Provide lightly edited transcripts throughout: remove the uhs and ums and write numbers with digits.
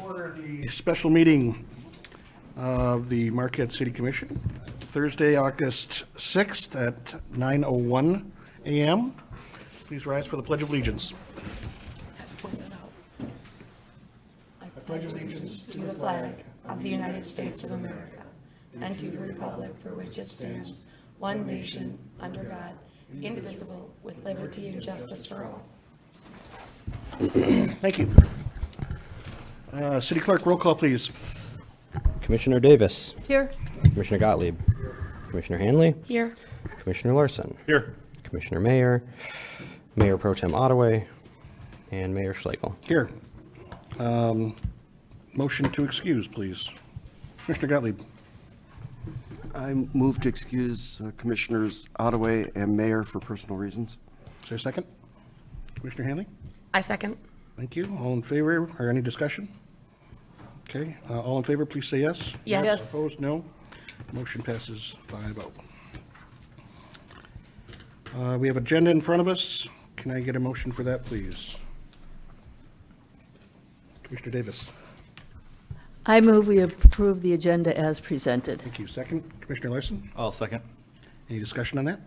order the special meeting of the Marquette City Commission, Thursday, August 6th at 9:01 a.m. Please rise for the Pledge of Allegiance. I pledge allegiance to the flag of the United States of America and to the republic for which it stands, one nation, under God, indivisible, with liberty and justice for all. Thank you. City Clerk, roll call, please. Commissioner Davis. Here. Commissioner Gottlieb. Commissioner Hanley. Here. Commissioner Larson. Here. Commissioner Mayer. Mayor Pro Tem Ottaway. And Mayor Schlegel. Here. Motion to excuse, please. Commissioner Gottlieb. I move to excuse Commissioners Ottaway and Mayor for personal reasons. Is there a second? Commissioner Hanley? I second. Thank you. All in favor, or any discussion? Okay, all in favor, please say yes. Yes. Opposed, no. Motion passes 5-0. We have agenda in front of us. Can I get a motion for that, please? Commissioner Davis. I move we approve the agenda as presented. Thank you. Second, Commissioner Larson. I'll second. Any discussion on that?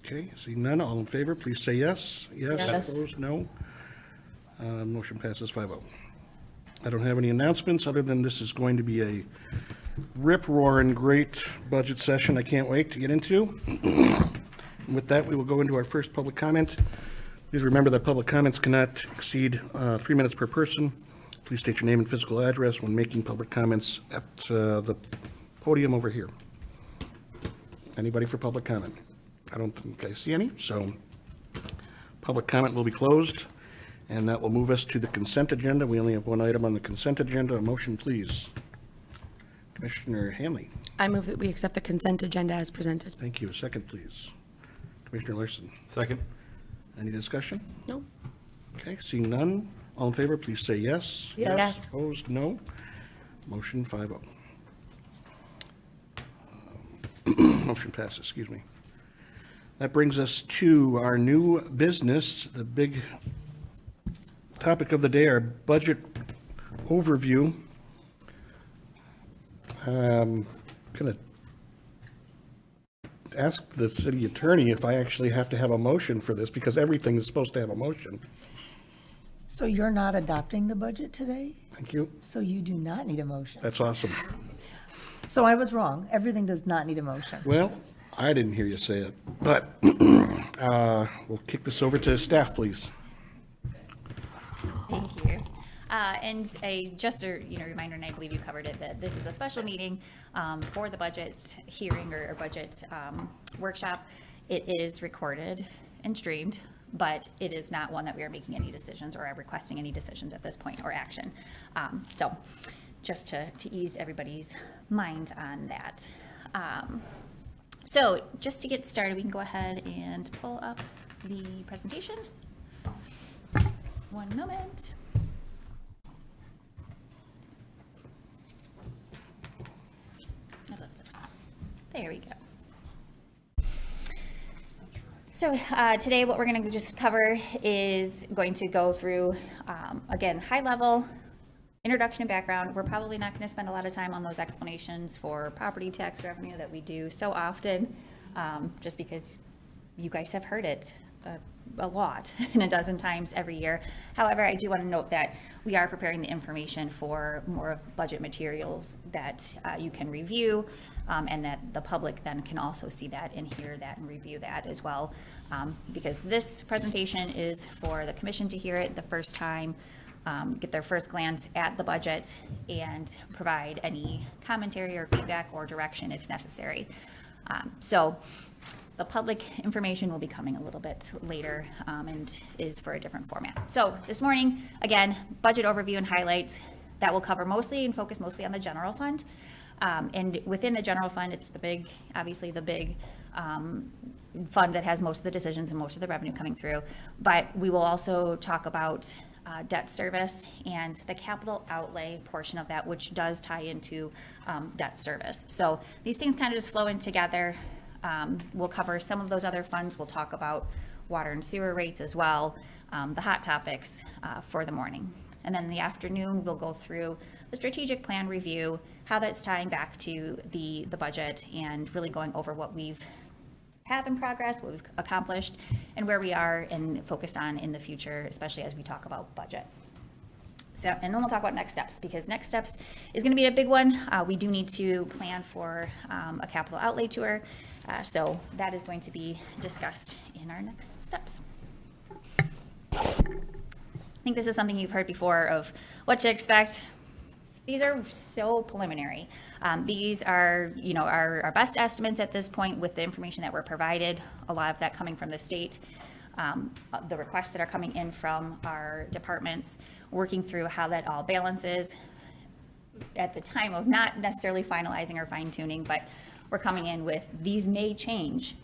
Okay, seeing none, all in favor, please say yes. Yes. Opposed, no. Motion passes 5-0. I don't have any announcements, other than this is going to be a rip-roaring great budget session I can't wait to get into. With that, we will go into our first public comment. Please remember that public comments cannot exceed 3 minutes per person. Please state your name and physical address when making public comments at the podium over here. Anybody for public comment? I don't think I see any, so public comment will be closed, and that will move us to the consent agenda. We only have one item on the consent agenda. A motion, please. Commissioner Hanley. I move that we accept the consent agenda as presented. Thank you. A second, please. Commissioner Larson. Second. Any discussion? No. Okay, seeing none. All in favor, please say yes. Yes. Opposed, no. Motion 5-0. Motion passes, excuse me. That brings us to our new business, the big topic of the day, our budget overview. Going to ask the city attorney if I actually have to have a motion for this, because everything is supposed to have a motion. So you're not adopting the budget today? Thank you. So you do not need a motion. That's awesome. So I was wrong. Everything does not need a motion. Well, I didn't hear you say it, but we'll kick this over to staff, please. Thank you. And just a reminder, and I believe you covered it, that this is a special meeting for the budget hearing or budget workshop. It is recorded and streamed, but it is not one that we are making any decisions or are requesting any decisions at this point or action. So just to ease everybody's mind on that. So just to get started, we can go ahead and pull up the presentation. One moment. I love this. There we go. So today what we're going to just cover is going to go through, again, high level introduction and background. We're probably not going to spend a lot of time on those explanations for property tax revenue that we do so often, just because you guys have heard it a lot and a dozen times every year. However, I do want to note that we are preparing the information for more of budget materials that you can review, and that the public then can also see that and hear that and review that as well, because this presentation is for the commission to hear it the first time, get their first glance at the budget and provide any commentary or feedback or direction if necessary. So the public information will be coming a little bit later, and is for a different format. So this morning, again, budget overview and highlights that will cover mostly and focus mostly on the general fund. And within the general fund, it's obviously the big fund that has most of the decisions and most of the revenue coming through. But we will also talk about debt service and the capital outlay portion of that, which does tie into debt service. So these things kind of just flow in together. We'll cover some of those other funds. We'll talk about water and sewer rates as well, the hot topics for the morning. And then in the afternoon, we'll go through the strategic plan review, how that's tying back to the budget, and really going over what we've have in progress, what we've accomplished, and where we are and focused on in the future, especially as we talk about budget. So, and then we'll talk about next steps, because next steps is going to be a big one. We do need to plan for a capital outlay tour. So that is going to be discussed in our next steps. I think this is something you've heard before of what to expect. These are so preliminary. These are, our best estimates at this point with the information that we're provided, a lot of that coming from the state. The requests that are coming in from our departments, working through how that all balances at the time of not necessarily finalizing or fine tuning, but we're coming in with these may change.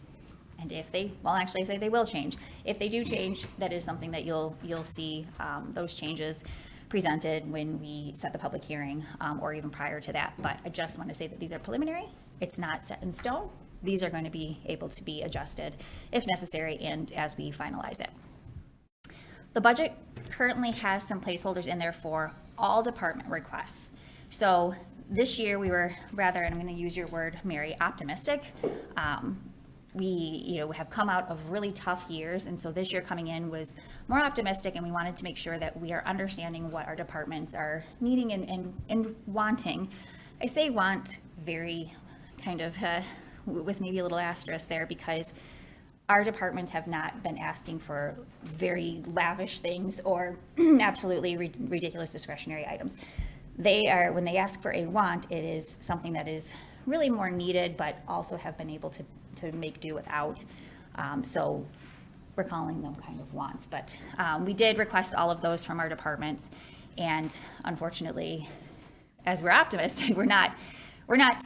And if they, well, actually I say they will change. If they do change, that is something that you'll see those changes presented when we set the public hearing or even prior to that. But I just want to say that these are preliminary. It's not set in stone. These are going to be able to be adjusted if necessary and as we finalize it. The budget currently has some placeholders in there for all department requests. So this year we were rather, and I'm going to use your word, Mary, optimistic. We have come out of really tough years, and so this year coming in was more optimistic, and we wanted to make sure that we are understanding what our departments are needing and wanting. I say want very kind of with maybe a little asterisk there, because our departments have not been asking for very lavish things or absolutely ridiculous discretionary items. They are, when they ask for a want, it is something that is really more needed, but also have been able to make do without. So we're calling them kind of wants, but we did request all of those from our departments, and unfortunately, as we're optimistic, we're not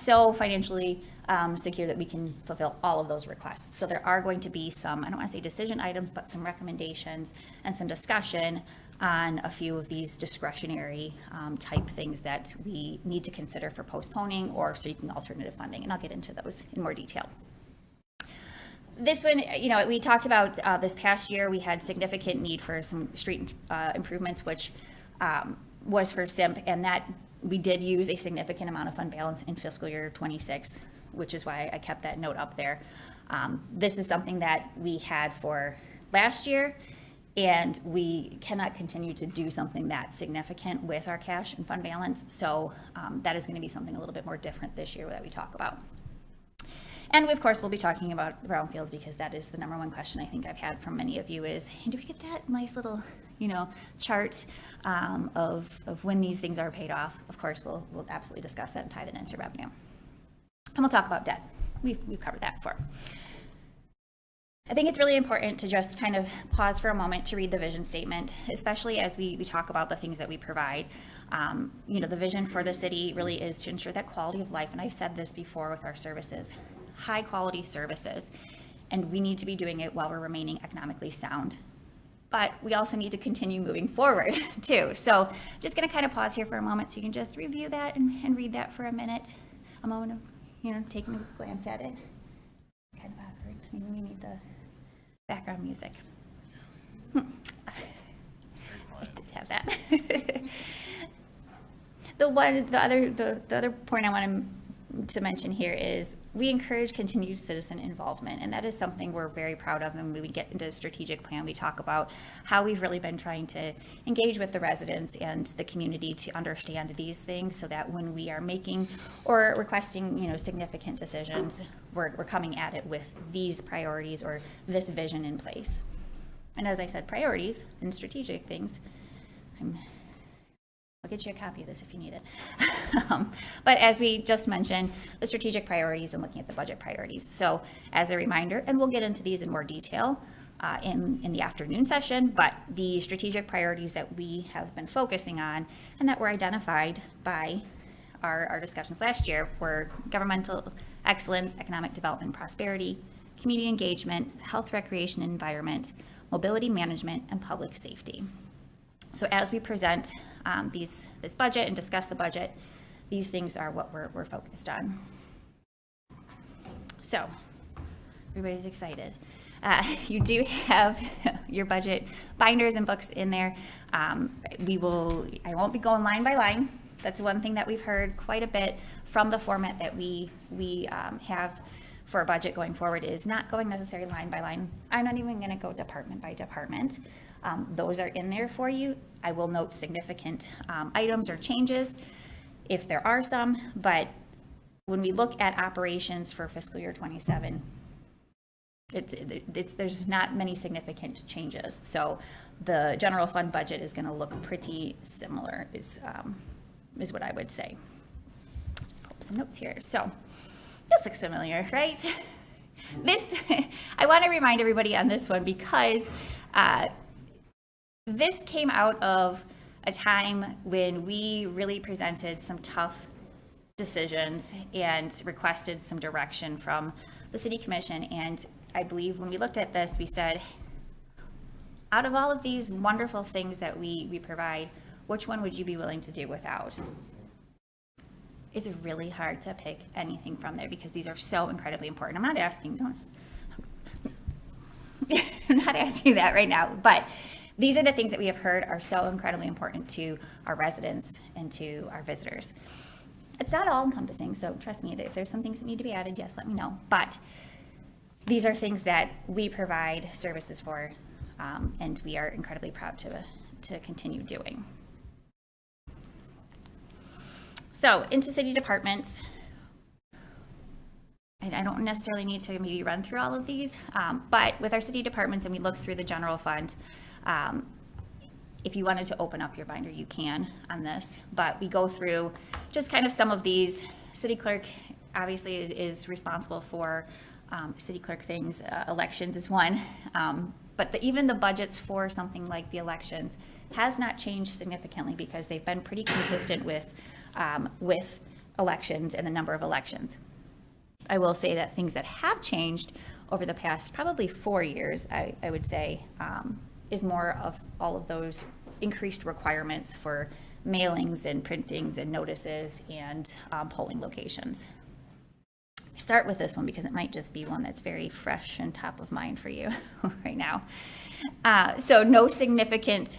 so financially secure that we can fulfill all of those requests. So there are going to be some, I don't want to say decision items, but some recommendations and some discussion on a few of these discretionary type things that we need to consider for postponing or seeking alternative funding. And I'll get into those in more detail. This one, we talked about this past year, we had significant need for some street improvements, which was for SIMP, and that we did use a significant amount of fund balance in fiscal year 26, which is why I kept that note up there. This is something that we had for last year, and we cannot continue to do something that significant with our cash and fund balance. So that is going to be something a little bit more different this year that we talk about. And of course, we'll be talking about brownfields, because that is the number one question I think I've had from many of you is, hey, do we get that nice little, chart of when these things are paid off? Of course, we'll absolutely discuss that and tie that into revenue. And we'll talk about debt. We've covered that before. I think it's really important to just kind of pause for a moment to read the vision statement, especially as we talk about the things that we provide. The vision for the city really is to ensure that quality of life, and I've said this before with our services, high quality services, and we need to be doing it while we're remaining economically sound. But we also need to continue moving forward too. So I'm just going to kind of pause here for a moment so you can just review that and read that for a minute, a moment of taking a glance at it. Kind of awkward. Maybe we need the background music. I did have that. The other point I want to mention here is we encourage continued citizen involvement, and that is something we're very proud of. And when we get into the strategic plan, we talk about how we've really been trying to engage with the residents and the community to understand these things, so that when we are making or requesting, significant decisions, we're coming at it with these priorities or this vision in place. And as I said, priorities and strategic things, I'll get you a copy of this if you need it. But as we just mentioned, the strategic priorities and looking at the budget priorities. So as a reminder, and we'll get into these in more detail in the afternoon session, but the strategic priorities that we have been focusing on and that were identified by our discussions last year were governmental excellence, economic development, prosperity, community engagement, health, recreation, and environment, mobility management, and public safety. So as we present this budget and discuss the budget, these things are what we're focused on. So everybody's excited. You do have your budget binders and books in there. I won't be going line by line. That's one thing that we've heard quite a bit from the format that we have for a budget going forward, is not going necessarily line by line. I'm not even going to go department by department. Those are in there for you. I will note significant items or changes if there are some, but when we look at operations for fiscal year 27, there's not many significant changes. So the general fund budget is going to look pretty similar, is what I would say. Just pull up some notes here. So this looks familiar, right? This, I want to remind everybody on this one, because this came out of a time when we really presented some tough decisions and requested some direction from the city commission. And I believe when we looked at this, we said, out of all of these wonderful things that we provide, which one would you be willing to do without? It's really hard to pick anything from there because these are so incredibly important. I'm not asking that right now, but these are the things that we have heard are so incredibly important to our residents and to our visitors. It's not all encompassing, so trust me, if there's some things that need to be added, yes, let me know. But these are things that we provide services for, and we are incredibly proud to continue doing. So into city departments, and I don't necessarily need to maybe run through all of these, but with our city departments and we look through the general fund, if you wanted to open up your binder, you can on this, but we go through just kind of some of these. City clerk obviously is responsible for city clerk things. Elections is one, but even the budgets for something like the elections has not changed significantly because they've been pretty consistent with elections and the number of elections. I will say that things that have changed over the past probably 4 years, I would say, is more of all of those increased requirements for mailings and printings and notices and polling locations. Start with this one because it might just be one that's very fresh and top of mind for you right now. So no significant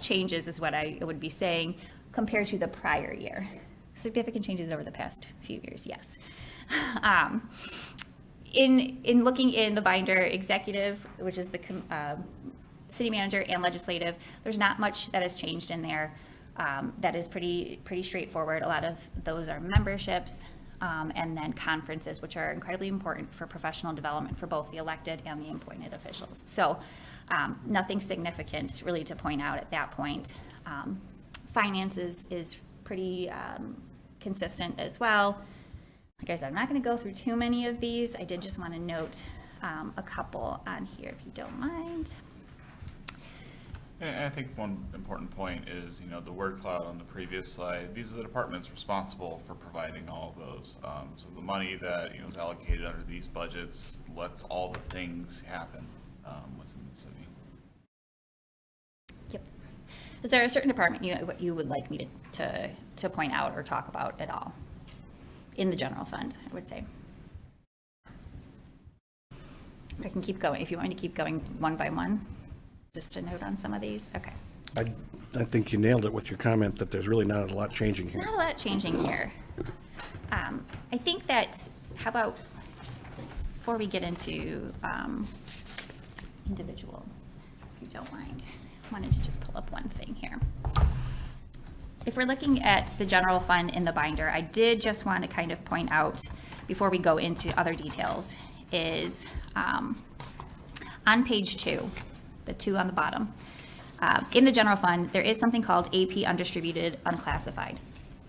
changes is what I would be saying compared to the prior year. Significant changes over the past few years, yes. In looking in the binder, executive, which is the city manager, and legislative, there's not much that has changed in there. That is pretty straightforward. A lot of those are memberships, and then conferences, which are incredibly important for professional development for both the elected and the appointed officials. So nothing significant really to point out at that point. Finances is pretty consistent as well. Like I said, I'm not going to go through too many of these. I did just want to note a couple on here, if you don't mind. And I think one important point is, the word cloud on the previous slide. These are the departments responsible for providing all of those. So the money that is allocated under these budgets lets all the things happen within the city. Yep. Is there a certain department you would like me to point out or talk about at all in the general fund? I would say. I can keep going if you want me to keep going one by one. Just a note on some of these. Okay. I think you nailed it with your comment that there's really not a lot changing here. Not a lot changing here. I think that, how about, before we get into individual, if you don't mind, I wanted to just pull up one thing here. If we're looking at the general fund in the binder, I did just want to kind of point out, before we go into other details, is on page 2, the 2 on the bottom, in the general fund, there is something called AP Undistributed Unclassified.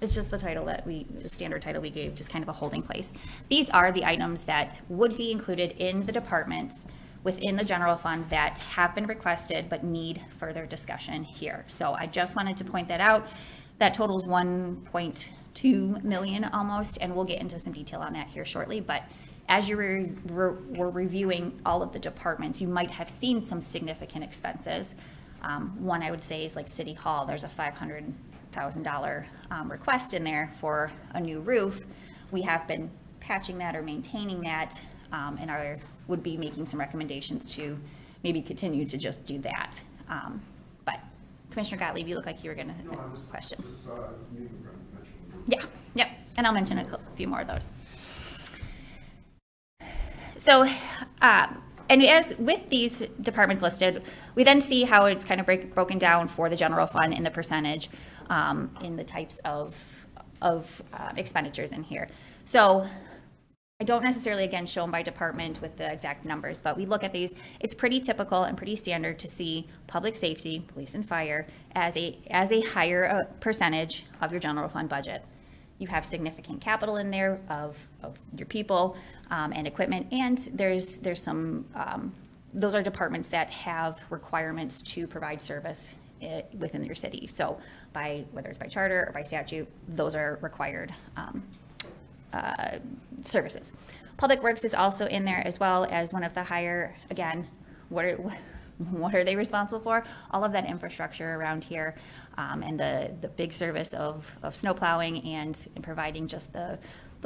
It's just the title the standard title we gave, just kind of a holding place. These are the items that would be included in the departments within the general fund that have been requested but need further discussion here. So I just wanted to point that out. That totals 1.2 million almost, and we'll get into some detail on that here shortly. But as you were reviewing all of the departments, you might have seen some significant expenses. One I would say is like City Hall. There's a $500,000 request in there for a new roof. We have been patching that or maintaining that, and would be making some recommendations to maybe continue to just do that. But Commissioner Gottlieb, you look like you were going to question. Yeah, yep, and I'll mention a few more of those. So, and as with these departments listed, we then see how it's kind of broken down for the general fund in the percentage in the types of expenditures in here. So I don't necessarily, again, show them by department with the exact numbers, but we look at these. It's pretty typical and pretty standard to see public safety, police and fire as a higher percentage of your general fund budget. You have significant capital in there of your people and equipment, and there's some, those are departments that have requirements to provide service within your city. So whether it's by charter or by statute, those are required services. Public Works is also in there as well as one of the higher, again, what are they responsible for? All of that infrastructure around here and the big service of snow plowing and providing just the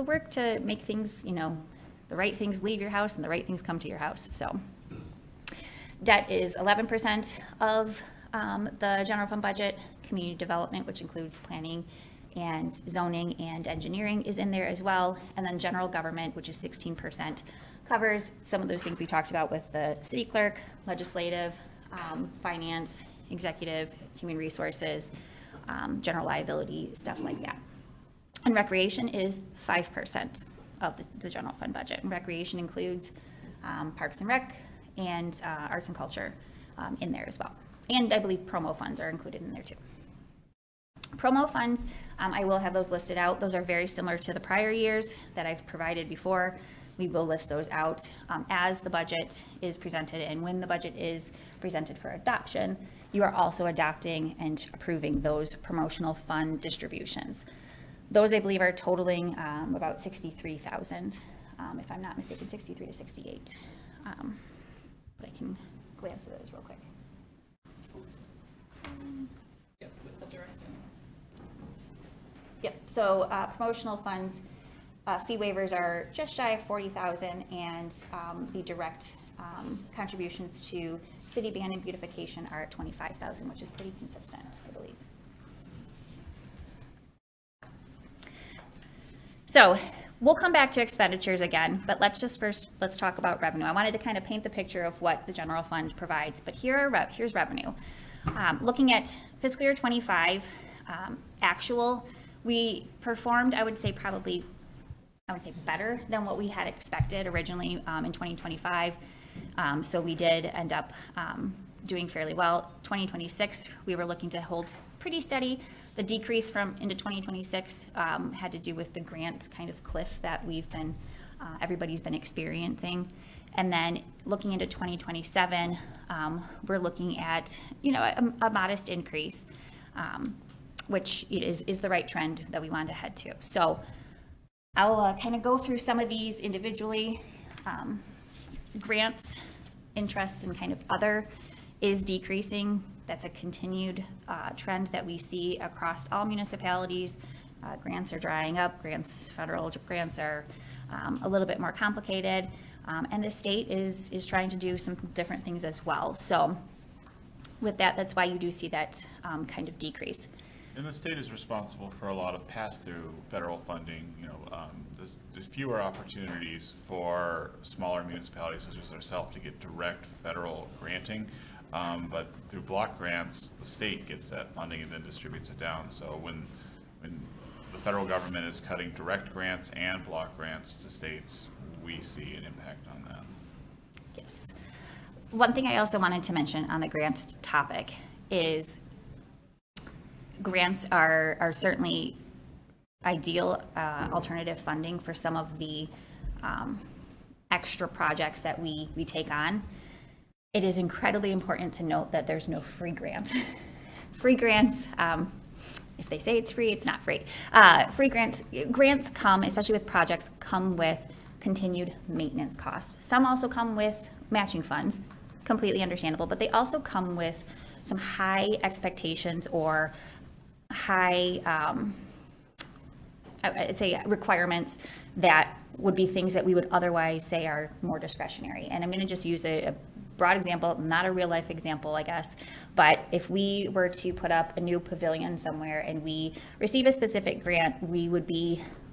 work to make things, the right things leave your house and the right things come to your house. So debt is 11% of the general fund budget. Community development, which includes planning and zoning and engineering, is in there as well. And then general government, which is 16%, covers some of those things we talked about with the city clerk, legislative, finance, executive, human resources, general liability, stuff like that. And recreation is 5% of the general fund budget. And recreation includes Parks and Rec and arts and culture in there as well. And I believe promo funds are included in there too. Promo funds, I will have those listed out. Those are very similar to the prior years that I've provided before. We will list those out as the budget is presented, and when the budget is presented for adoption, you are also adopting and approving those promotional fund distributions. Those, I believe, are totaling about 63,000, if I'm not mistaken, 63 to 68. But I can glance at those real quick. Yep, so promotional funds, fee waivers are just shy of 40,000, and the direct contributions to city band and beautification are at 25,000, which is pretty consistent, I believe. So we'll come back to expenditures again, but let's talk about revenue. I wanted to kind of paint the picture of what the general fund provides, but here's revenue. Looking at fiscal year 25, actual, we performed, I would say better than what we had expected originally in 2025. So we did end up doing fairly well. 2026, we were looking to hold pretty steady. The decrease into 2026 had to do with the grant kind of cliff that everybody's been experiencing. And then looking into 2027, we're looking at, a modest increase, which is the right trend that we want to head to. So I'll kind of go through some of these individually. Grants, interest, and kind of other is decreasing. That's a continued trend that we see across all municipalities. Grants are drying up. Federal grants are a little bit more complicated. And the state is trying to do some different things as well. So with that, that's why you do see that kind of decrease. And the state is responsible for a lot of pass-through federal funding. There's fewer opportunities for smaller municipalities such as ourselves to get direct federal granting. But through block grants, the state gets that funding and then distributes it down. So when the federal government is cutting direct grants and block grants to states, we see an impact on that. Yes. One thing I also wanted to mention on the grant topic is grants are certainly ideal alternative funding for some of the extra projects that we take on. It is incredibly important to note that there's no free grant. Free grants, if they say it's free, it's not free. Free grants come, especially with projects, come with continued maintenance costs. Some also come with matching funds, completely understandable, but they also come with some high expectations or high, I'd say, requirements that would be things that we would otherwise say are more discretionary. And I'm going to just use a broad example, not a real life example, I guess. But if we were to put up a new pavilion somewhere and we receive a specific grant,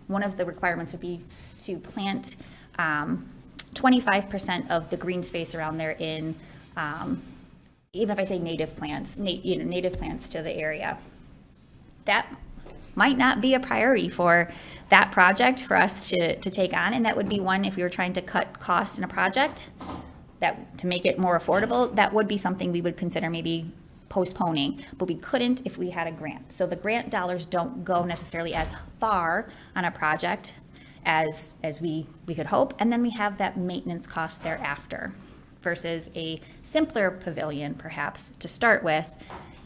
one of the requirements would be to plant 25% of the green space around there in, even if I say native plants, native plants to the area. That might not be a priority for that project for us to take on, and that would be one, if we were trying to cut costs in a project, that to make it more affordable, that would be something we would consider maybe postponing, but we couldn't if we had a grant. So the grant dollars don't go necessarily as far on a project as we could hope, and then we have that maintenance cost thereafter versus a simpler pavilion perhaps to start with,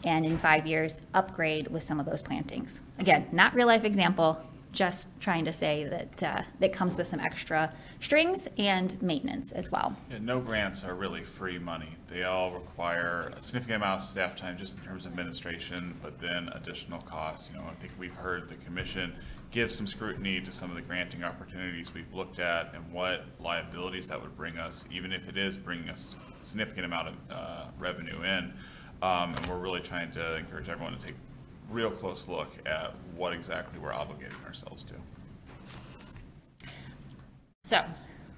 and in 5 years upgrade with some of those plantings. Again, not real life example, just trying to say that that comes with some extra strings and maintenance as well. Yeah, no grants are really free money. They all require a significant amount of staff time just in terms of administration, but then additional costs. I think we've heard the commission give some scrutiny to some of the granting opportunities we've looked at and what liabilities that would bring us, even if it is bringing us a significant amount of revenue in. And we're really trying to encourage everyone to take a real close look at what exactly we're obligating ourselves to. So, I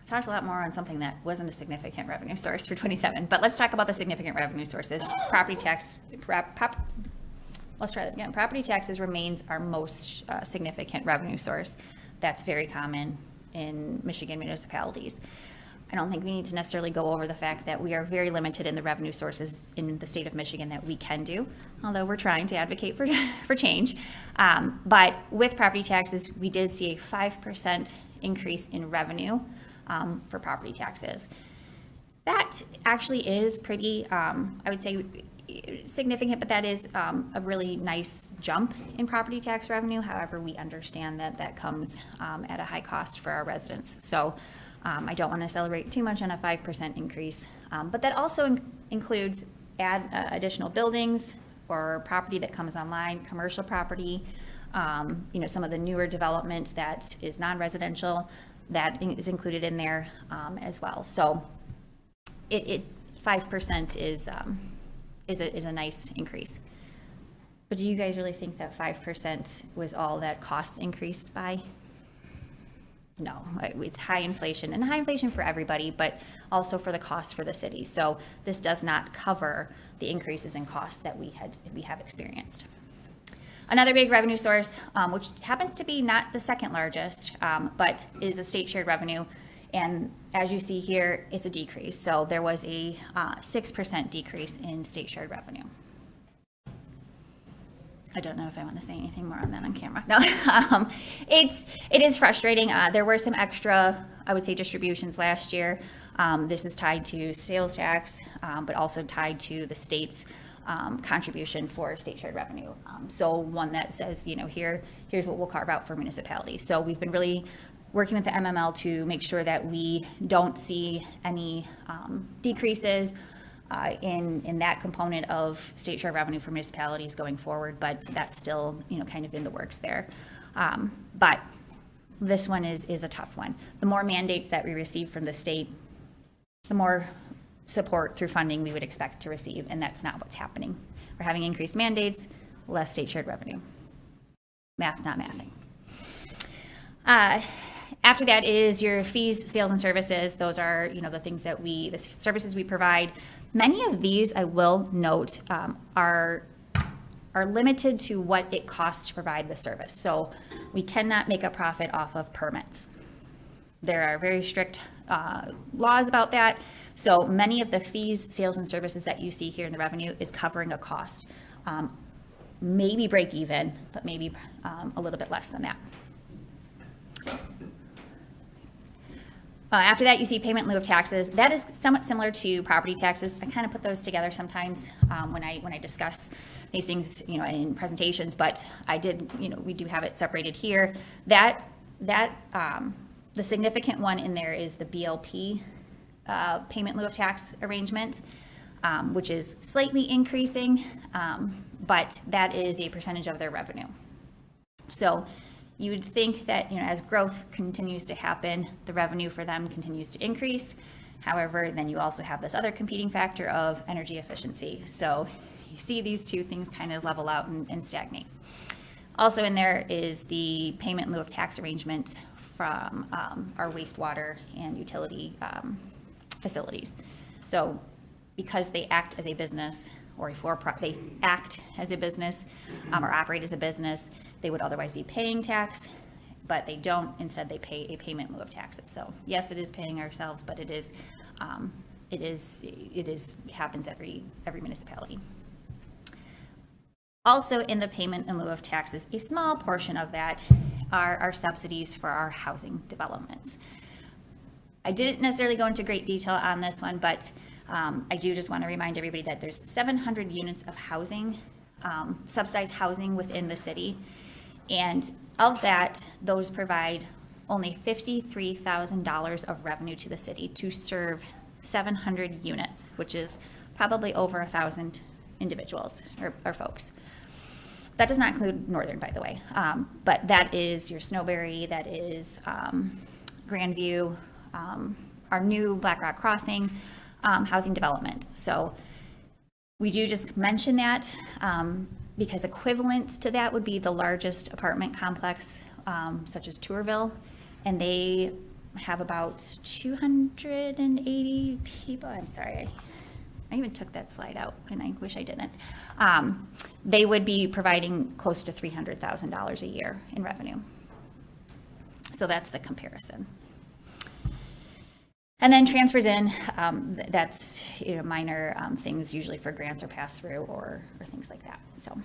talked a lot more on something that wasn't a significant revenue source for 27, but let's talk about the significant revenue sources. Property tax, let's try that again. Property taxes remains our most significant revenue source. That's very common in Michigan municipalities. I don't think we need to necessarily go over the fact that we are very limited in the revenue sources in the state of Michigan that we can do, although we're trying to advocate for change. But with property taxes, we did see a 5% increase in revenue for property taxes. That actually is pretty, I would say, significant, but that is a really nice jump in property tax revenue. However, we understand that that comes at a high cost for our residents. So I don't want to celebrate too much on a 5% increase, but that also includes additional buildings or property that comes online, commercial property, some of the newer development that is non-residential that is included in there as well. So 5% is a nice increase. But do you guys really think that 5% was all that costs increased by? No, it's high inflation, and high inflation for everybody, but also for the cost for the city. So this does not cover the increases in costs that we have experienced. Another big revenue source, which happens to be not the second largest, but is a state shared revenue. And as you see here, it's a decrease. So there was a 6% decrease in state shared revenue. I don't know if I want to say anything more on that on camera. No, it is frustrating. There were some extra, I would say, distributions last year. This is tied to sales tax, but also tied to the state's contribution for state shared revenue. So one that says, here's what we'll carve out for municipalities. So we've been really working with the MML to make sure that we don't see any decreases in that component of state share revenue for municipalities going forward, but that's still, kind of in the works there. But this one is a tough one. The more mandates that we receive from the state, the more support through funding we would expect to receive, and that's not what's happening. We're having increased mandates, less state shared revenue. Math's not mathing. After that is your fees, sales, and services. Those are, the things that the services we provide. Many of these, I will note, are limited to what it costs to provide the service. So we cannot make a profit off of permits. There are very strict laws about that. So many of the fees, sales, and services that you see here in the revenue is covering a cost. Maybe break even, but maybe a little bit less than that. After that, you see payment in lieu of taxes. That is somewhat similar to property taxes. I kind of put those together sometimes when I discuss these things, in presentations. But I did, we do have it separated here. That the significant one in there is the BLP payment in lieu of tax arrangement, which is slightly increasing, but that is a percentage of their revenue. So you would think that, as growth continues to happen, the revenue for them continues to increase. However, then you also have this other competing factor of energy efficiency. So you see these two things kind of level out and stagnate. Also in there is the payment in lieu of tax arrangement from our wastewater and utility facilities. So because they act as a business, or they act as a business or operate as a business, they would otherwise be paying tax, but they don't. Instead, they pay a payment in lieu of taxes. So yes, it is paying ourselves, but it happens every municipality. Also in the payment in lieu of taxes, a small portion of that are our subsidies for our housing developments. I didn't necessarily go into great detail on this one, but I do just want to remind everybody that there's 700 units of housing, subsidized housing within the city. And of that, those provide only $53,000 of revenue to the city to serve 700 units, which is probably over 1,000 individuals or folks. That does not include Northern, by the way, but that is your Snowberry, that is Grandview, our new Black Rock Crossing housing development. So we do just mention that because equivalent to that would be the largest apartment complex, such as Tourville, and they have about 280 people. I'm sorry, I even took that slide out, and I wish I didn't. They would be providing close to $300,000 a year in revenue. So that's the comparison. And then transfers in, that's minor things usually for grants or pass-through or things like that. So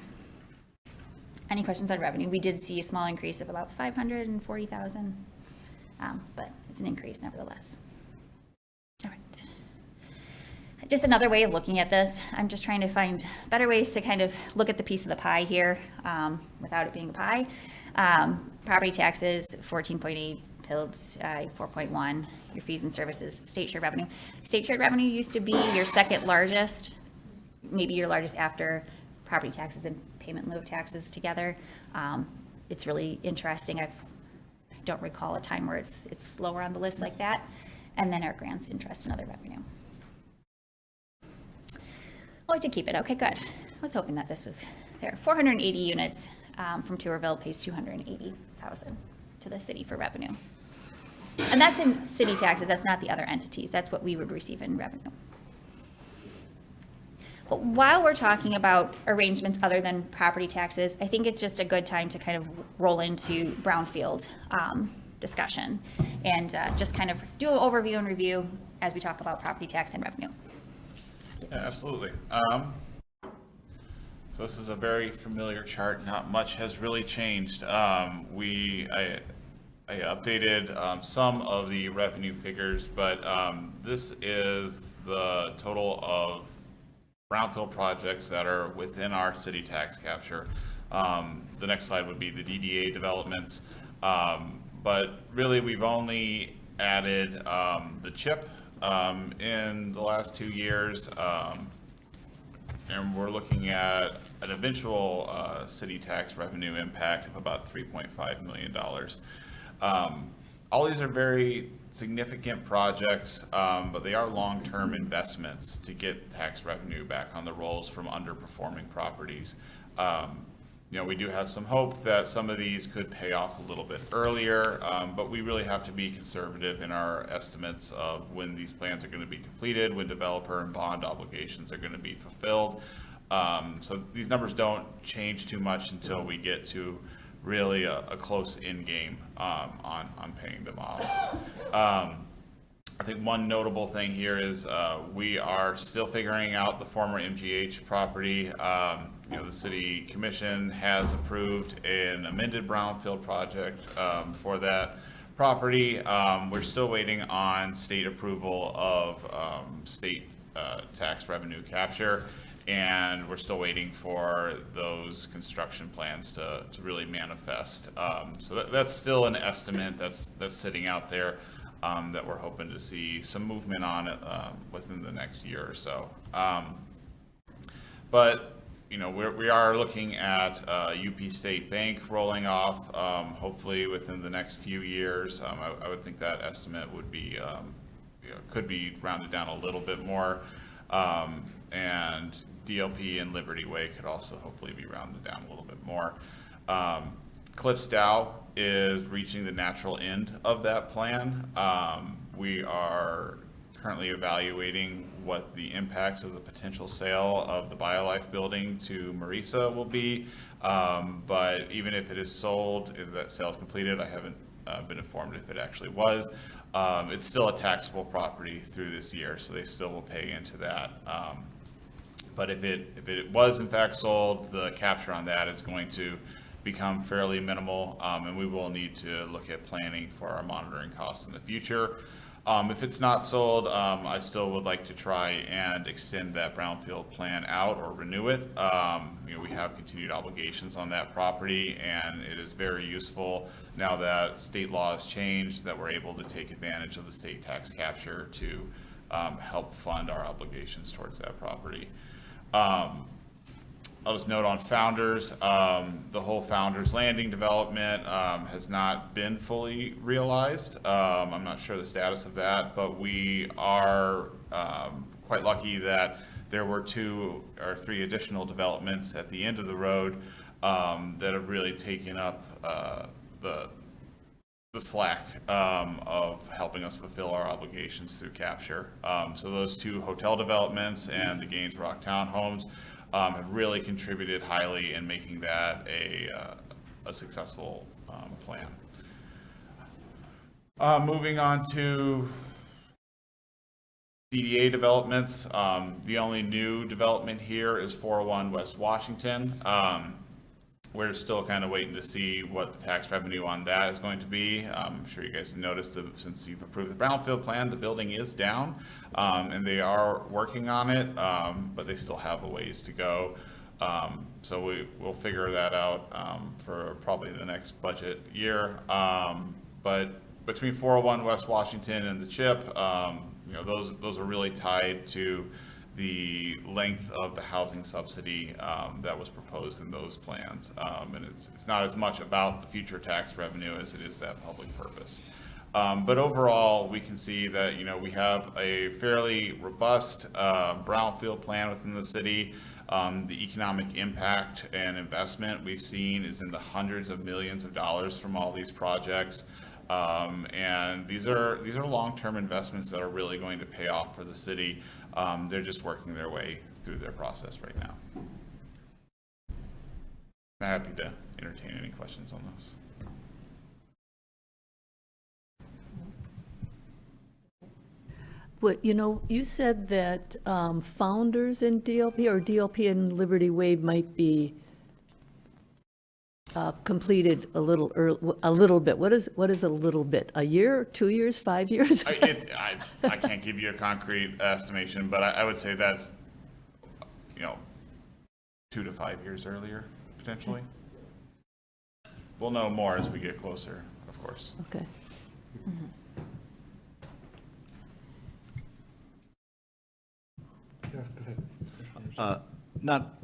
any questions on revenue? We did see a small increase of about $540,000, but it's an increase nevertheless. All right. Just another way of looking at this. I'm just trying to find better ways to kind of look at the piece of the pie here without it being a pie. Property taxes, 14.8, PILDs, 4.1, your fees and services, state shared revenue. State shared revenue used to be your second largest, maybe your largest after property taxes and payment in lieu of taxes together. It's really interesting. I don't recall a time where it's lower on the list like that. And then our grants, interest, and other revenue. Oh, I did keep it. Okay, good. I was hoping that this was there. 480 units from Tourville pays $280,000 to the city for revenue. And that's in city taxes. That's not the other entities. That's what we would receive in revenue. But while we're talking about arrangements other than property taxes, I think it's just a good time to kind of roll into brownfield discussion and just kind of do an overview and review as we talk about property tax and revenue. Yeah, absolutely. So this is a very familiar chart. Not much has really changed. I updated some of the revenue figures, but this is the total of brownfield projects that are within our city tax capture. The next slide would be the DDA developments. But really, we've only added the CHIP in the last 2 years, and we're looking at an eventual city tax revenue impact of about $3.5 million. All these are very significant projects, but they are long-term investments to get tax revenue back on the rolls from underperforming properties. We do have some hope that some of these could pay off a little bit earlier, but we really have to be conservative in our estimates of when these plans are going to be completed, when developer and bond obligations are going to be fulfilled. So these numbers don't change too much until we get to really a close end game on paying them off. I think one notable thing here is we are still figuring out the former MGH property. The city commission has approved an amended brownfield project for that property. We're still waiting on state approval of state tax revenue capture, and we're still waiting for those construction plans to really manifest. So that's still an estimate that's sitting out there. That we're hoping to see some movement on it within the next year or so. But you know, we are looking at UP State Bank rolling off, hopefully within the next few years. I would think that estimate would be, you know, could be rounded down a little bit more. And DLP and Liberty Way could also hopefully be rounded down a little bit more. Cliffs Dow is reaching the natural end of that plan. We are currently evaluating what the impacts of the potential sale of the BioLife building to Marisa will be. But even if it is sold, if that sale is completed, I haven't been informed if it actually was. It's still a taxable property through this year, so they still will pay into that. But if it was in fact sold, the capture on that is going to become fairly minimal, and we will need to look at planning for our monitoring costs in the future. If it's not sold, I still would like to try and extend that brownfield plan out or renew it. You know, we have continued obligations on that property, and it is very useful now that state law has changed, that we're able to take advantage of the state tax capture to help fund our obligations towards that property. I'll just note on Founders, the whole Founders Landing development has not been fully realized. I'm not sure the status of that, but we are quite lucky that there were 2 or 3 additional developments at the end of the road that have really taken up the slack of helping us fulfill our obligations through capture. So those 2 hotel developments and the Gaines Rock townhomes have really contributed highly in making that a successful plan. Moving on to DDA developments, the only new development here is 401 West Washington. We're still kind of waiting to see what the tax revenue on that is going to be. I'm sure you guys have noticed that since you've approved the brownfield plan, the building is down, and they are working on it, but they still have a ways to go. So we'll figure that out for probably the next budget year. But between 401 West Washington and the CHIP, you know, those are really tied to the length of the housing subsidy that was proposed in those plans. And it's not as much about the future tax revenue as it is that public purpose. But overall, we can see that, you know, we have a fairly robust brownfield plan within the city. The economic impact and investment we've seen is in the hundreds of millions of dollars from all these projects. And these are long-term investments that are really going to pay off for the city. They're just working their way through their process right now. I'm happy to entertain any questions on those. Well, you know, you said that Founders in DLP or DLP and Liberty Way might be completed a little bit. What is a little bit? A year, 2 years, 5 years? I can't give you a concrete estimation, but I would say that's, you know, 2 to 5 years earlier, potentially. We'll know more as we get closer, of course. Okay. Yeah, go ahead. Not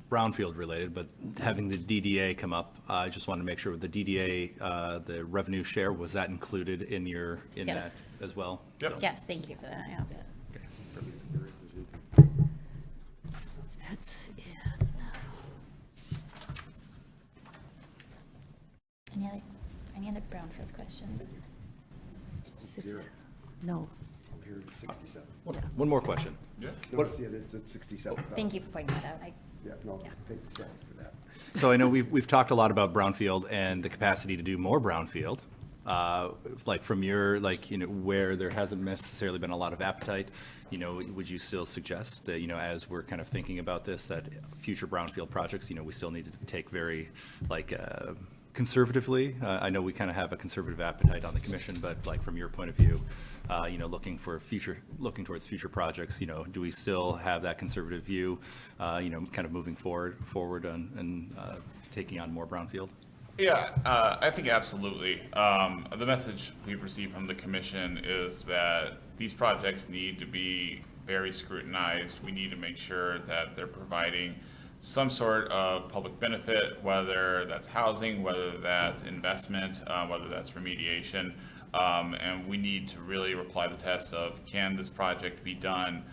brownfield related, but having the DDA come up, I just wanted to make sure with the DDA, the revenue share, was that included in Yes. that as well? Yep. Yes, thank you for that. Yeah. That's it. Any other brownfield questions? No. Here it's 67. One more question. Yeah. No, see it, it's at 67. Thank you for pointing that out. Yeah, no, thank Sally for that. So I know we've talked a lot about brownfield and the capacity to do more brownfield. Like from your, like, you know, where there hasn't necessarily been a lot of appetite, you know, would you still suggest that, you know, as we're kind of thinking about this, that future brownfield projects, you know, we still need to take very, like, conservatively? I know we kind of have a conservative appetite on the commission, but like from your point of view, you know, looking towards future projects, you know, do we still have that conservative view, you know, kind of moving forward and taking on more brownfield? Yeah, I think absolutely. The message we've received from the commission is that these projects need to be very scrutinized. We need to make sure that they're providing some sort of public benefit, whether that's housing, whether that's investment, whether that's remediation. And we need to really apply the test of, can this project be done,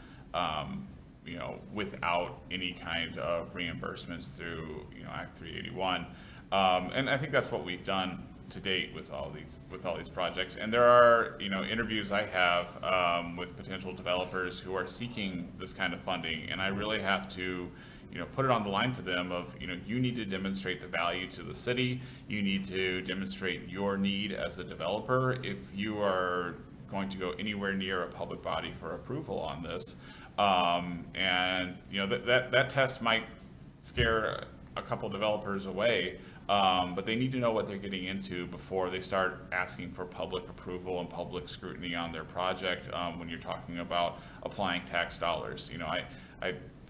without any kind of reimbursements through, Act 381. And I think that's what we've done to date with all these projects. And there are, interviews I have with potential developers who are seeking this kind of funding, and I really have to put it on the line for them of, you need to demonstrate the value to the city. You need to demonstrate your need as a developer if you are going to go anywhere near a public body for approval on this. And that test might scare a couple developers away, but they need to know what they're getting into before they start asking for public approval and public scrutiny on their project. When you're talking about applying tax dollars,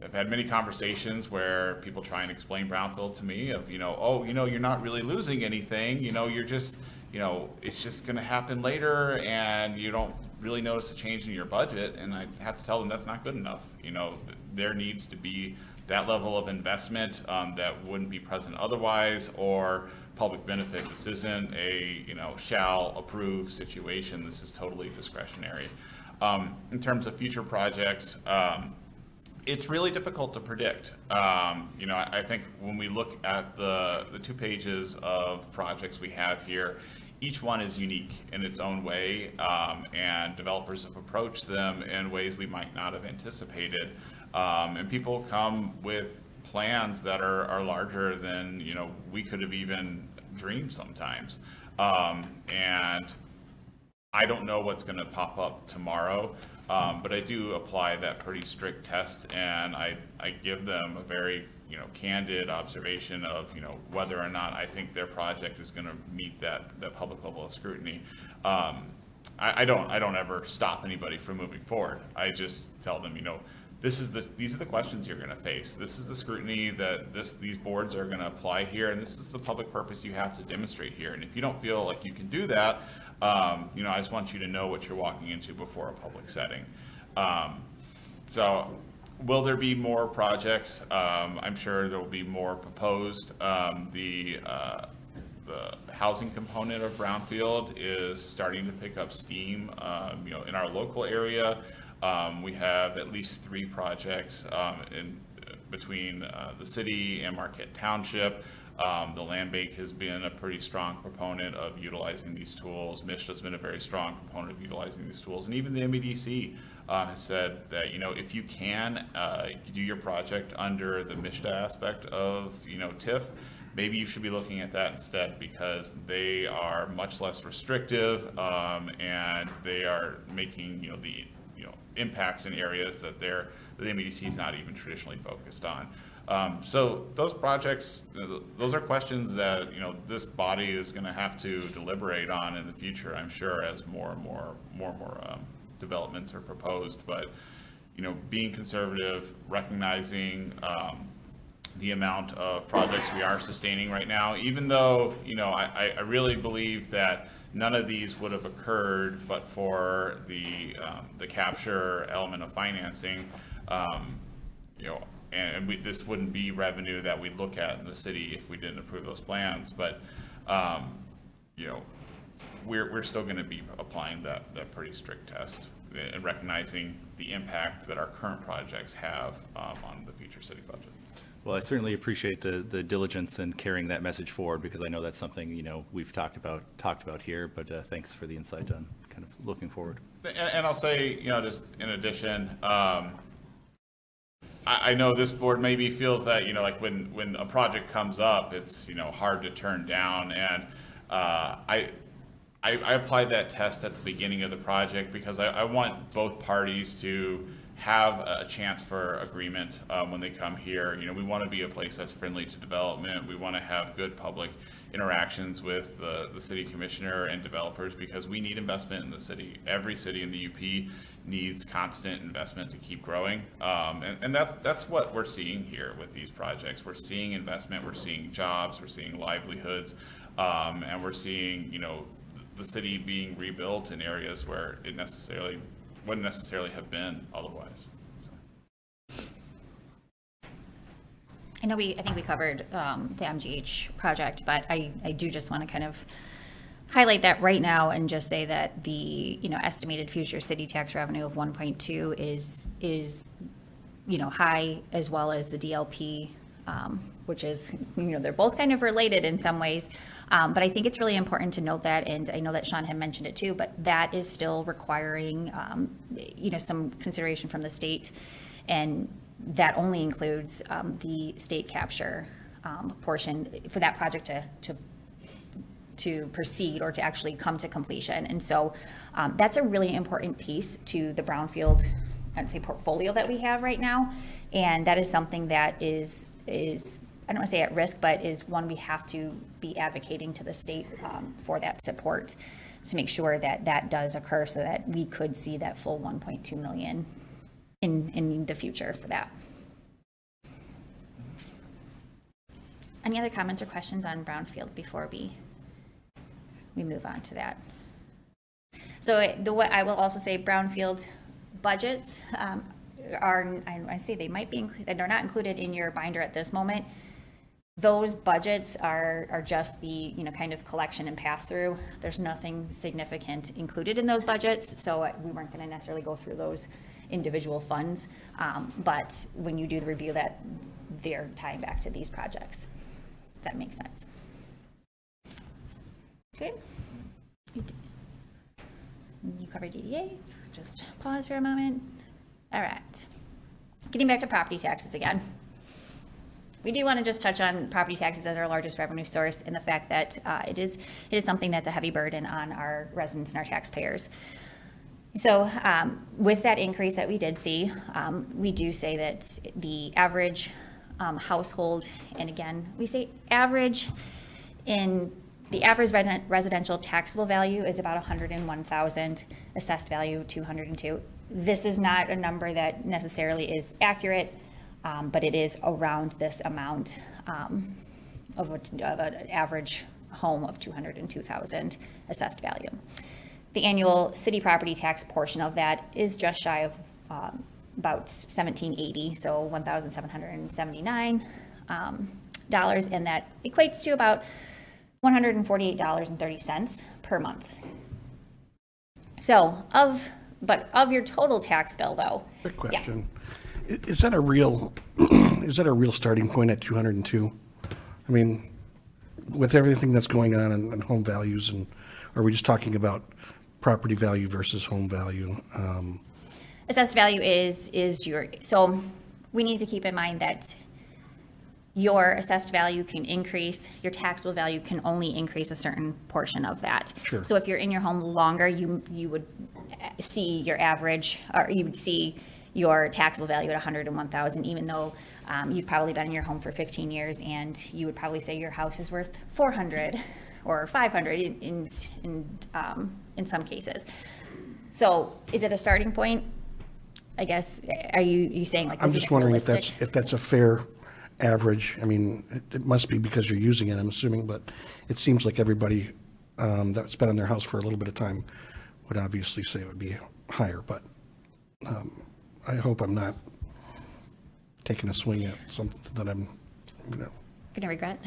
I've had many conversations where people try and explain brownfield to me of, you're not really losing anything, you're just, it's just going to happen later and you don't really notice a change in your budget. And I have to tell them that's not good enough. There needs to be that level of investment that wouldn't be present otherwise, or public benefit. This isn't a, shall approve situation. This is totally discretionary. In terms of future projects, it's really difficult to predict. I think when we look at the 2 pages of projects we have here, each one is unique in its own way, and developers have approached them in ways we might not have anticipated. And people come with plans that are larger than, we could have even dreamed sometimes. And I don't know what's going to pop up tomorrow. But I do apply that pretty strict test, and I give them a very, candid observation of, whether or not I think their project is going to meet that public level of scrutiny. I don't ever stop anybody from moving forward. I just tell them, these are the questions you're going to face. This is the scrutiny that these boards are going to apply here, and this is the public purpose you have to demonstrate here. And if you don't feel like you can do that, I just want you to know what you're walking into before a public setting. So will there be more projects? I'm sure there will be more proposed. The housing component of brownfield is starting to pick up steam. In our local area, we have at least 3 projects between the city and Marquette Township. The land bank has been a pretty strong proponent of utilizing these tools. MSHDA's been a very strong proponent of utilizing these tools. And even the MEDC has said that, if you can do your project under the MSHDA aspect of, TIF, maybe you should be looking at that instead, because they are much less restrictive, and they are making, the impacts in areas that the MEDC is not even traditionally focused on. So those projects, those are questions that, this body is going to have to deliberate on in the future, I'm sure, as more and more developments are proposed. But, being conservative, recognizing the amount of projects we are sustaining right now, even though, I really believe that none of these would have occurred but for the capture element of financing, and this wouldn't be revenue that we'd look at in the city if we didn't approve those plans. But, we're still going to be applying that pretty strict test and recognizing the impact that our current projects have on the future city budget. Well, I certainly appreciate the diligence in carrying that message forward, because I know that's something, we've talked about here, but thanks for the insight on kind of looking forward. And I'll say, just in addition, I know this board maybe feels that, like when a project comes up, it's, hard to turn down. And I applied that test at the beginning of the project because I want both parties to have a chance for agreement when they come here. We want to be a place that's friendly to development. We want to have good public interactions with the city commissioner and developers, because we need investment in the city. Every city in the UP needs constant investment to keep growing. And that's what we're seeing here with these projects. We're seeing investment, we're seeing jobs, we're seeing livelihoods, and we're seeing, the city being rebuilt in areas where it wouldn't necessarily have been otherwise. I think we covered the MGH project, but I do just want to kind of highlight that right now and just say that the, estimated future city tax revenue of 1.2 is, high, as well as the DLP, which is, they're both kind of related in some ways. But I think it's really important to note that, and I know that Sean had mentioned it too, but that is still requiring, some consideration from the state. And that only includes the state capture portion for that project to proceed or to actually come to completion. And so that's a really important piece to the brownfield, I'd say, portfolio that we have right now. And that is something that is I don't want to say at risk, but is one we have to be advocating to the state for that support to make sure that that does occur, so that we could see that full 1.2 million in the future for that. Any other comments or questions on brownfield before we move on to that? So what I will also say, brownfield budgets are, I say they might be, they're not included in your binder at this moment. Those budgets are just the, kind of collection and pass through. There's nothing significant included in those budgets, so we weren't going to necessarily go through those individual funds. But when you do the review, that they're tying back to these projects. If that makes sense. Good. You covered DDA. Just pause for a moment. All right. Getting back to property taxes again. We do want to just touch on property taxes as our largest revenue source, and the fact that it is something that's a heavy burden on our residents and our taxpayers. So with that increase that we did see, we do say that the average household, and again, we say average, in the average residential taxable value is about $101,000, assessed value $202. This is not a number that necessarily is accurate, but it is around this amount of an average home of $202,000 assessed value. The annual city property tax portion of that is just shy of about $1,780, so $1,779, and that equates to about $148.30 per month. So of your total tax bill, though. Quick question. Is that a real starting point at 202? I mean, with everything that's going on in home values, and are we just talking about property value versus home value? Assessed value is so we need to keep in mind that your assessed value can increase, your taxable value can only increase a certain portion of that. Sure. So if you're in your home longer, you would see your average, or you would see your taxable value at $101,000, even though you've probably been in your home for 15 years, and you would probably say your house is worth $400 or $500 in some cases. So is it a starting point? I guess, are you saying, like, I'm is it just wondering realistic? if that's a fair average. I mean, it must be because you're using it, I'm assuming, but it seems like everybody that's been in their house for a little bit of time would obviously say it would be higher, but I hope I'm not taking a swing at something that I'm, Gonna regret.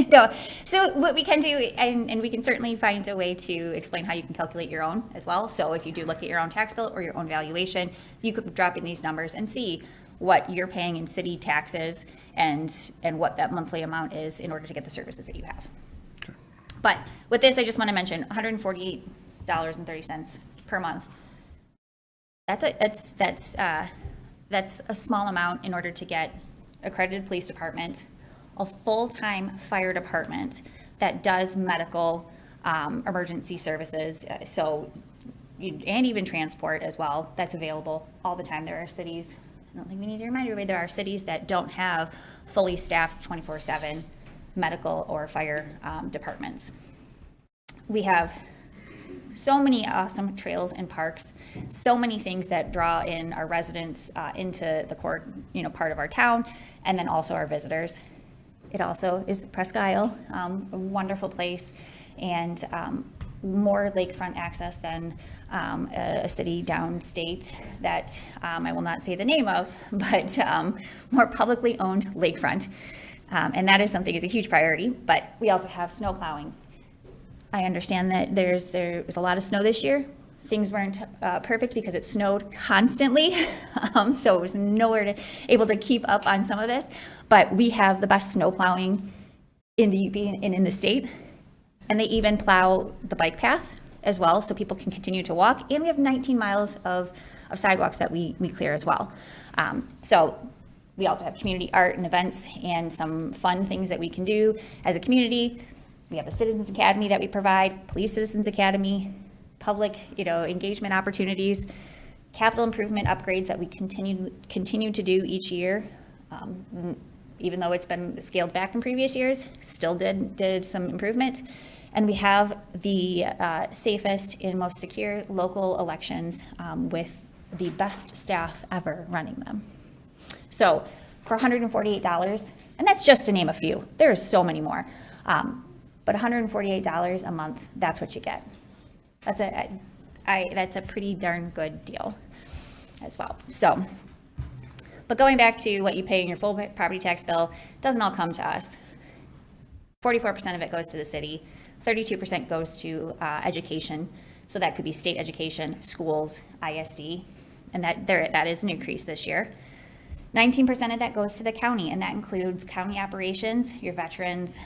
No. So what we can do, and we can certainly find a way to explain how you can calculate your own as well. So if you do look at your own tax bill or your own valuation, you could drop in these numbers and see what you're paying in city taxes and what that monthly amount is in order to get the services that you have. okay. But with this, I just want to mention $148.30 per month. That's a small amount in order to get accredited police department, a full-time fire department that does medical emergency services, and even transport as well. That's available all the time. There are cities, I don't think we need to remind everybody, there are cities that don't have fully staffed 24/7 medical or fire departments. We have so many awesome trails and parks, so many things that draw in our residents into the core, part of our town, and then also our visitors. It also is Presque Isle, a wonderful place, and more lakefront access than a city downstate that I will not say the name of, but more publicly owned lakefront. And that is something is a huge priority, but we also have snow plowing. I understand that there was a lot of snow this year. Things weren't perfect because it snowed constantly, so it was nowhere able to keep up on some of this. But we have the best snow plowing in the UP and in the state, and they even plow the bike path as well, so people can continue to walk. And we have 19 miles of sidewalks that we clear as well. So we also have community art and events and some fun things that we can do as a community. We have the Citizens Academy that we provide, Police Citizens Academy, public, engagement opportunities, capital improvement upgrades that we continue to do each year. Even though it's been scaled back in previous years, still did some improvement. And we have the safest and most secure local elections with the best staff ever running them. So for $148, and that's just to name a few, there's so many more, but $148 a month, that's what you get. That's a pretty darn good deal as well. So, but going back to what you pay in your full property tax bill, doesn't all come to us. 44% of it goes to the city, 32% goes to education. So that could be state education, schools, ISD, and that is an increase this year. 19% of that goes to the county, and that includes county operations, your veterans,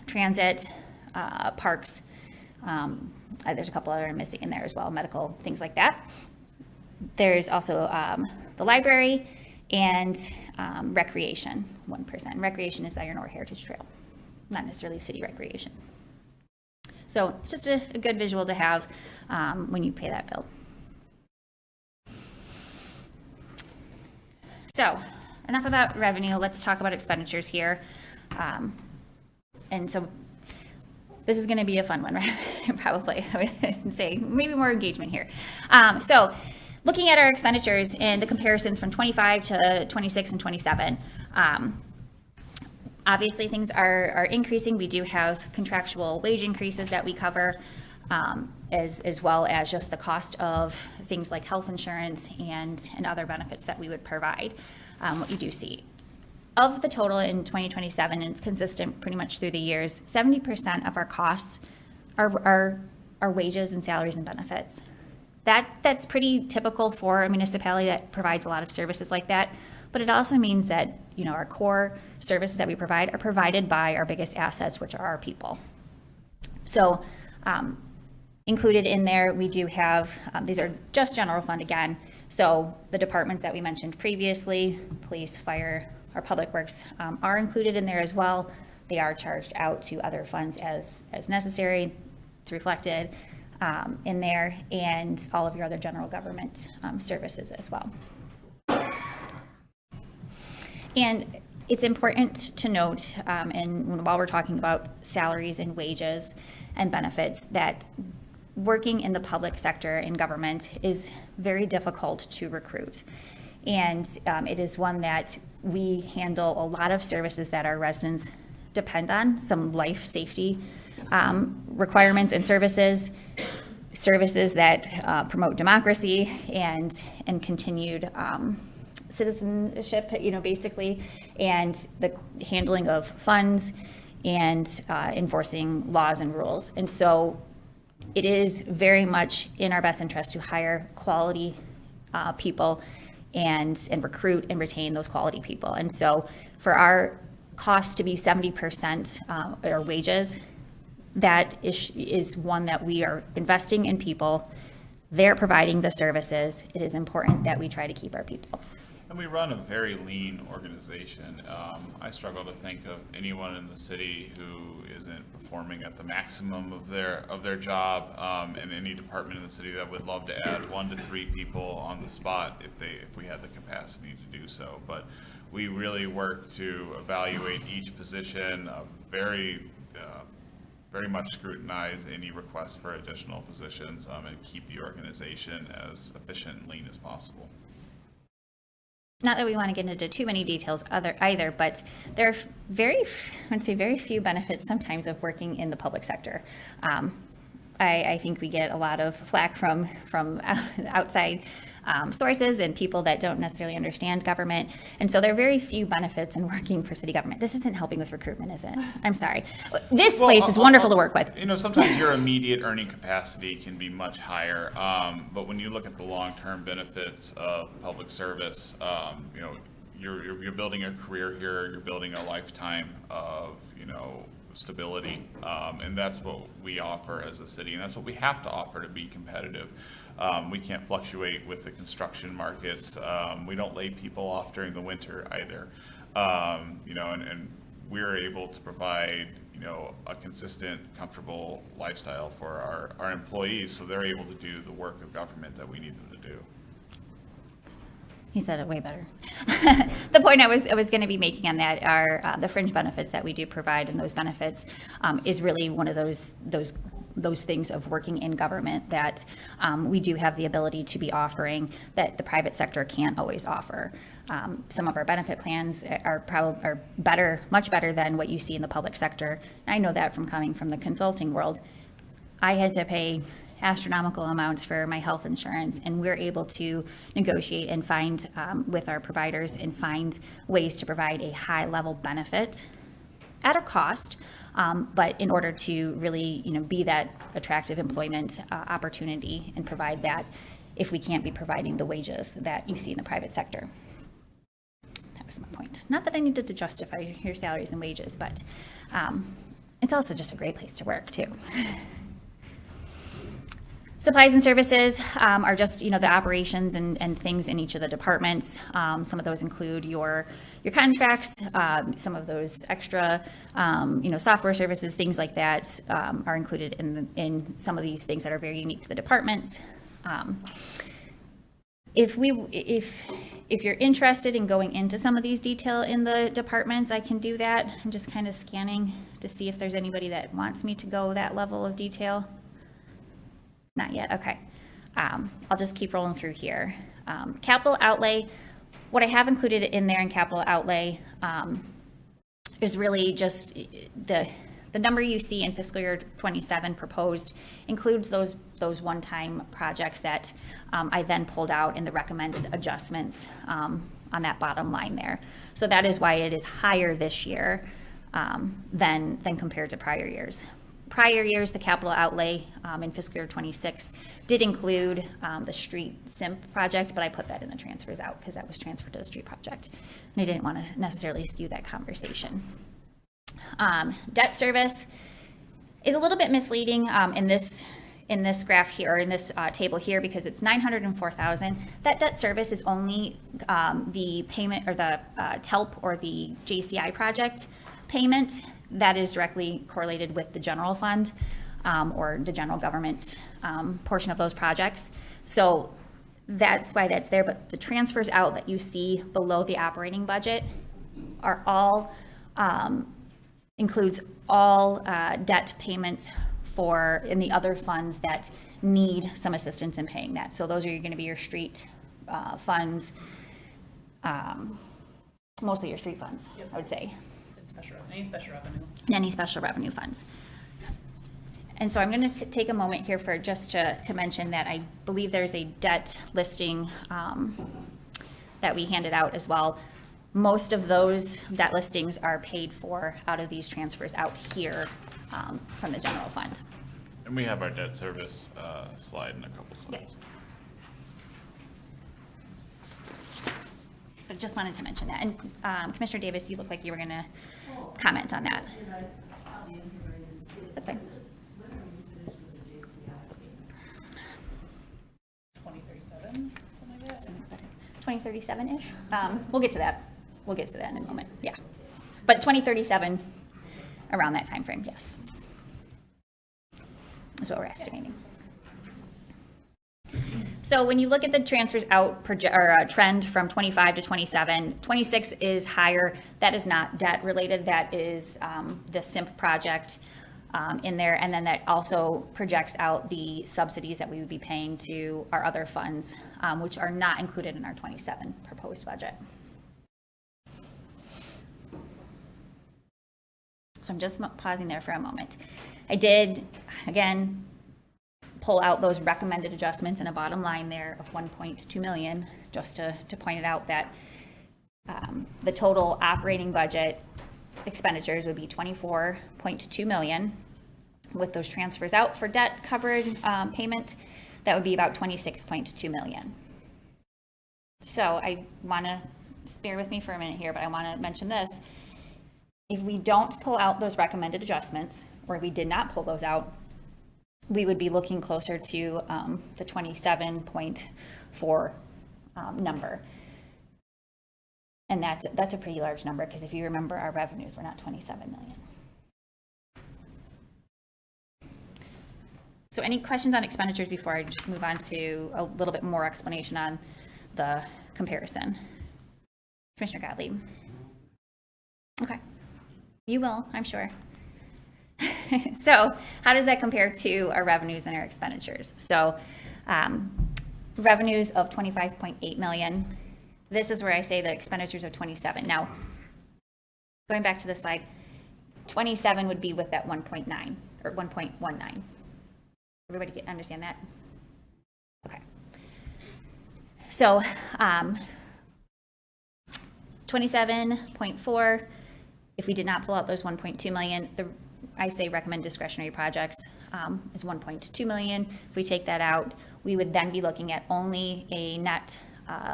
transit, parks. There's a couple other missing in there as well, medical, things like that. There's also the library and recreation, 1%. Recreation is Iron Ore Heritage Trail, not necessarily city recreation. So it's just a good visual to have when you pay that bill. So enough about revenue. Let's talk about expenditures here. And so this is going to be a fun one, right? Probably, I would say maybe more engagement here. So looking at our expenditures and the comparisons from 25 to 26 and 27, obviously things are increasing. We do have contractual wage increases that we cover, as well as just the cost of things like health insurance and other benefits that we would provide. What you do see. Of the total in 2027, and it's consistent pretty much through the years, 70% of our costs are wages and salaries and benefits. That's pretty typical for a municipality that provides a lot of services like that, but it also means that our core services that we provide are provided by our biggest assets, which are our people. So included in there, we do have, these are just general fund again, so the departments that we mentioned previously, police, fire, our public works are included in there as well. They are charged out to other funds as necessary. It's reflected in there, and all of your other general government services as well. And it's important to note, and while we're talking about salaries and wages and benefits, that working in the public sector in government is very difficult to recruit. And it is one that we handle a lot of services that our residents depend on, some life safety requirements and services that promote democracy and continued citizenship, basically, and the handling of funds and enforcing laws and rules. And so it is very much in our best interest to hire quality people and recruit and retain those quality people. And so for our costs to be 70% our wages, that is one that we are investing in people. They're providing the services. It is important that we try to keep our people. And we run a very lean organization. I struggle to think of anyone in the city who isn't performing at the maximum of their job, and any department in the city that would love to add 1 to 3 people on the spot if we had the capacity to do so. But we really work to evaluate each position, very much scrutinize any request for additional positions, and keep the organization as efficient and lean as possible. Not that we want to get into too many details either, but there are very few benefits sometimes of working in the public sector. I think we get a lot of flack from outside sources and people that don't necessarily understand government. And so there are very few benefits in working for city government. This isn't helping with recruitment, is it? I'm sorry. This place is wonderful to work with. You know, sometimes your immediate earning capacity can be much higher, but when you look at the long-term benefits of public service, you know, you're building a career here, you're building a lifetime of, you know, stability, and that's what we offer as a city, and that's what we have to offer to be competitive. We can't fluctuate with the construction markets. We don't lay people off during the winter either. You know, and we're able to provide, you know, a consistent, comfortable lifestyle for our employees, so they're able to do the work of government that we need them to do. He said it way better. The point I was going to be making on that are the fringe benefits that we do provide, and those benefits is really one of those things of working in government that we do have the ability to be offering that the private sector can't always offer. Some of our benefit plans are better, much better than what you see in the public sector. I know that from coming from the consulting world. I had to pay astronomical amounts for my health insurance, and we're able to negotiate and find with our providers and find ways to provide a high level benefit at a cost, but in order to really, you know, be that attractive employment opportunity and provide that if we can't be providing the wages that you see in the private sector. That was my point. Not that I needed to justify your salaries and wages, but it's also just a great place to work too. Supplies and services are just, you know, the operations and things in each of the departments. Some of those include your contracts, some of those extra, you know, software services, things like that are included in some of these things that are very unique to the departments. If you're interested in going into some of these detail in the departments, I can do that. I'm just kind of scanning to see if there's anybody that wants me to go that level of detail. Not yet, okay. I'll just keep rolling through here. Capital outlay, what I have included in there in capital outlay is really just the number you see in fiscal year 27 proposed includes those one-time projects that I then pulled out in the recommended adjustments on that bottom line there. So that is why it is higher this year than compared to prior years. Prior years, the capital outlay in fiscal year 26 did include the street SIMP project, but I put that in the transfers out because that was transferred to the street project. And I didn't want to necessarily skew that conversation. Debt service is a little bit misleading in this graph here, or in this table here, because it's $904,000. That debt service is only the payment or the TELP or the JCI project payment that is directly correlated with the general fund or the general government portion of those projects. So that's why that's there, but the transfers out that you see below the operating budget are all, includes all debt payments in the other funds that need some assistance in paying that. So those are going to be your street funds, mostly your street funds, yep. I would say. Any special revenue. Any special revenue funds. And so I'm going to take a moment here for just to mention that I believe there's a debt listing that we handed out as well. Most of those debt listings are paid for out of these transfers out here from the general fund. And we have our debt service slide in a couple slides. Yeah. But just wanted to mention that. And Commissioner Davis, you look like you were going to comment on that. Okay. 2037, something like that. 2037-ish? We'll get to that. We'll get to that in a moment, yeah. But 2037, around that time frame, yes. Is what we're estimating. So when you look at the transfers out trend from 25 to 27, 26 is higher. That is not debt related. That is the SIMP project in there. And then that also projects out the subsidies that we would be paying to our other funds, which are not included in our 27 proposed budget. So I'm just pausing there for a moment. I did, again, pull out those recommended adjustments and a bottom line there of 1.2 million, just to point it out that the total operating budget expenditures would be 24.2 million. With those transfers out for debt covered payment, that would be about 26.2 million. So I want to, bear with me for a minute here, but I want to mention this. If we don't pull out those recommended adjustments, or we did not pull those out, we would be looking closer to the 27.4 number. And that's a pretty large number, because if you remember, our revenues were not 27 million. So any questions on expenditures before I just move on to a little bit more explanation on the comparison? Commissioner Gottlieb? Okay. You will, I'm sure. So how does that compare to our revenues and our expenditures? So revenues of 25.8 million. This is where I say the expenditures of 27. Now, going back to the slide, 27 would be with that 1.9 or 1.19. Everybody understand that? Okay. So 27.4, if we did not pull out those 1.2 million, I say recommend discretionary projects is 1.2 million. If we take that out, we would then be looking at only a net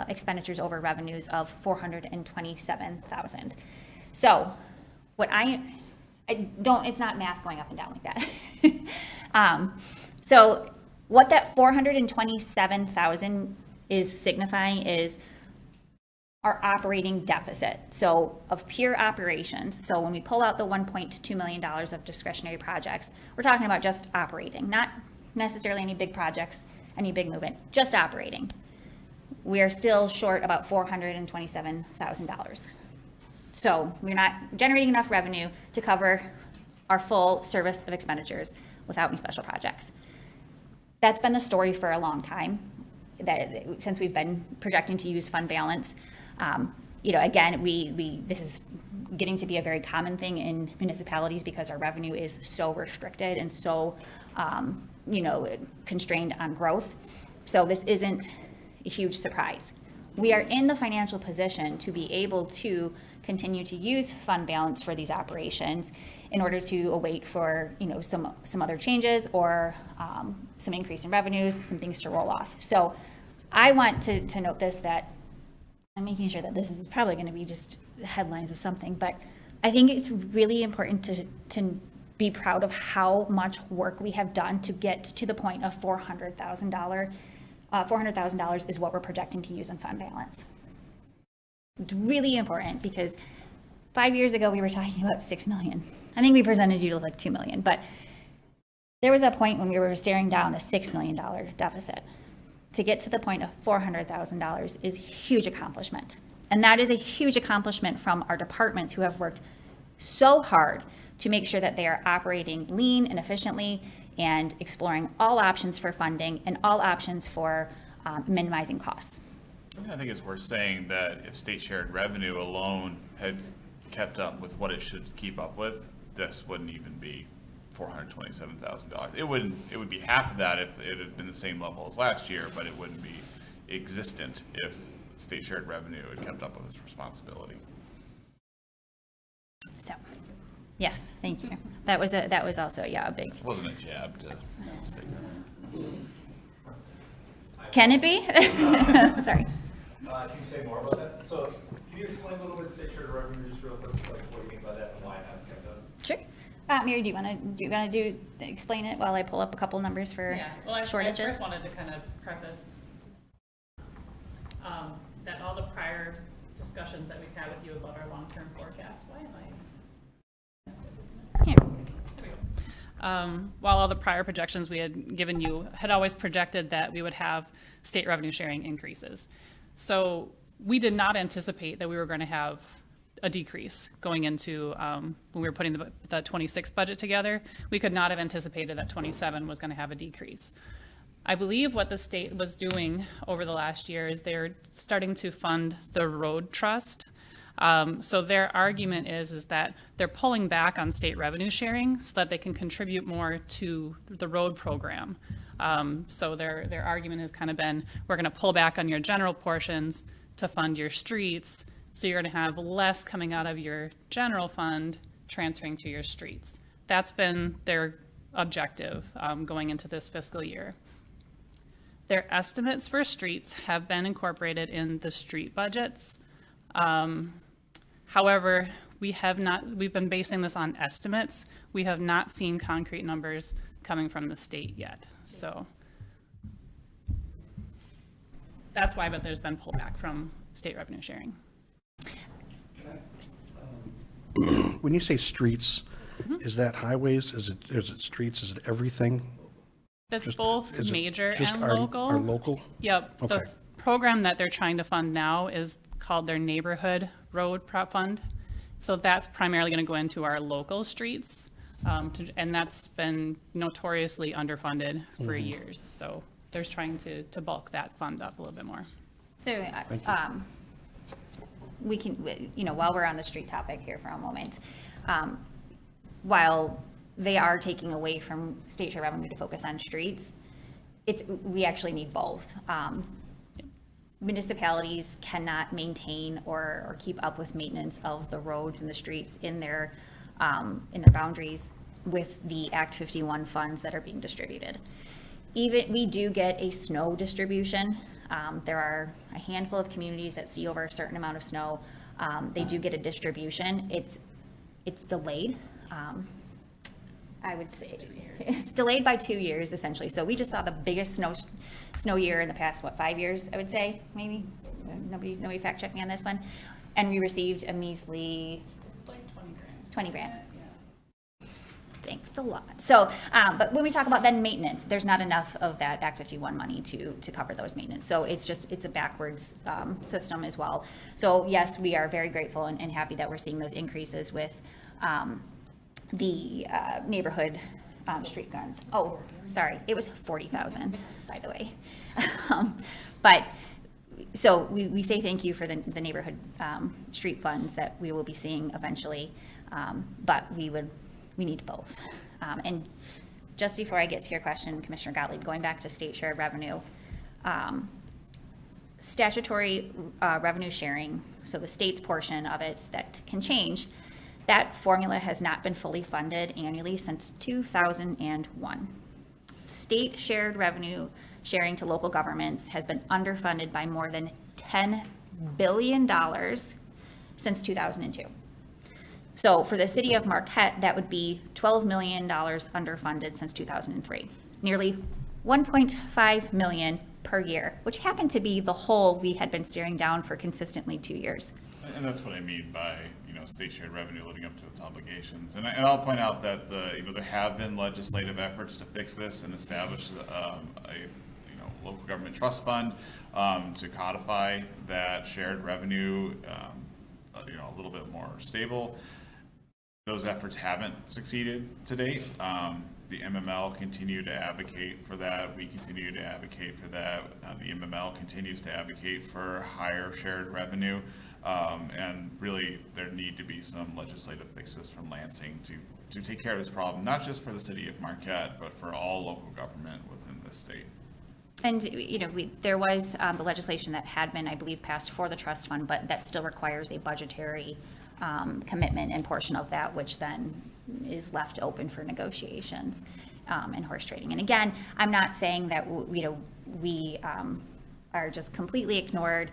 expenditures over revenues of 427,000. So what I don't, it's not math going up and down like that. So what that 427,000 is signifying is our operating deficit. So of pure operations. So when we pull out the $1.2 million of discretionary projects, we're talking about just operating, not necessarily any big projects, any big movement, just operating. We are still short about $427,000. So we're not generating enough revenue to cover our full service of expenditures without any special projects. That's been the story for a long time, that since we've been projecting to use fund balance. Again, this is getting to be a very common thing in municipalities because our revenue is so restricted and so, constrained on growth. So this isn't a huge surprise. We are in the financial position to be able to continue to use fund balance for these operations in order to await for, some other changes or some increase in revenues, some things to roll off. So I want to note this, that I'm making sure that this is probably going to be just headlines of something, but I think it's really important to be proud of how much work we have done to get to the point of $400,000. $400,000 is what we're projecting to use in fund balance. It's really important because 5 years ago we were talking about 6 million. I think we presented you to like 2 million, but there was a point when we were staring down a $6 million deficit. To get to the point of $400,000 is a huge accomplishment. And that is a huge accomplishment from our departments who have worked so hard to make sure that they are operating lean and efficiently and exploring all options for funding and all options for minimizing costs. I think it's worth saying that if state shared revenue alone had kept up with what it should keep up with, this wouldn't even be $427,000. It would be half of that if it had been the same level as last year, but it wouldn't be existent if state shared revenue had kept up with its responsibility. So, yes, thank you. That was also a big. It wasn't a jab to state revenue. Can it be? Sorry. Can you say more about that? So can you explain a little bit state shared revenue just real quick, like what you mean by that and why it hasn't kept up? Sure. Mary, do you want to explain it while I pull up a couple numbers for shortages? I first wanted to kind of preface that all the prior discussions that we've had with you about our long-term forecast. Why am I? Here. There we go. While all the prior projections we had given you had always projected that we would have state revenue sharing increases. So we did not anticipate that we were going to have a decrease going into when we were putting the 26 budget together. We could not have anticipated that 27 was going to have a decrease. I believe what the state was doing over the last year is they're starting to fund the road trust. So their argument is that they're pulling back on state revenue sharing so that they can contribute more to the road program. So their argument has kind of been, we're going to pull back on your general portions to fund your streets. So you're going to have less coming out of your general fund transferring to your streets. That's been their objective going into this fiscal year. Their estimates for streets have been incorporated in the street budgets. However, we've been basing this on estimates. We have not seen concrete numbers coming from the state yet. So that's why there's been pullback from state revenue sharing. When you say streets, is that highways? Is it streets? Is it everything? That's both Is it major just and our local. local? Yep. The Okay. program that they're trying to fund now is called their Neighborhood Road Prop Fund. So that's primarily going to go into our local streets. And that's been notoriously underfunded for years. So they're trying to bulk that fund up a little bit more. So, we can, while we're on the street topic here for a moment, while they are taking away from state share revenue to focus on streets, we actually need both. Municipalities cannot maintain or keep up with maintenance of the roads and the streets in their boundaries with the Act 51 funds that are being distributed. Even, we do get a snow distribution. There are a handful of communities that see over a certain amount of snow. They do get a distribution. It's delayed. I would say it's delayed by 2 years essentially. So we just saw the biggest snow year in the past, 5 years, I would say, maybe. Nobody fact check me on this one. And we received a measly, It's like 20 grand. 20 grand. Thanks a lot. So, but when we talk about then maintenance, there's not enough of that Act 51 money to cover those maintenance. So it's a backwards system as well. So yes, we are very grateful and happy that we're seeing those increases with the neighborhood street guns. Oh, sorry, it was 40,000, by the way. But so we say thank you for the neighborhood street funds that we will be seeing eventually, but we need both. And just before I get to your question, Commissioner Gottlieb, going back to state shared revenue, statutory revenue sharing, so the state's portion of it that can change, that formula has not been fully funded annually since 2001. State shared revenue sharing to local governments has been underfunded by more than $10 billion since 2002. So for the city of Marquette, that would be $12 million underfunded since 2003, nearly $1.5 million per year, which happened to be the hole we had been staring down for consistently 2 years. And that's what I mean by, state shared revenue living up to its obligations. And I'll point out that there have been legislative efforts to fix this and establish a local government trust fund to codify that shared revenue, a little bit more stable. Those efforts haven't succeeded to date. The MML continue to advocate for that. We continue to advocate for that. The MML continues to advocate for higher shared revenue. And really, there need to be some legislative fixes from Lansing to take care of this problem, not just for the city of Marquette, but for all local government within the state. And, there was the legislation that had been, I believe, passed for the trust fund, but that still requires a budgetary commitment and portion of that, which then is left open for negotiations and horse trading. And again, I'm not saying that, we are just completely ignored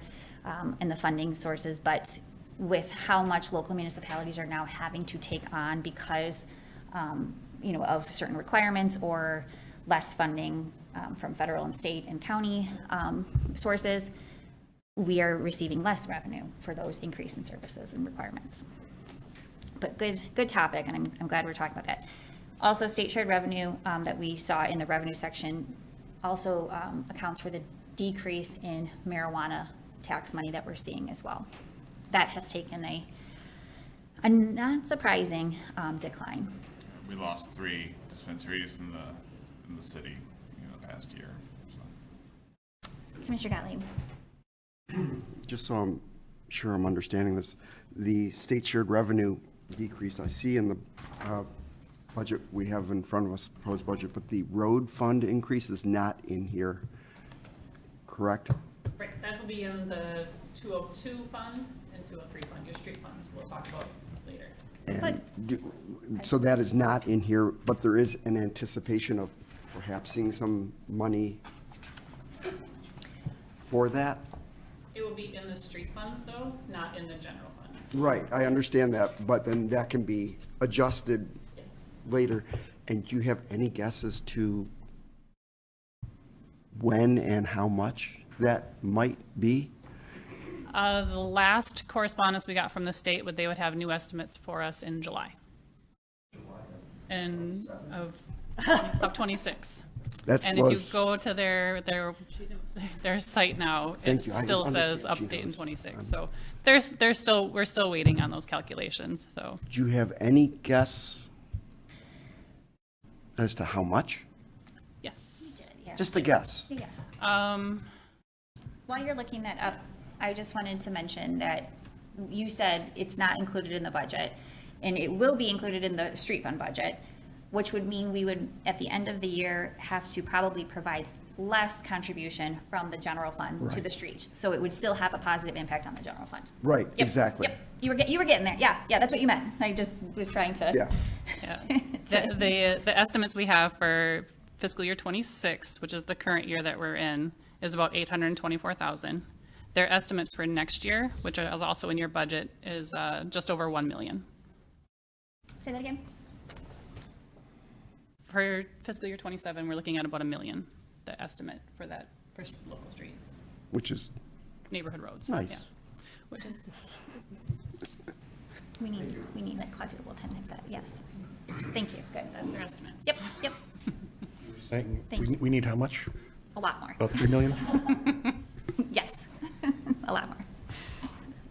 in the funding sources, but with how much local municipalities are now having to take on because, of certain requirements or less funding from federal and state and county sources, we are receiving less revenue for those increase in services and requirements. But good topic, and I'm glad we're talking about that. Also, state shared revenue that we saw in the revenue section also accounts for the decrease in marijuana tax money that we're seeing as well. That has taken a not surprising decline. We lost 3 dispensaries in the city, the past year. So. Commissioner Gottlieb. Just so I'm sure I'm understanding this, the state shared revenue decrease I see in the budget we have in front of us, proposed budget, but the road fund increase is not in here, correct? Right, that will be in the 202 fund and 203 fund, your street funds, we'll talk about later. And so that is not in here, but there is an anticipation of perhaps seeing some money for that? It will be in the street funds though, not in the general fund. Right, I understand that, but then that can be adjusted Yes. later. And do you have any guesses to when and how much that might be? The last correspondence we got from the state, they would have new estimates for us in July. And of 26. That's And if you go to their site now, Thank it you. I still says understand. She update in knows. 26. So we're still waiting on those calculations, so. Do you have any guess as to how much? Yes. Yeah. Just a guess. Yeah. While you're looking that up, I just wanted to mention that you said it's not included in the budget, and it will be included in the street fund budget, which would mean we would, at the end of the year, have to probably provide less contribution from the general fund to Right. the street. So it would still have a positive impact on the general fund. Right, Yep, exactly. Yep, you were getting there. Yeah, that's what you meant. I just was trying to. Yeah. Yeah. The estimates we have for fiscal year 26, which is the current year that we're in, is about 824,000. Their estimates for next year, which is also in your budget, is just over 1 million. Say that again? For fiscal year 27, we're looking at about 1 million, the estimate for that, for local streets, Which is neighborhood roads. Nice. Yeah. Which is, We need like quadruple 10 times that. Yes. Thank you. Good. that's their estimates. Yep. Thank you. We need how much? A lot more. About 3 million? Yes, a lot more.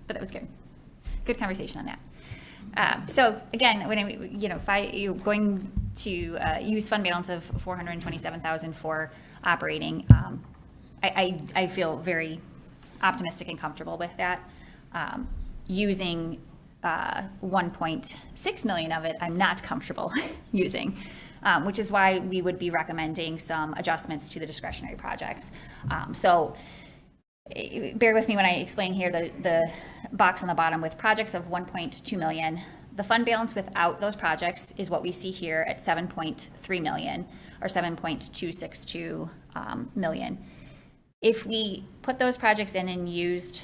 But that was good. Good conversation on that. So again, when you're going to use fund balance of 427,000 for operating, I feel very optimistic and comfortable with that. Using 1.6 million of it, I'm not comfortable using. Which is why we would be recommending some adjustments to the discretionary projects. So bear with me when I explain here the box on the bottom with projects of 1.2 million. The fund balance without those projects is what we see here at 7.3 million or 7.262 million. If we put those projects in and used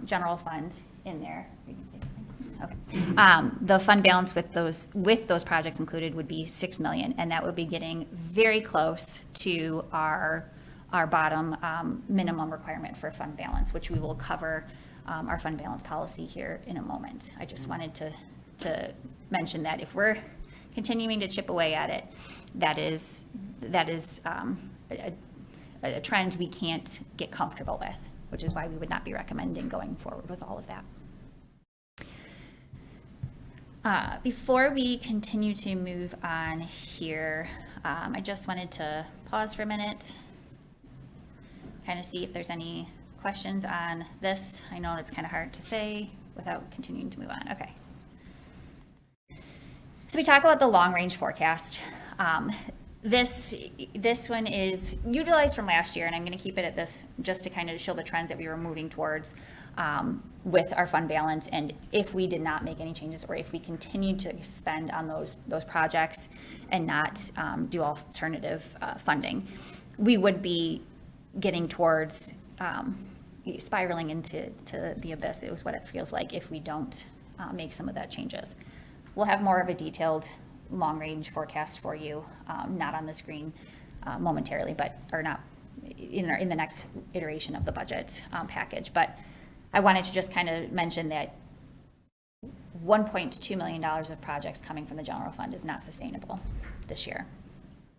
general fund in there, okay. The fund balance with those projects included would be 6 million, and that would be getting very close to our bottom minimum requirement for fund balance, which we will cover our fund balance policy here in a moment. I just wanted to mention that if we're continuing to chip away at it, that is a trend we can't get comfortable with, which is why we would not be recommending going forward with all of that. Before we continue to move on here, I just wanted to pause for a minute, kind of see if there's any questions on this. I know it's kind of hard to say without continuing to move on. Okay. So we talk about the long-range forecast. This one is utilized from last year, and I'm going to keep it at this just to kind of show the trends that we were moving towards with our fund balance, and if we did not make any changes or if we continued to spend on those projects and not do alternative funding, we would be getting towards spiraling into the abyss. It was what it feels like if we don't make some of that changes. We'll have more of a detailed long-range forecast for you, not on the screen momentarily, or not in the next iteration of the budget package. But I wanted to just kind of mention that $1.2 million of projects coming from the general fund is not sustainable this year,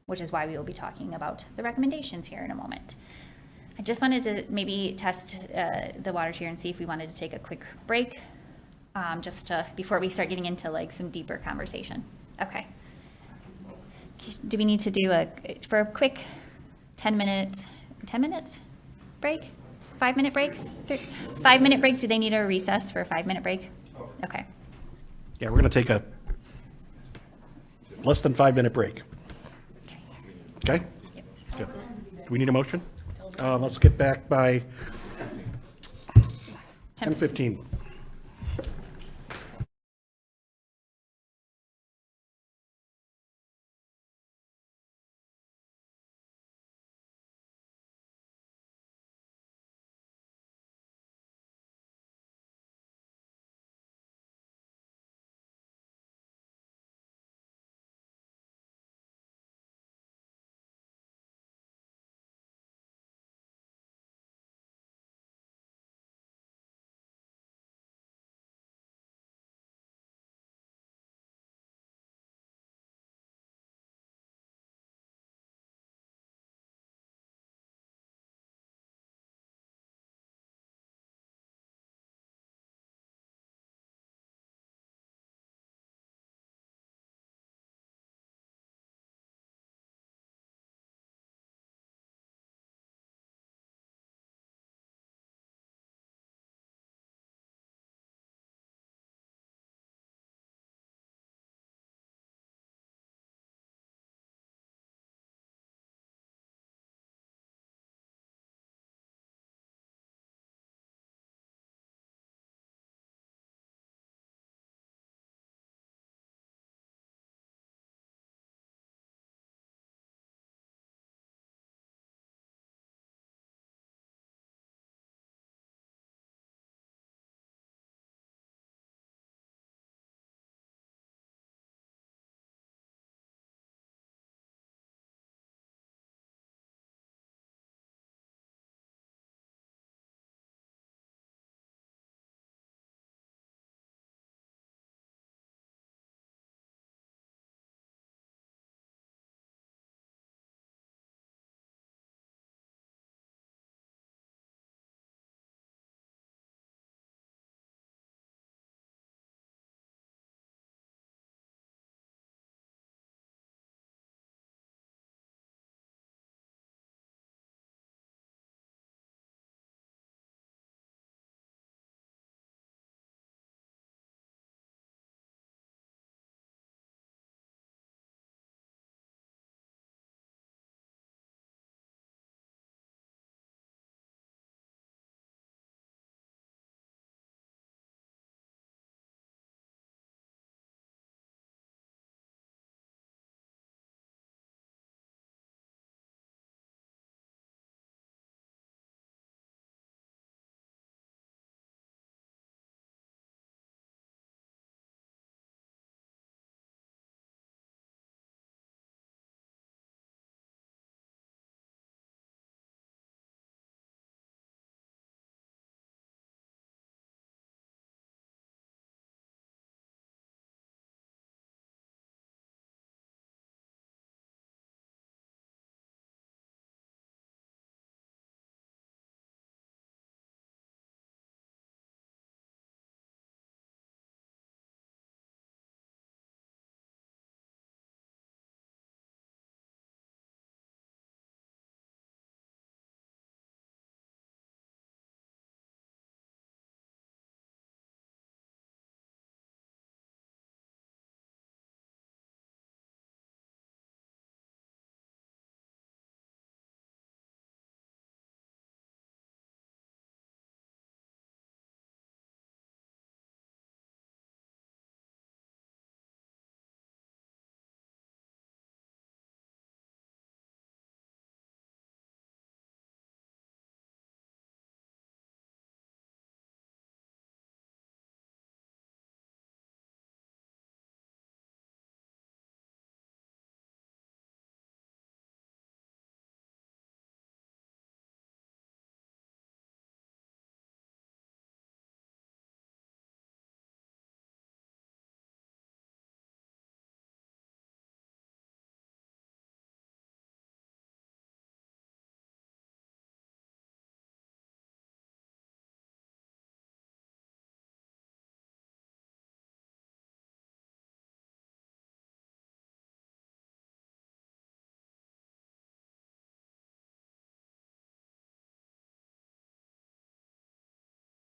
which is why we will be talking about the recommendations here in a moment. I just wanted to maybe test the waters here and see if we wanted to take a quick break before we start getting into like some deeper conversation. Okay. Do we need to do a quick 10 minute break? 5-minute breaks? 5-minute breaks? Do they need a recess for a 5-minute break? Okay. Yeah, we're going to take a less than 5-minute break. Okay? Good. Do we need a motion? Let's get back by 10:15.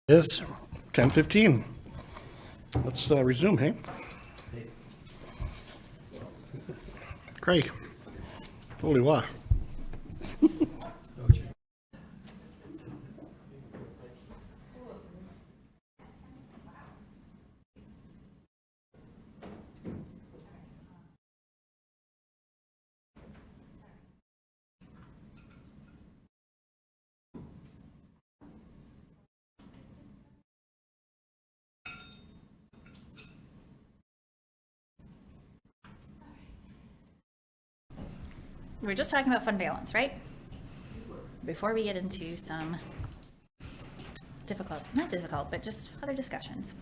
Is 10:15. Let's resume, hey? Craig. Holy wow. We were just talking about fund balance, right? Before we get into some not difficult, but just other discussions.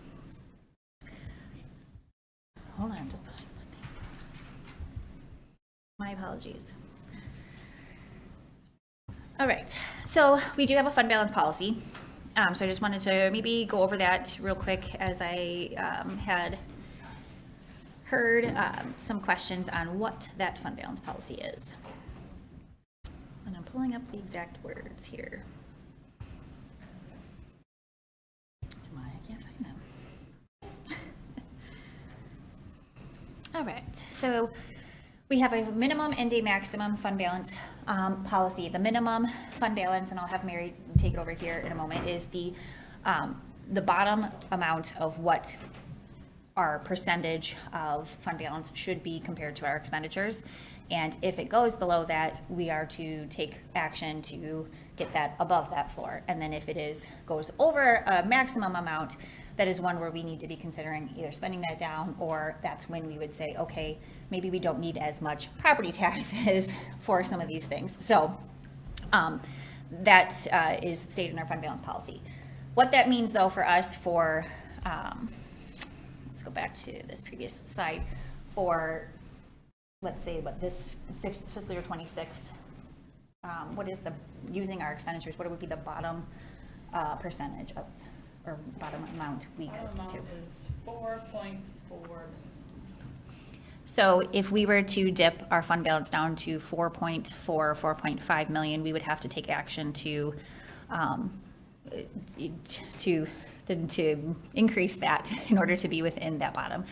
Hold on, just pulling one thing. My apologies. All right, so we do have a fund balance policy. So I just wanted to maybe go over that real quick as I had heard some questions on what that fund balance policy is. And I'm pulling up the exact words here. Why I can't find them. All right, so we have a minimum and a maximum fund balance policy. The minimum fund balance, and I'll have Mary take it over here in a moment, is the bottom amount of what our percentage of fund balance should be compared to our expenditures. And if it goes below that, we are to take action to get that above that floor. And then if it goes over a maximum amount, that is one where we need to be considering either spending that down, or that's when we would say, okay, maybe we don't need as much property taxes for some of these things. So that is stated in our fund balance policy. What that means though for us for, let's go back to this previous slide, for let's say what this fiscal year 26, what is using our expenditures, what would be the bottom percentage of, or bottom amount we could Amount do? is 4.4. So if we were to dip our fund balance down to 4.5 million, we would have to take action to increase that in order to be within that bottom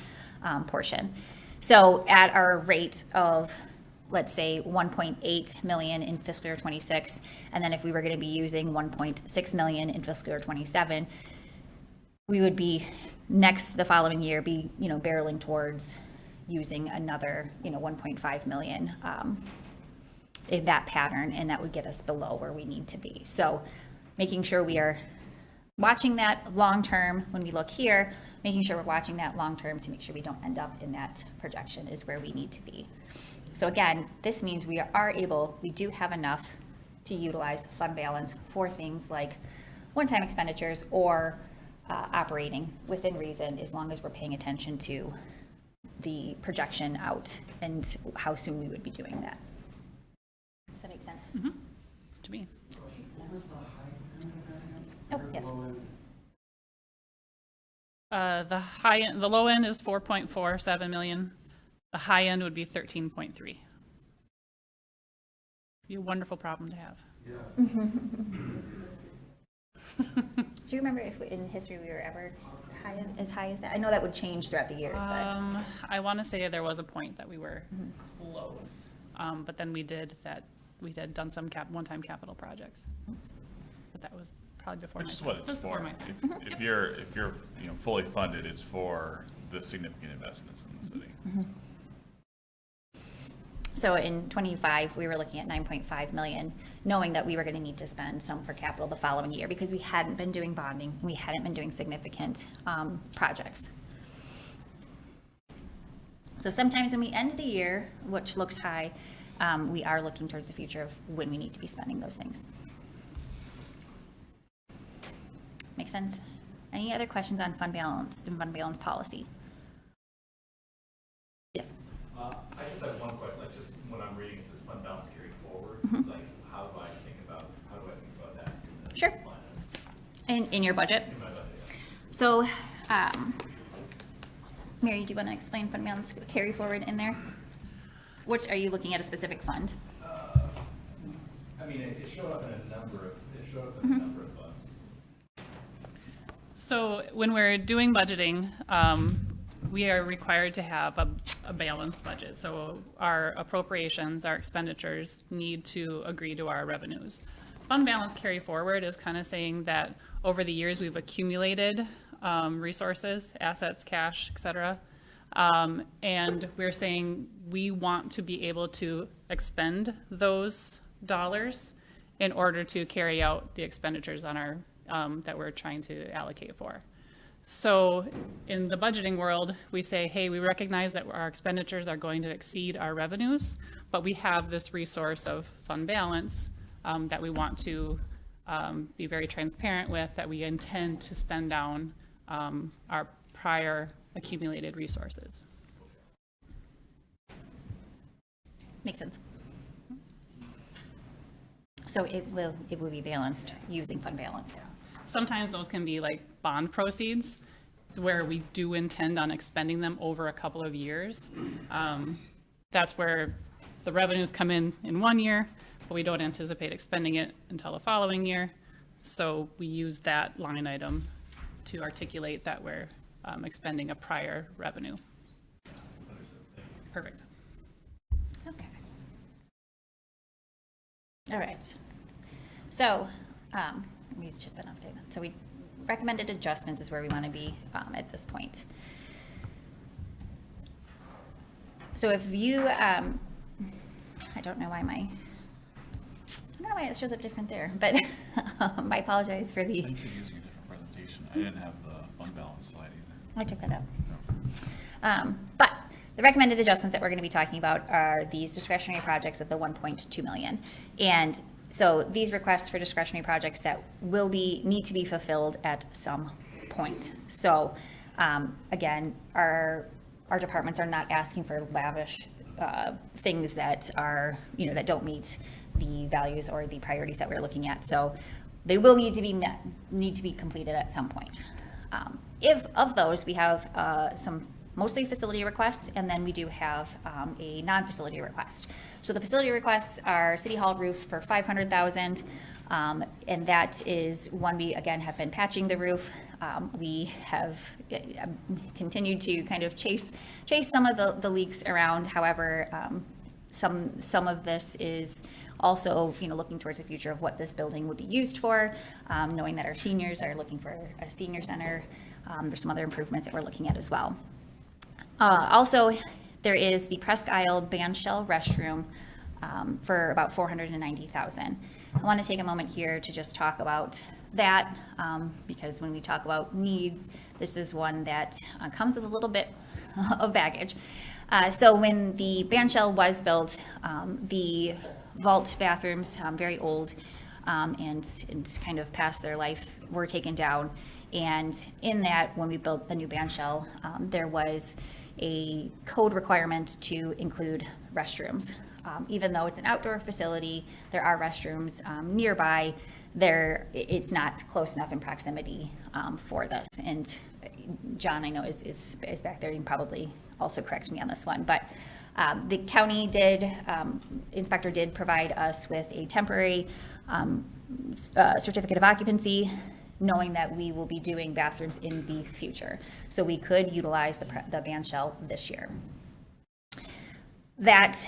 portion. So at our rate of, let's say, 1.8 million in fiscal year 26, and then if we were going to be using 1.6 million in fiscal year 27, we would be the following year be, barreling towards using another, 1.5 million in that pattern, and that would get us below where we need to be. So making sure we are watching that long term when we look here, making sure we're watching that long term to make sure we don't end up in that projection is where we need to be. So again, this means we do have enough to utilize fund balance for things like one-time expenditures or operating within reason, as long as we're paying attention to the projection out and how soon we would be doing that. Does that make sense? To me. Oh, yes. The low end is 4.47 million. The high end would be 13.3. Be a wonderful problem to have. Do you remember if in history we were ever as high as that? I know that would change throughout the years, but I want to say there was a point that we were close, but then we had done some one-time capital projects. But that was probably before my Which is time. what it's That was before for. my time. If you're fully funded, it's for the significant investments in the city. so in 25, we were looking at 9.5 million, knowing that we were going to need to spend some for capital the following year because we hadn't been doing bonding, and we hadn't been doing significant projects. So sometimes when we end the year, which looks high, we are looking towards the future of when we need to be spending those things. Make sense? Any other questions on fund balance and fund balance policy? Yes. I just have one question, like just when I'm reading, it says fund balance carried forward, like how do I think about that? In the Sure. line item? In your budget? In my budget, yeah. So, Mary, do you want to explain fund balance carry forward in there? Which, are you looking at a specific fund? I mean, it showed up in a number of funds. So when we're doing budgeting, we are required to have a balanced budget. So our appropriations, our expenditures need to agree to our revenues. Fund balance carry forward is kind of saying that over the years, we've accumulated resources, assets, cash, et cetera. And we're saying we want to be able to expend those dollars in order to carry out the expenditures on our, that we're trying to allocate for. So in the budgeting world, we say, hey, we recognize that our expenditures are going to exceed our revenues, but we have this resource of fund balance that we want to be very transparent with, that we intend to spend down our prior accumulated resources. Makes sense. So it will be balanced using fund balance. Sometimes those can be like bond proceeds where we do intend on expending them over a couple of years. That's where the revenues come in 1 year, but we don't anticipate expending it until the following year. So we use that line item to articulate that we're expending a prior revenue. Perfect. Okay. All right. So, we should have been updated. So we recommended adjustments is where we want to be at this point. So if you, I don't know why it shows up different there, but I apologize for I the, think you're using a different presentation. I didn't have the fund balance slide either. I took that out. But the recommended adjustments that we're going to be talking about are these discretionary projects of the 1.2 million. And so these requests for discretionary projects that need to be fulfilled at some point. So again, our departments are not asking for lavish things that are, that don't meet the values or the priorities that we're looking at. So they will need to be met, need to be completed at some point. If of those, we have some mostly facility requests, and then we do have a non-facility request. So the facility requests are City Hall roof for $500,000, and that is one we again have been patching the roof. We have continued to kind of chase some of the leaks around. However, some of this is also, looking towards the future of what this building would be used for, knowing that our seniors are looking for a senior center. There's some other improvements that we're looking at as well. Also, there is the Presque Isle band shell restroom for about $490,000. I want to take a moment here to just talk about that because when we talk about needs, this is one that comes with a little bit of baggage. So when the band shell was built, the vault bathrooms, very old and kind of past their life, were taken down. And in that, when we built the new band shell, there was a code requirement to include restrooms. Even though it's an outdoor facility, there are restrooms nearby. It's not close enough in proximity for this. And John, I know, is back there. You can probably also correct me on this one. But the county inspector did provide us with a temporary certificate of occupancy, knowing that we will be doing bathrooms in the future. So we could utilize the band shell this year. That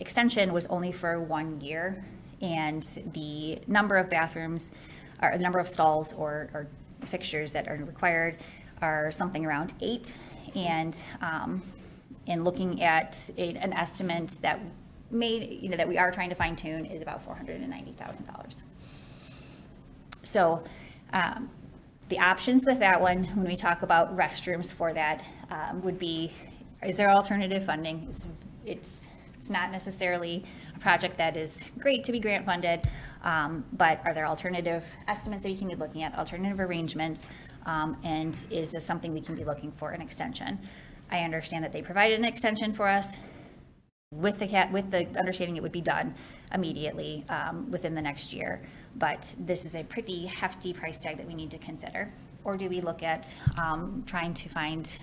extension was only for 1 year, and the number of bathrooms, or the number of stalls or fixtures that are required are something around 8. And in looking at an estimate that that we are trying to fine tune is about $490,000. So the options with that one, when we talk about restrooms for that, would be, is there alternative funding? It's not necessarily a project that is great to be grant funded, but are there alternative estimates that we can be looking at, alternative arrangements, and is this something we can be looking for an extension? I understand that they provided an extension for us with the understanding it would be done immediately within the next year. But this is a pretty hefty price tag that we need to consider. Or do we look at trying to find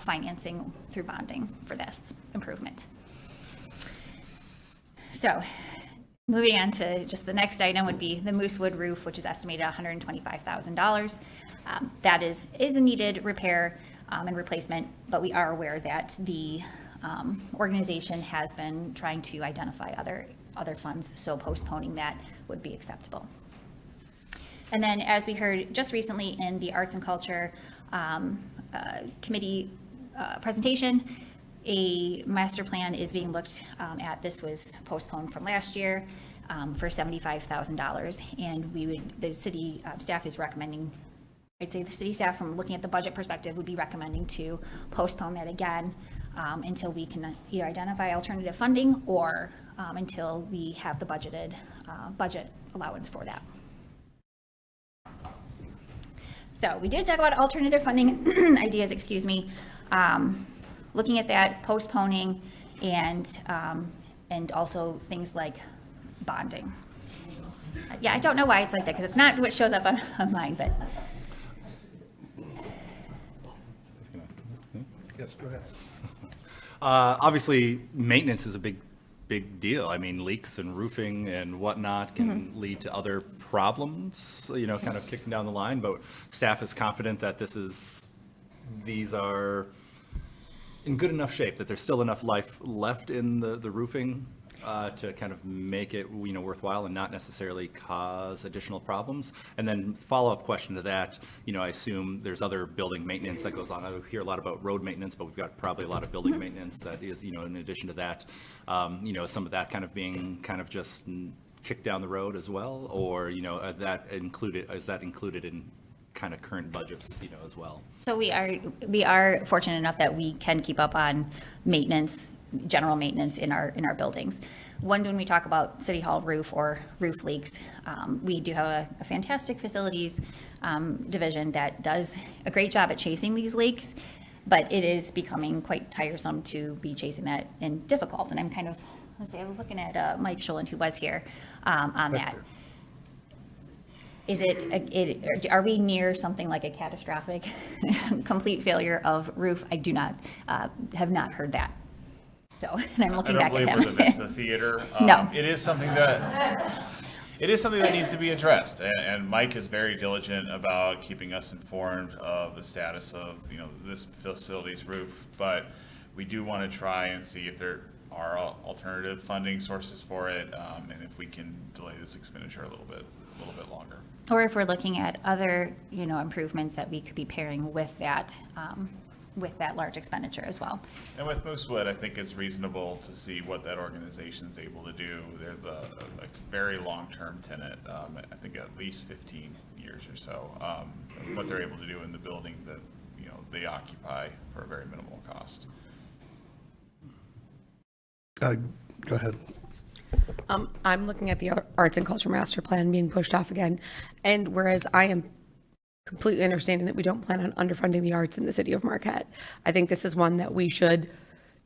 financing through bonding for this improvement? So moving on to just the next item would be the Moosewood roof, which is estimated at $125,000. That is a needed repair. and replacement, but we are aware that the organization has been trying to identify other funds, so postponing that would be acceptable. And then, as we heard just recently in the Arts and Culture Committee presentation, a master plan is being looked at. This was postponed from last year for $75,000, and the city staff is recommending, I'd say the city staff, from looking at the budget perspective, would be recommending to postpone that again until we can either identify alternative funding or until we have the budgeted budget allowance for that. So we did talk about alternative funding ideas, excuse me. Looking at that, postponing, and also things like bonding. Yeah, I don't know why it's like that, because it's not what shows up on mine, but. Yes, go ahead. Obviously, maintenance is a big deal. I mean, leaks and roofing and whatnot can lead to other problems, you know, kind of kicking down the line, but staff is confident that these are in good enough shape, that there's still enough life left in the roofing to kind of make it, you know, worthwhile and not necessarily cause additional problems. And then follow-up question to that, you know, I assume there's other building maintenance that goes on. I hear a lot about road maintenance, but we've got probably a lot of building maintenance that is, you know, in addition to that, you know, some of that kind of being kind of just kicked down the road as well, or, you know, is that included in kind of current budgets, you know, as well? So we are fortunate enough that we can keep up on maintenance, general maintenance in our buildings. When we talk about City Hall roof or roof leaks, we do have a fantastic facilities division that does a great job at chasing these leaks, but it is becoming quite tiresome to be chasing that and difficult. And I'm kind of, I was looking at Mike Schulen, who was here on that. Are we near something like a catastrophic complete failure of roof? I do not, have not heard that. So, and I'm looking back at him. I don't believe we're the Vista Theater. No. It is something that needs to be addressed, and Mike is very diligent about keeping us informed of the status of, you know, this facility's roof, but we do want to try and see if there are alternative funding sources for it, and if we can delay this expenditure a little bit longer. Or if we're looking at other, you know, improvements that we could be pairing with that large expenditure as well. And with Moosewood, I think it's reasonable to see what that organization's able to do. They're a very long-term tenant, I think at least 15 years or so, what they're able to do in the building that, you know, they occupy for a very minimal cost. Go ahead. I'm looking at the Arts and Culture Master Plan being pushed off again, and whereas I am completely understanding that we don't plan on underfunding the arts in the city of Marquette, I think this is one that we should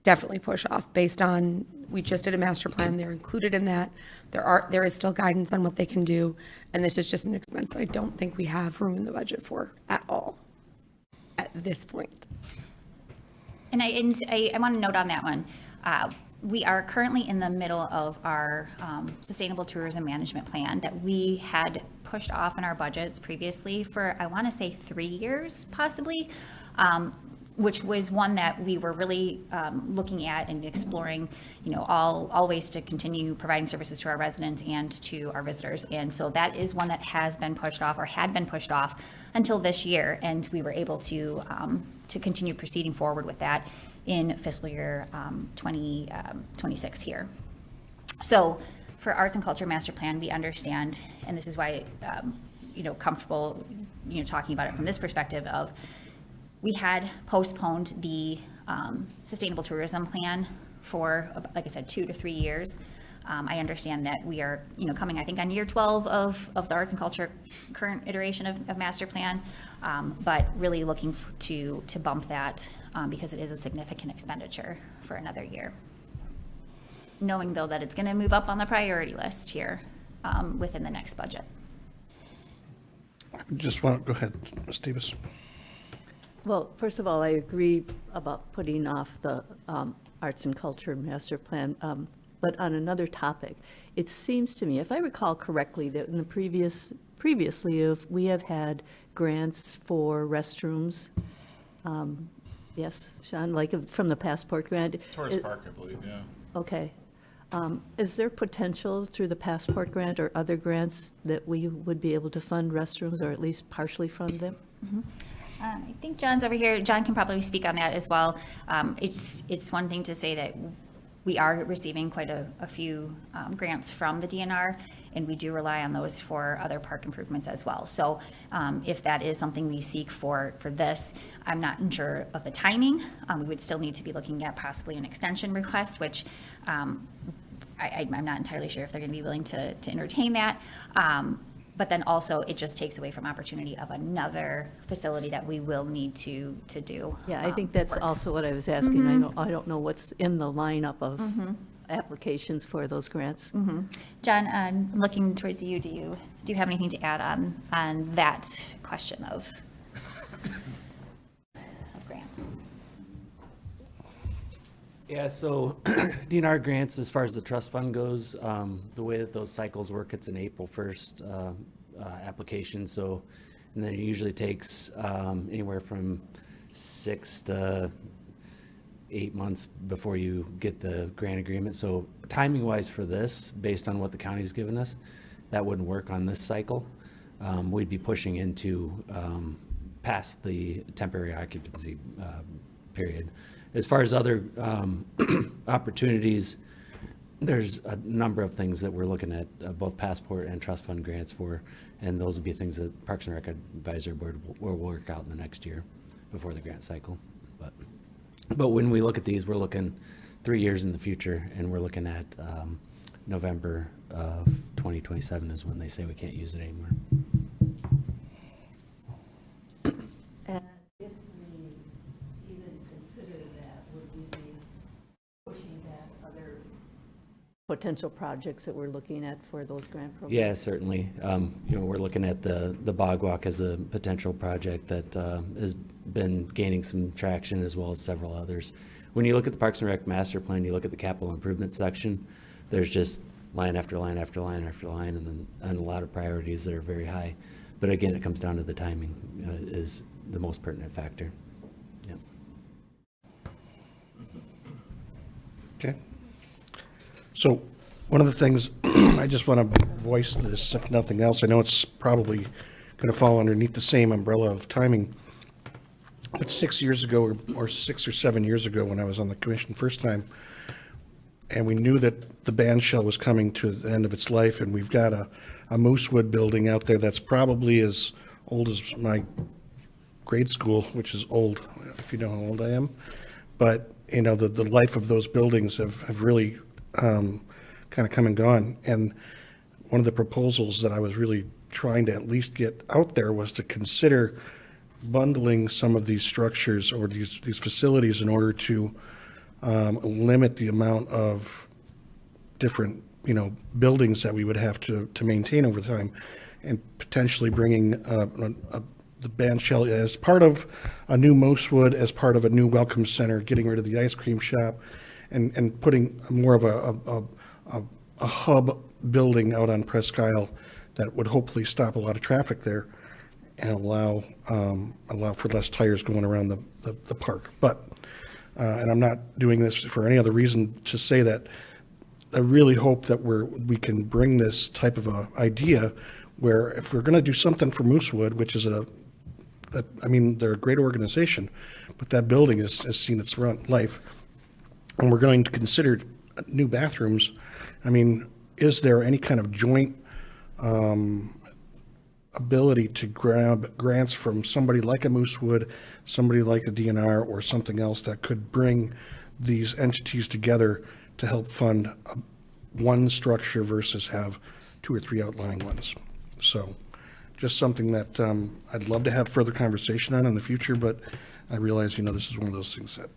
definitely push off based on, we just did a master plan, they're included in that. There is still guidance on what they can do, and this is just an expense that I don't think we have room in the budget for at all at this point. And I want to note on that one, we are currently in the middle of our sustainable tourism management plan that we had pushed off in our budgets previously for, I want to say 3 years possibly, which was one that we were really looking at and exploring, you know, all ways to continue providing services to our residents and to our visitors. And so that is one that has been pushed off, or had been pushed off until this year, and we were able to continue proceeding forward with that in fiscal year 2026 here. So for Arts and Culture Master Plan, we understand, and this is why, you know, comfortable, you know, talking about it from this perspective of, we had postponed the sustainable tourism plan for, like I said, 2 to 3 years. I understand that we are, you know, coming, I think, on year 12 of the Arts and Culture current iteration of master plan, but really looking to bump that because it is a significant expenditure for another year. Knowing, though, that it's going to move up on the priority list here within the next budget. Just want to go ahead, Ms. Davis. Well, first of all, I agree about putting off the Arts and Culture Master Plan. But on another topic, it seems to me, if I recall correctly, that in the previously we have had grants for restrooms Yes, Sean, like from the Passport grant? Tourist Park, I believe, yeah. Okay. Is there potential through the Passport grant or other grants that we would be able to fund restrooms or at least partially fund them? I think John's over here. John can probably speak on that as well. It's one thing to say that we are receiving quite a few grants from the DNR, and we do rely on those for other park improvements as well. So if that is something we seek for this, I'm not sure of the timing. We would still need to be looking at possibly an extension request, which I'm not entirely sure if they're going to be willing to entertain that. But then also, it just takes away from opportunity of another facility that we will need to do. Yeah, I think that's work. also what I was asking. I don't know what's in the lineup of applications for those grants. John, I'm looking towards you. Do you have anything to add on that question of grants? Yeah, so DNR grants, as far as the trust fund goes, the way that those cycles work, it's an April 1st application. So, and then it usually takes anywhere from 6 to 8 months before you get the grant agreement. So timing wise for this, based on what the county's given us, that wouldn't work on this cycle. We'd be pushing into past the temporary occupancy period. As far as other opportunities, there's a number of things that we're looking at, both Passport and trust fund grants for, and those will be things that Parks and Rec Advisory Board will work out in the next year before the grant cycle. But when we look at these, we're looking 3 years in the future, and we're looking at November of 2027 is when they say we can't use it anymore. And if we even consider that, would we be pushing back other potential projects that we're looking at for those grant programs? Yeah, certainly. We're looking at the Bog Walk as a potential project that has been gaining some traction, as well as several others. When you look at the Parks and Rec master plan, you look at the capital improvement section, there's just line after line after line after line, and a lot of priorities that are very high. But again, it comes down to the timing is the most pertinent factor. Yep. Okay. So one of the things, I just want to voice this, if nothing else, I know it's probably going to fall underneath the same umbrella of timing. But 6 years ago, or 6 or 7 years ago, when I was on the commission first time, and we knew that the band shell was coming to the end of its life, and we've got a Moosewood building out there that's probably as old as my grade school, which is old, if you know how old I am. But, the life of those buildings have really kind of come and gone. And one of the proposals that I was really trying to at least get out there was to consider bundling some of these structures or these facilities in order to limit the amount of different, buildings that we would have to maintain over time, and potentially bringing the band shell as part of a new Moosewood, as part of a new welcome center, getting rid of the ice cream shop, and putting more of a hub building out on Presque Isle that would hopefully stop a lot of traffic there and allow for less tires going around the park. But and I'm not doing this for any other reason to say that I really hope that we can bring this type of a idea where, if we're going to do something for Moosewood, which is they're a great organization, but that building has seen its life, and we're going to consider new bathrooms. Is there any kind of joint ability to grab grants from somebody like a Moosewood, somebody like a DNR, or something else that could bring these entities together to help fund one structure versus have 2 or 3 outlying ones? So just something that I'd love to have further conversation on in the future, but I realize, this is one of those things that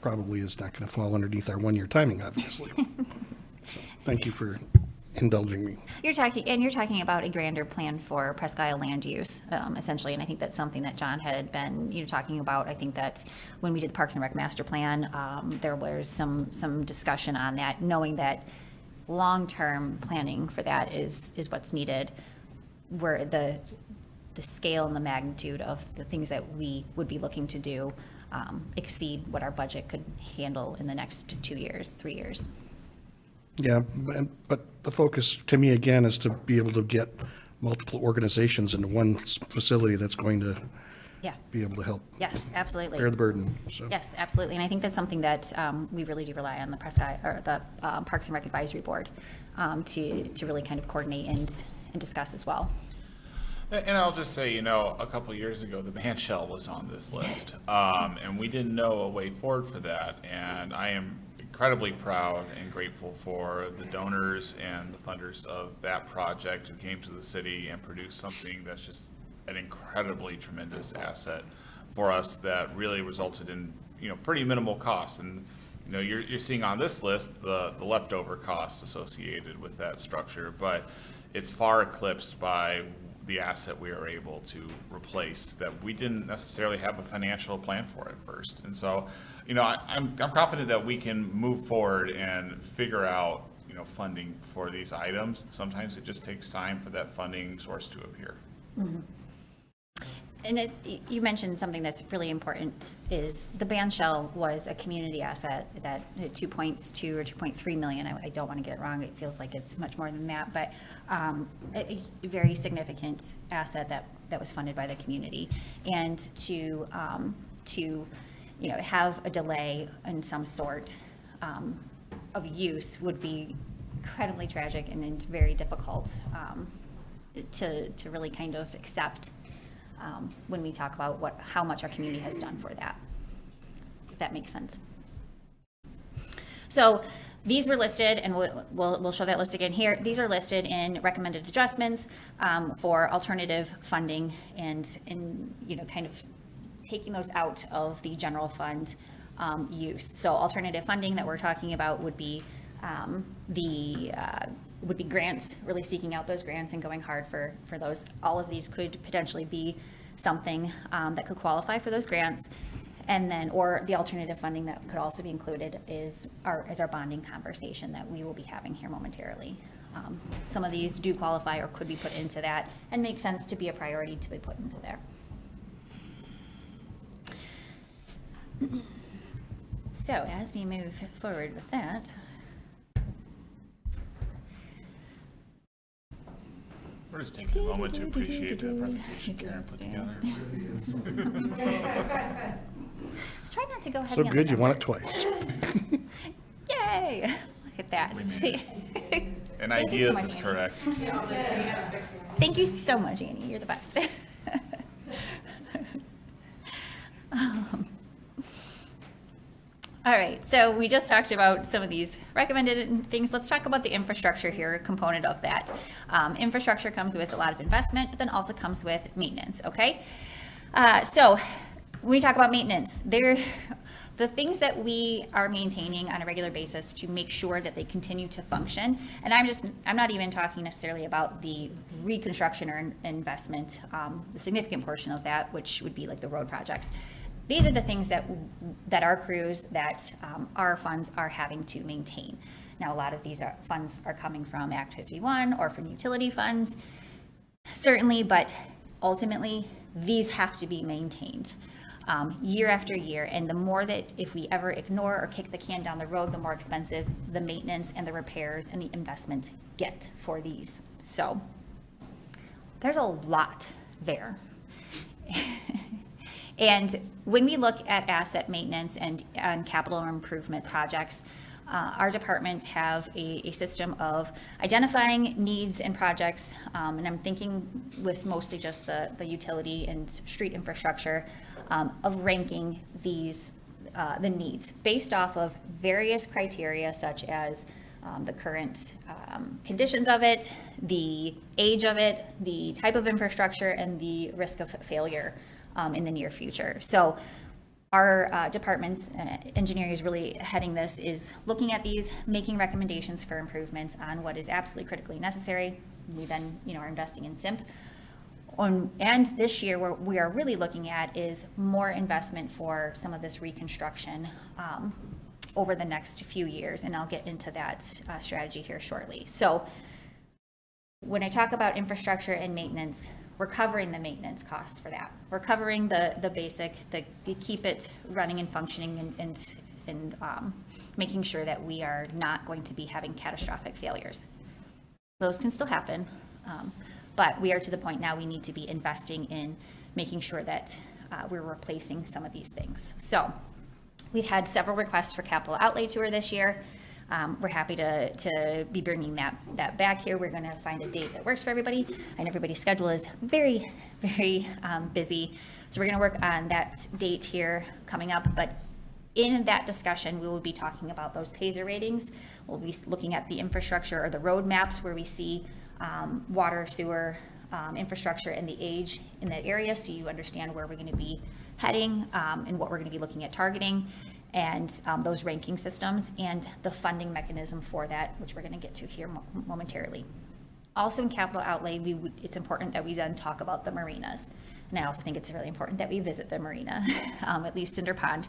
probably is not going to fall underneath our 1-year timing, obviously. So, thank you for indulging me. You're talking about a grander plan for Presque Isle land use, essentially, and I think that's something that John had been, talking about. I think that when we did the Parks and Rec master plan, there was some discussion on that, knowing that long-term planning for that is what's needed, where the scale and the magnitude of the things that we would be looking to do exceed what our budget could handle in the next 2 years, 3 years. Yeah, but the focus to me again is to be able to get multiple organizations into one facility that's going to Yeah. be able to help Yes, absolutely. bear the burden, so. Yes, absolutely. And I think that's something that we really do rely on the Prescott, or the Parks and Rec Advisory Board to really kind of coordinate and discuss as well. And I'll just say, a couple of years ago, the band shell was on this list, and we didn't know a way forward for that. And I am incredibly proud and grateful for the donors and the funders of that project who came to the city and produced something that's just an incredibly tremendous asset for us that really resulted in, pretty minimal costs. And, you're seeing on this list the leftover costs associated with that structure, but it's far eclipsed by the asset we are able to replace that we didn't necessarily have a financial plan for at first. And so, I'm confident that we can move forward and figure out, funding for these items. Sometimes it just takes time for that funding source to appear. Mm-hmm. And you mentioned something that's really important is the band shell was a community asset that 2.2 or 2.3 million. I don't want to get it wrong. It feels like it's much more than that, but a very significant asset that was funded by the community. And to have a delay in some sort of use would be incredibly tragic and very difficult to really kind of accept. When we talk about how much our community has done for that, if that makes sense. So these were listed, and we'll show that list again here. These are listed in recommended adjustments for alternative funding and kind of taking those out of the general fund use. So alternative funding that we're talking about would be grants, really seeking out those grants and going hard for those. All of these could potentially be something that could qualify for those grants. And then, or the alternative funding that could also be included is our bonding conversation that we will be having here momentarily. Some of these do qualify or could be put into that and make sense to be a priority to be put into there. So as we move forward with that, We're just taking a moment to appreciate the presentation Karen put together. try not to go heavy So on the good, you want it numbers. twice. Yay! Look at that. We made See? And Thank you so ideas much, is Annie. correct. Thank you so much, Annie. You're the best. All right, so we just talked about some of these recommended things. Let's talk about the infrastructure here, component of that. Infrastructure comes with a lot of investment, but then also comes with maintenance, okay? So when we talk about maintenance, the things that we are maintaining on a regular basis to make sure that they continue to function, and I'm not even talking necessarily about the reconstruction or investment, the significant portion of that, which would be like the road projects. These are the things that our crews, that our funds are having to maintain. Now, a lot of these funds are coming from Act 51 or from utility funds, certainly, but ultimately, these have to be maintained year after year. And the more that if we ever ignore or kick the can down the road, the more expensive the maintenance and the repairs and the investments get for these. So there's a lot there. And when we look at asset maintenance and capital improvement projects, our departments have a system of identifying needs and projects, and I'm thinking with mostly just the utility and street infrastructure, of ranking these, the needs based off of various criteria such as the current conditions of it, the age of it, the type of infrastructure, and the risk of failure in the near future. So our department's engineering is really heading this, is looking at these, making recommendations for improvements on what is absolutely critically necessary. We then, are investing in SIMP. And this year, what we are really looking at is more investment for some of this reconstruction over the next few years, and I'll get into that strategy here shortly. So when I talk about infrastructure and maintenance, we're covering the maintenance costs for that. We're covering the basic, the keep it running and functioning and making sure that we are not going to be having catastrophic failures. Those can still happen, but we are to the point now we need to be investing in making sure that we're replacing some of these things. So we've had several requests for capital outlay tour this year. We're happy to be bringing that back here. We're going to find a date that works for everybody. And everybody's schedule is very, very busy. So we're going to work on that date here coming up. But in that discussion, we will be talking about those PASER ratings. We'll be looking at the infrastructure or the road maps where we see water, sewer, infrastructure and the age in that area, so you understand where we're going to be heading and what we're going to be looking at targeting, and those ranking systems and the funding mechanism for that, which we're going to get to here momentarily. Also in capital outlay, it's important that we then talk about the marinas. And I also think it's really important that we visit the marina, at least Cinder Pond,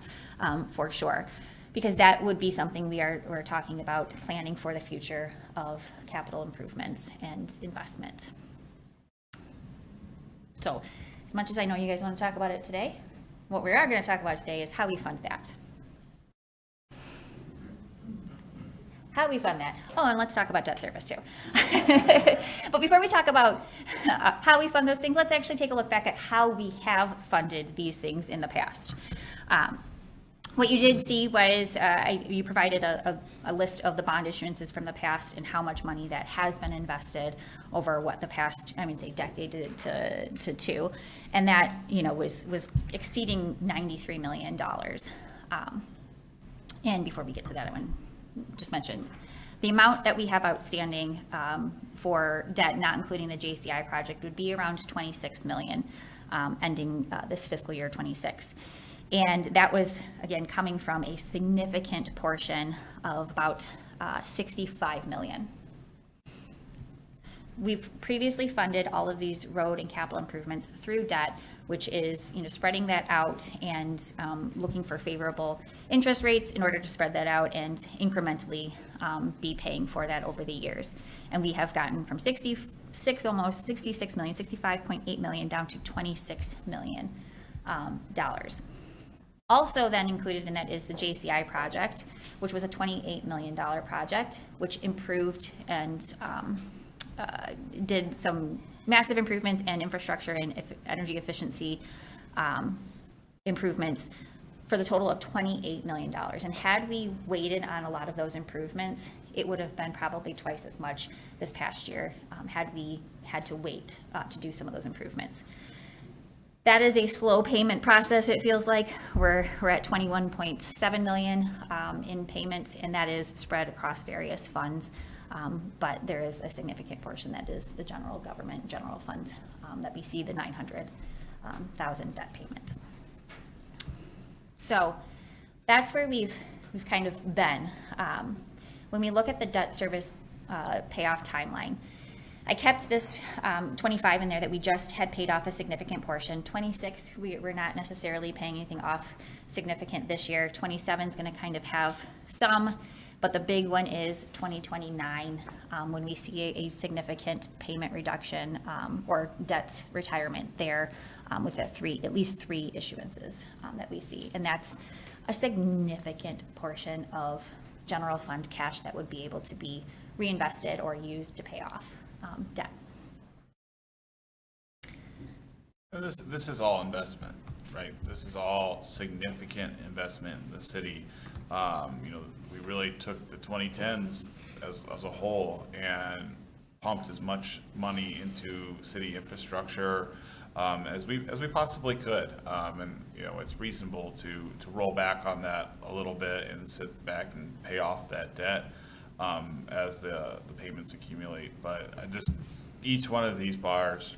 for sure, because that would be something we're talking about planning for the future of capital improvements and investment. So as much as I know you guys want to talk about it today, what we are going to talk about today is how we fund that. How we fund that. Oh, and let's talk about debt service too. But before we talk about how we fund those things, let's actually take a look back at how we have funded these things in the past. What you did see was you provided a list of the bond issuances from the past and how much money that has been invested over what the past, say decade to two, and that was exceeding $93 million. And before we get to that, I want to just mention the amount that we have outstanding for debt, not including the JCI project, would be around $26 million ending this fiscal year 26. And that was, again, coming from a significant portion of about $65 million. We've previously funded all of these road and capital improvements through debt, which is spreading that out and looking for favorable interest rates in order to spread that out and incrementally be paying for that over the years. And we have gotten from almost $66 million, $65.8 million down to $26 million dollars. Also then included in that is the JCI project, which was a $28 million project, which improved and did some massive improvements in infrastructure and energy efficiency improvements for the total of $28 million. And had we waited on a lot of those improvements, it would have been probably twice as much this past year had we had to wait to do some of those improvements. That is a slow payment process, it feels like. We're at $21.7 million in payment, and that is spread across various funds. But there is a significant portion that is the general government, general fund, that we see the $900,000 debt payment. So that's where we've kind of been. When we look at the debt service payoff timeline, I kept this 25 in there that we just had paid off a significant portion. 26, we're not necessarily paying anything off significant this year. 27 is going to kind of have some, but the big one is 2029 when we see a significant payment reduction or debt retirement there with at least three issuances that we see. And that's a significant portion of general fund cash that would be able to be reinvested or used to pay off debt. This is all investment, right? This is all significant investment in the city. We really took the 2010s as a whole and pumped as much money into city infrastructure as we possibly could. And it's reasonable to roll back on that a little bit and sit back and pay off that debt as the payments accumulate. But each one of these bars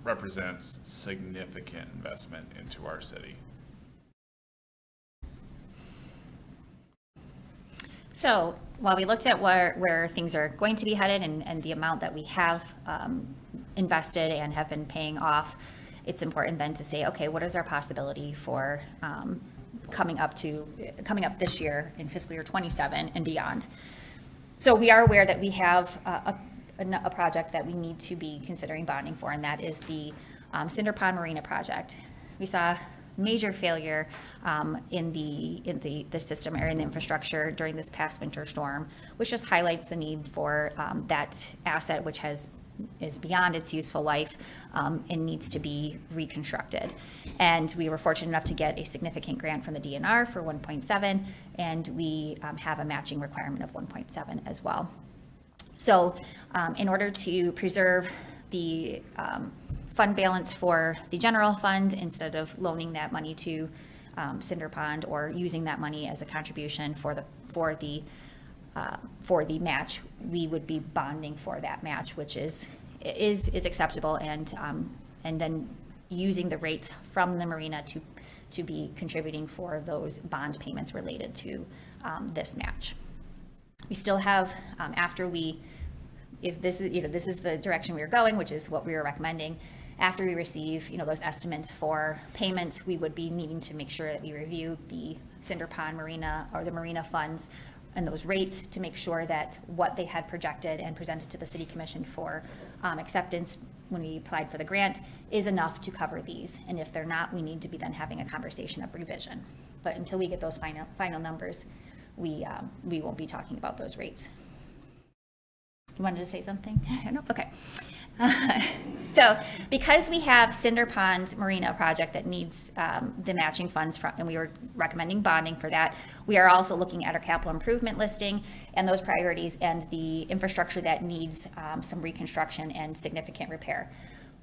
represents significant investment into our city. So while we looked at where things are going to be headed and the amount that we have invested and have been paying off, it's important then to say, okay, what is our possibility for coming up this year in fiscal year 27 and beyond? So we are aware that we have a project that we need to be considering bonding for, and that is the Cinder Pond Marina project. We saw major failure in the system or in the infrastructure during this past winter storm, which just highlights the need for that asset, which is beyond its useful life and needs to be reconstructed. And we were fortunate enough to get a significant grant from the DNR for 1.7, and we have a matching requirement of 1.7 as well. So in order to preserve the fund balance for the general fund, instead of loaning that money to Cinder Pond or using that money as a contribution for the match, we would be bonding for that match, which is acceptable, and then using the rates from the marina to be contributing for those bond payments related to this match. We still have, if this is the direction we are going, which is what we are recommending, after we receive, those estimates for payments, we would be needing to make sure that we review the Cinder Pond Marina or the marina funds and those rates to make sure that what they had projected and presented to the City Commission for acceptance when we applied for the grant is enough to cover these. And if they're not, we need to be then having a conversation of revision. But until we get those final numbers, we won't be talking about those rates. You wanted to say something? No? Okay. So because we have Cinder Pond Marina project that needs the matching funds from, and we were recommending bonding for that, we are also looking at our capital improvement listing and those priorities and the infrastructure that needs some reconstruction and significant repair.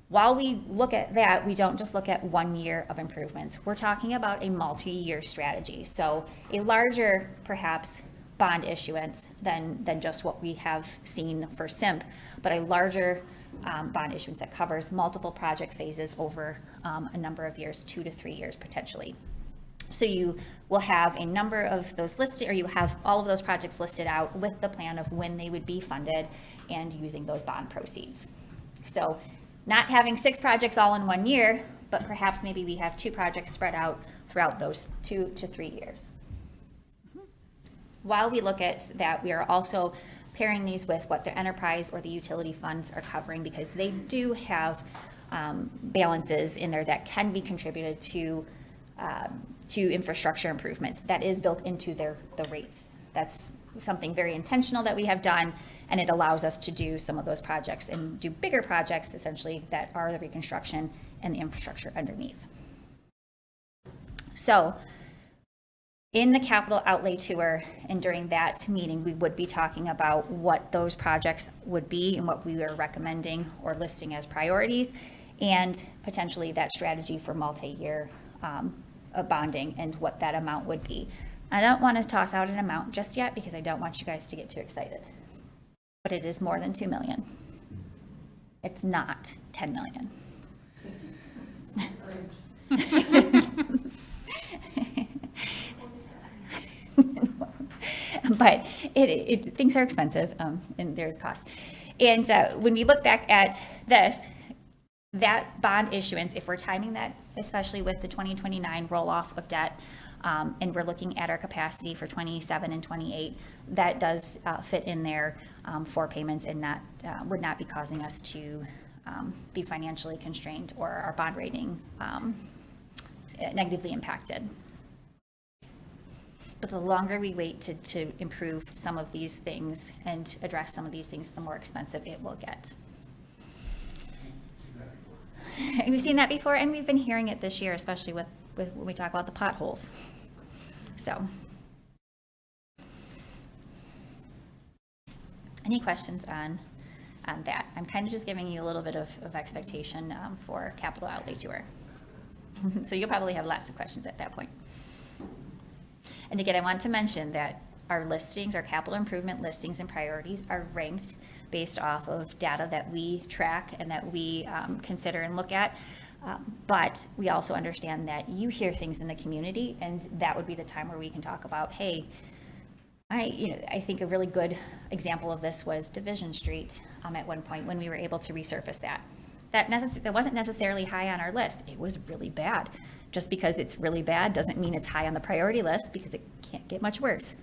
While we look at that, we don't just look at 1 year of improvements. We're talking about a multi-year strategy. So a larger, perhaps, bond issuance than just what we have seen for SIMP, but a larger bond issuance that covers multiple project phases over a number of years, 2 to 3 years potentially. So you will have a number of those listed, or you have all of those projects listed out with the plan of when they would be funded and using those bond proceeds. So not having 6 projects all in 1 year, but perhaps maybe we have 2 projects spread out throughout those 2 to 3 years. While we look at that, we are also pairing these with what the enterprise or the utility funds are covering, because they do have balances in there that can be contributed to infrastructure improvements. That is built into the rates. That's something very intentional that we have done, and it allows us to do some of those projects and do bigger projects essentially that are the reconstruction and the infrastructure underneath. So in the capital outlay tour and during that meeting, we would be talking about what those projects would be and what we are recommending or listing as priorities, and potentially that strategy for multi-year bonding and what that amount would be. I don't want to toss out an amount just yet because I don't want you guys to get too excited, but it is more than 2 million. It's not 10 million. But things are expensive, and there's cost. And when we look back at this, that bond issuance, if we're timing that, especially with the 2029 roll-off of debt, and we're looking at our capacity for 27 and 28, that does fit in there for payments and would not be causing us to be financially constrained or our bond rating negatively impacted. But the longer we wait to improve some of these things and address some of these things, the more expensive it will get. We've seen that before, and we've been hearing it this year, especially with when we talk about the potholes. So, any questions on that? I'm kind of just giving you a little bit of expectation for capital outlay tour. So you'll probably have lots of questions at that point. And again, I want to mention that our listings, our capital improvement listings and priorities are ranked based off of data that we track and that we consider and look at. But we also understand that you hear things in the community, and that would be the time where we can talk about, hey, I think a really good example of this was Division Street at one point when we were able to resurface that. That wasn't necessarily high on our list. It was really bad. Just because it's really bad doesn't mean it's high on the priority list, because it can't get much worse.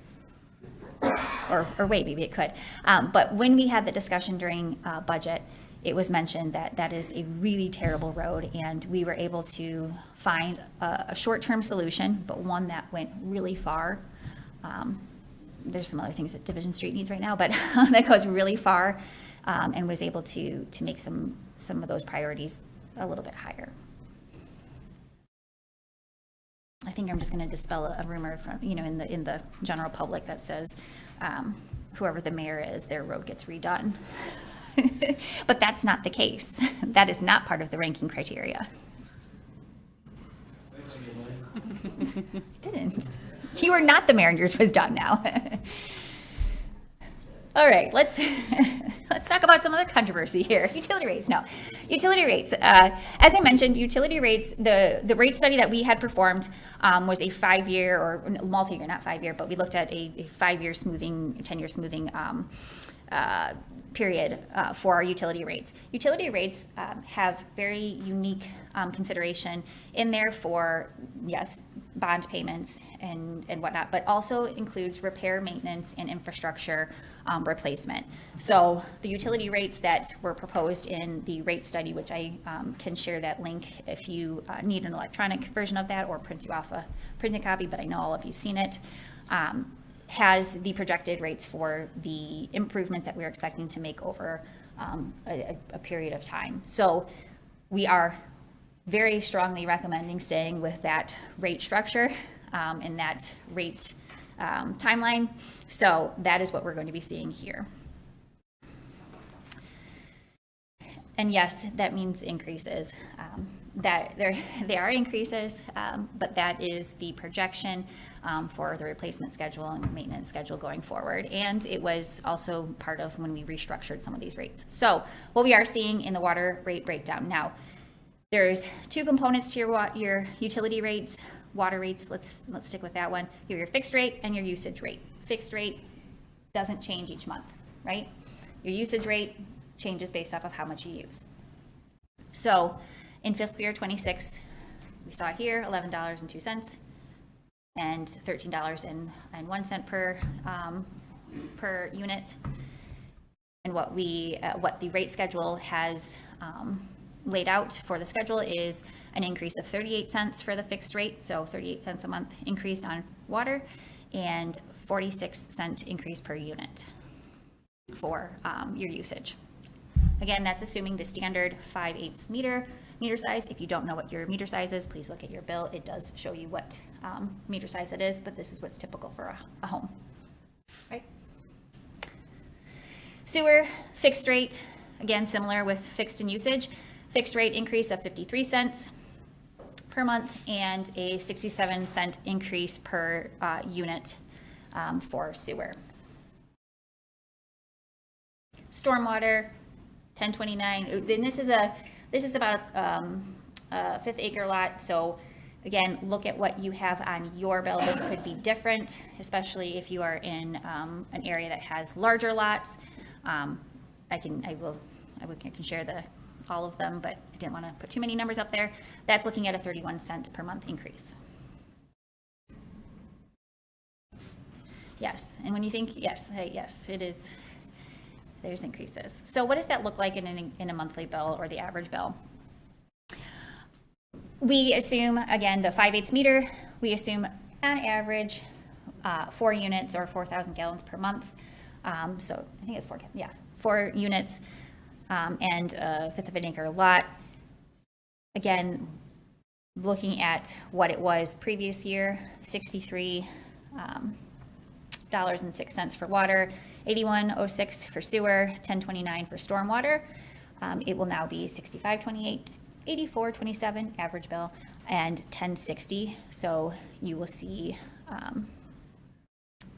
or wait, maybe it could. But when we had the discussion during budget, it was mentioned that that is a really terrible road, and we were able to find a short-term solution, but one that went really far. There's some other things that Division Street needs right now, but that goes really far, and was able to make some of those priorities a little bit higher. I think I'm just going to dispel a rumor from, in the general public that says whoever the mayor is, their road gets redone. But that's not the case. That is not part of the ranking criteria. Didn't. You were not the mayor, and yours was done now. All right, let's talk about some other controversy here. Utility rates. No, utility rates. As I mentioned, utility rates. The rate study that we had performed was a 5-year or multi-year, not 5-year, but we looked at a 5-year smoothing, 10-year smoothing period for our utility rates. Utility rates have very unique consideration in there for, yes, bond payments and whatnot, but also includes repair, maintenance, and infrastructure replacement. So the utility rates that were proposed in the rate study, which I can share that link if you need an electronic version of that or print you off a printed copy, but I know all of you've seen it, has the projected rates for the improvements that we're expecting to make over a period of time. So we are very strongly recommending staying with that rate structure and that rate timeline. So that is what we're going to be seeing here. And yes, that means increases. That they are increases, but that is the projection for the replacement schedule and maintenance schedule going forward. And it was also part of when we restructured some of these rates. So what we are seeing in the water rate breakdown now, there's 2 components to your utility rates, water rates. Let's stick with that one. You have your fixed rate and your usage rate. Fixed rate doesn't change each month, right? Your usage rate changes based off of how much you use. So in fiscal year 26, we saw here $11.02 and $13.01 per unit. And what the rate schedule has laid out for the schedule is an increase of 38 cents for the fixed rate, so 38 cents a month increase on water, and 46-cent increase per unit for your usage. Again, that's assuming the standard 5/8 meter size. If you don't know what your meter size is, please look at your bill. It does show you what meter size it is, but this is what's typical for a home, right? Sewer fixed rate, again, similar with fixed and usage. Fixed rate increase of 53 cents per month and a 67-cent increase per unit for sewer. Stormwater, 1029. Then this is about a 5th acre lot. So again, look at what you have on your bill. This could be different, especially if you are in an area that has larger lots. I can share all of them, but I didn't want to put too many numbers up there. That's looking at a 31-cent per month increase. Yes, and when you think, yes, it is. There's increases. So what does that look like in a monthly bill or the average bill? We assume, again, the 5/8 meter, we assume on average 4 units or 4,000 gallons per month. So I think it's 4 units and a 1/5 of an acre lot. Again, looking at what it was previous year, $63.06 for water, $81.06 for sewer, $10.29 for stormwater. It will now be $65.28, $84.27 average bill, and $10.60. So you will see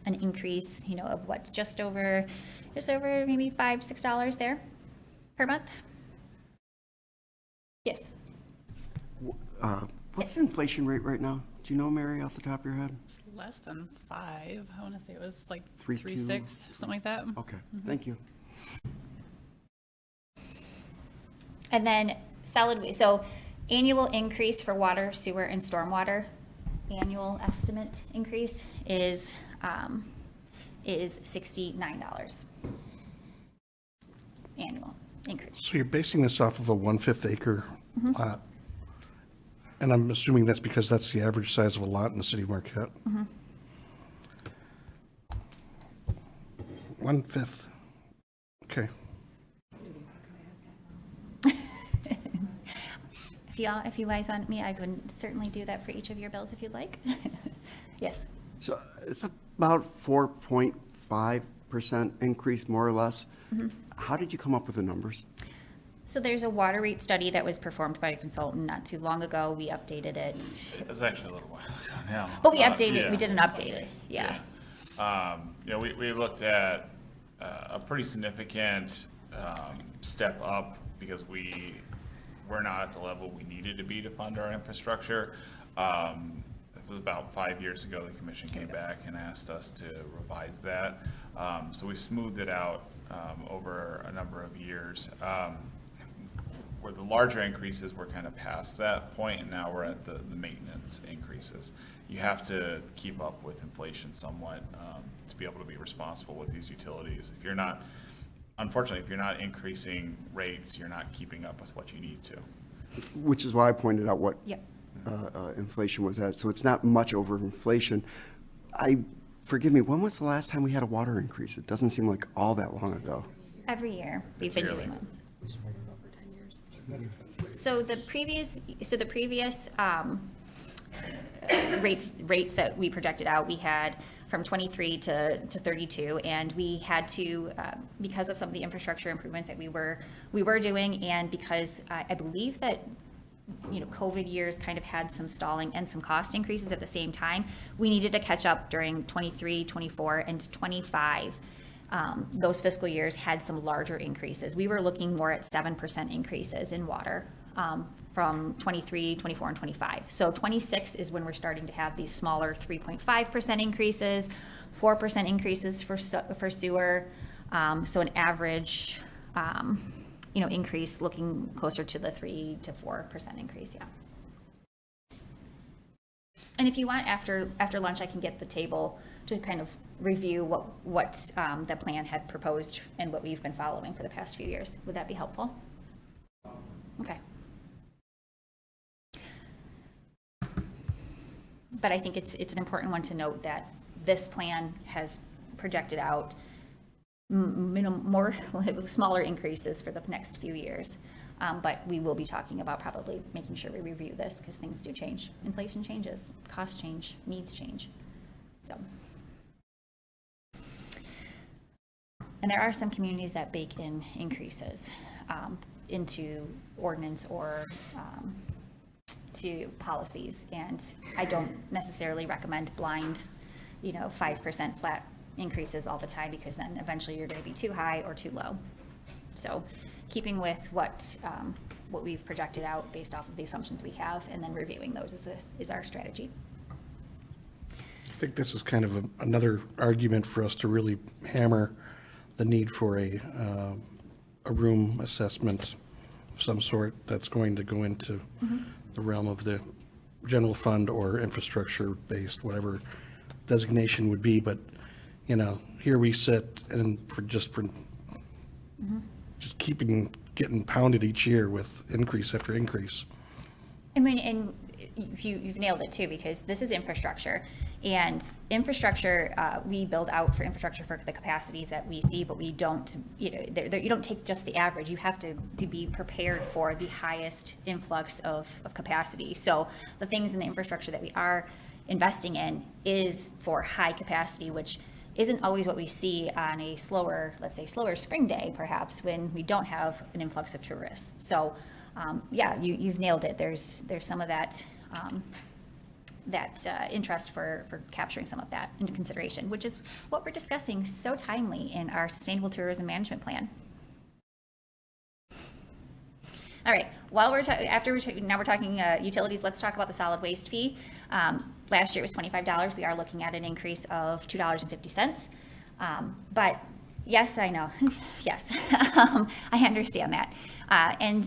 an increase, of what, just over maybe $5-6 there per month. Yes. What's the inflation rate right now? Do you know, Mary, off the top of your head? It's less than 5. I want to say it was like 3.2, 3.6, something like that. Okay, thank you. And then solid waste. So annual increase for water, sewer, and stormwater. Annual estimate increase is is $69 annual increase. So you're basing this off of a 1/5 acre lot? And I'm assuming that's because that's the average size of a lot in the city of Marquette? 1/5. Okay. If you guys want me, I can certainly do that for each of your bills if you'd like. Yes. So it's about 4.5% increase, more or less. How did you come up with the numbers? So there's a water rate study that was performed by a consultant not too long ago. We updated it. It was actually a little while ago now. But we updated it. Yeah. We did an update. Yeah. We looked at a pretty significant step up because we're not at the level we needed to be to fund our infrastructure. It was about 5 years ago, the commission came back and asked us to revise that. So we smoothed it out over a number of years. Where the larger increases were kind of past that point, and now we're at the maintenance increases. You have to keep up with inflation somewhat to be able to be responsible with these utilities. If you're not, unfortunately, if you're not increasing rates, you're not keeping up with what you need to. Which is why I pointed out what Yep. inflation was at. So it's not much over inflation. Forgive me, when was the last time we had a water increase? It doesn't seem like all that long ago. Every year we've been doing one. So the previous rates that we projected out, we had from 23 to 32, and we had to, because of some of the infrastructure improvements that we were doing, and because I believe that COVID years kind of had some stalling and some cost increases at the same time, we needed to catch up during 23, 24, and 25. Those fiscal years had some larger increases. We were looking more at 7% increases in water from 23, 24, and 25. So 26 is when we're starting to have these smaller 3.5% increases, 4% increases for sewer. So an average, increase looking closer to the 3 to 4% increase, yeah. And if you want, after lunch, I can get the table to kind of review what the plan had proposed and what we've been following for the past few years. Would that be helpful? Okay. But I think it's an important one to note that this plan has projected out smaller increases for the next few years. But we will be talking about probably making sure we review this because things do change. Inflation changes, costs change, needs change. So, and there are some communities that bake in increases into ordinance or to policies, and I don't necessarily recommend blind, 5% flat increases all the time, because then eventually you're going to be too high or too low. So keeping with what we've projected out based off of the assumptions we have, and then reviewing those is our strategy. I think this is kind of another argument for us to really hammer the need for a room assessment of some sort that's going to go into the realm of the general fund or infrastructure-based, whatever designation would be. But, here we sit and just getting pounded each year with increase after increase. I mean, and you've nailed it too, because this is infrastructure, and infrastructure, we build out for infrastructure for the capacities that we see, but we don't, you don't take just the average. You have to be prepared for the highest influx of capacity. So the things in the infrastructure that we are investing in is for high capacity, which isn't always what we see on a slower spring day, perhaps, when we don't have an influx of tourists. So you've nailed it. There's some of that interest for capturing some of that into consideration, which is what we're discussing so timely in our Sustainable Tourism Management Plan. All right, now we're talking utilities, let's talk about the solid waste fee. Last year it was $25. We are looking at an increase of $2.50. But yes, I know. Yes, I understand that. And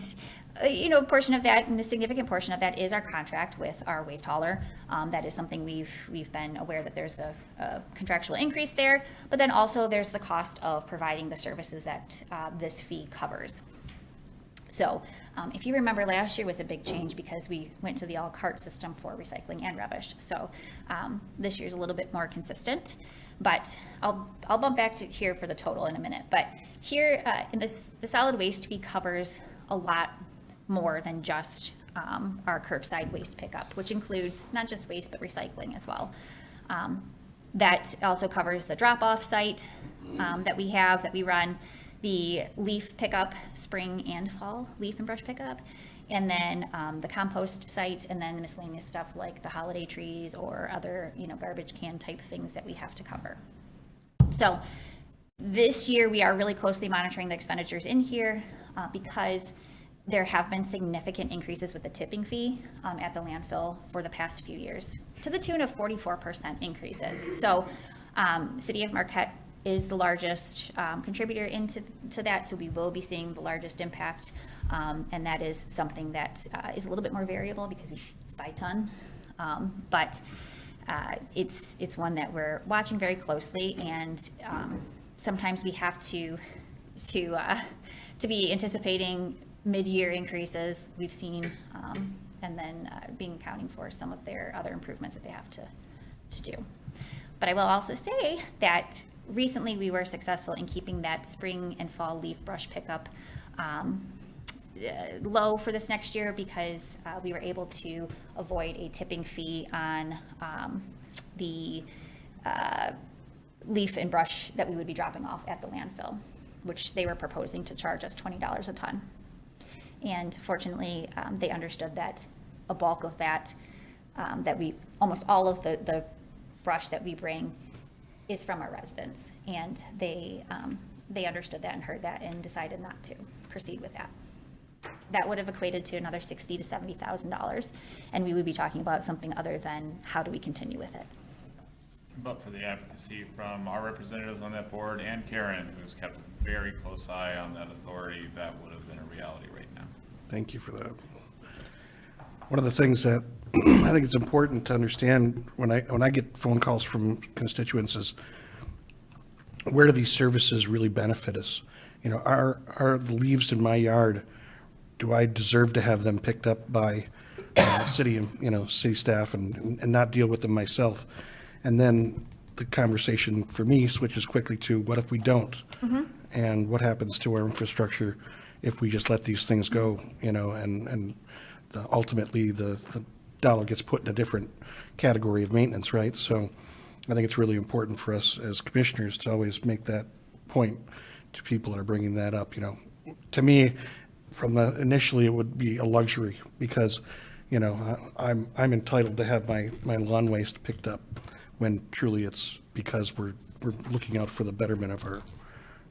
a portion of that, and a significant portion of that, is our contract with our waste hauler. That is something we've been aware that there's a contractual increase there, but then also there's the cost of providing the services that this fee covers. So if you remember, last year was a big change because we went to the all cart system for recycling and rubbish. So this year's a little bit more consistent, but I'll bump back to here for the total in a minute. But here in this, the solid waste fee covers a lot more than just our curbside waste pickup, which includes not just waste, but recycling as well. That also covers the drop-off site that we run, the leaf pickup, spring and fall leaf and brush pickup, and then the compost site, and then the miscellaneous stuff like the holiday trees or other, garbage can type things that we have to cover. So this year we are really closely monitoring the expenditures in here because there have been significant increases with the tipping fee at the landfill for the past few years, to the tune of 44% increases. So City of Marquette is the largest contributor into that, so we will be seeing the largest impact, and that is something that is a little bit more variable because it's by ton, but it's one that we're watching very closely, and sometimes we have to be anticipating mid-year increases we've seen, and then being accounting for some of their other improvements that they have to do. But I will also say that recently we were successful in keeping that spring and fall leaf brush pickup low for this next year because we were able to avoid a tipping fee on the leaf and brush that we would be dropping off at the landfill, which they were proposing to charge us $20 a ton. And fortunately, they understood that a bulk of that, almost all of the brush that we bring is from our residents. And they understood that and heard that and decided not to proceed with that. That would have equated to another $60,000 to $70,000. And we would be talking about something other than how do we continue with it. But for the advocacy from our representatives on that board and Karen, who's kept a very close eye on that authority, that would have been a reality right now. Thank you for that. One of the things that I think it's important to understand when I get phone calls from constituents is, where do these services really benefit us? Are the leaves in my yard, do I deserve to have them picked up by city staff and not deal with them myself? And then the conversation for me switches quickly to, what if we don't? Mm-hmm. And what happens to our infrastructure if we just let these things go, and ultimately the dollar gets put in a different category of maintenance, right? So I think it's really important for us as commissioners to always make that point to people that are bringing that up. To me, initially it would be a luxury because, I'm entitled to have my lawn waste picked up, when truly it's because we're looking out for the betterment of our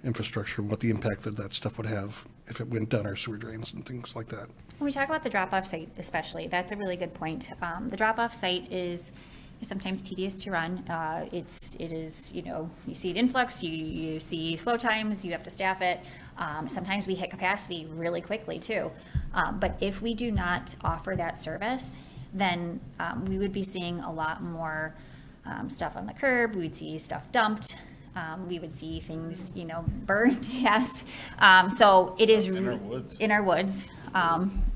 infrastructure and what the impact that stuff would have if it went down our sewer drains and things like that. When we talk about the drop-off site especially, that's a really good point. The drop-off site is sometimes tedious to run. It is, you see an influx, you see slow times, you have to staff it. Sometimes we hit capacity really quickly too. But if we do not offer that service, then we would be seeing a lot more stuff on the curb. We'd see stuff dumped. We would see things, burned, yes. So it is in our woods,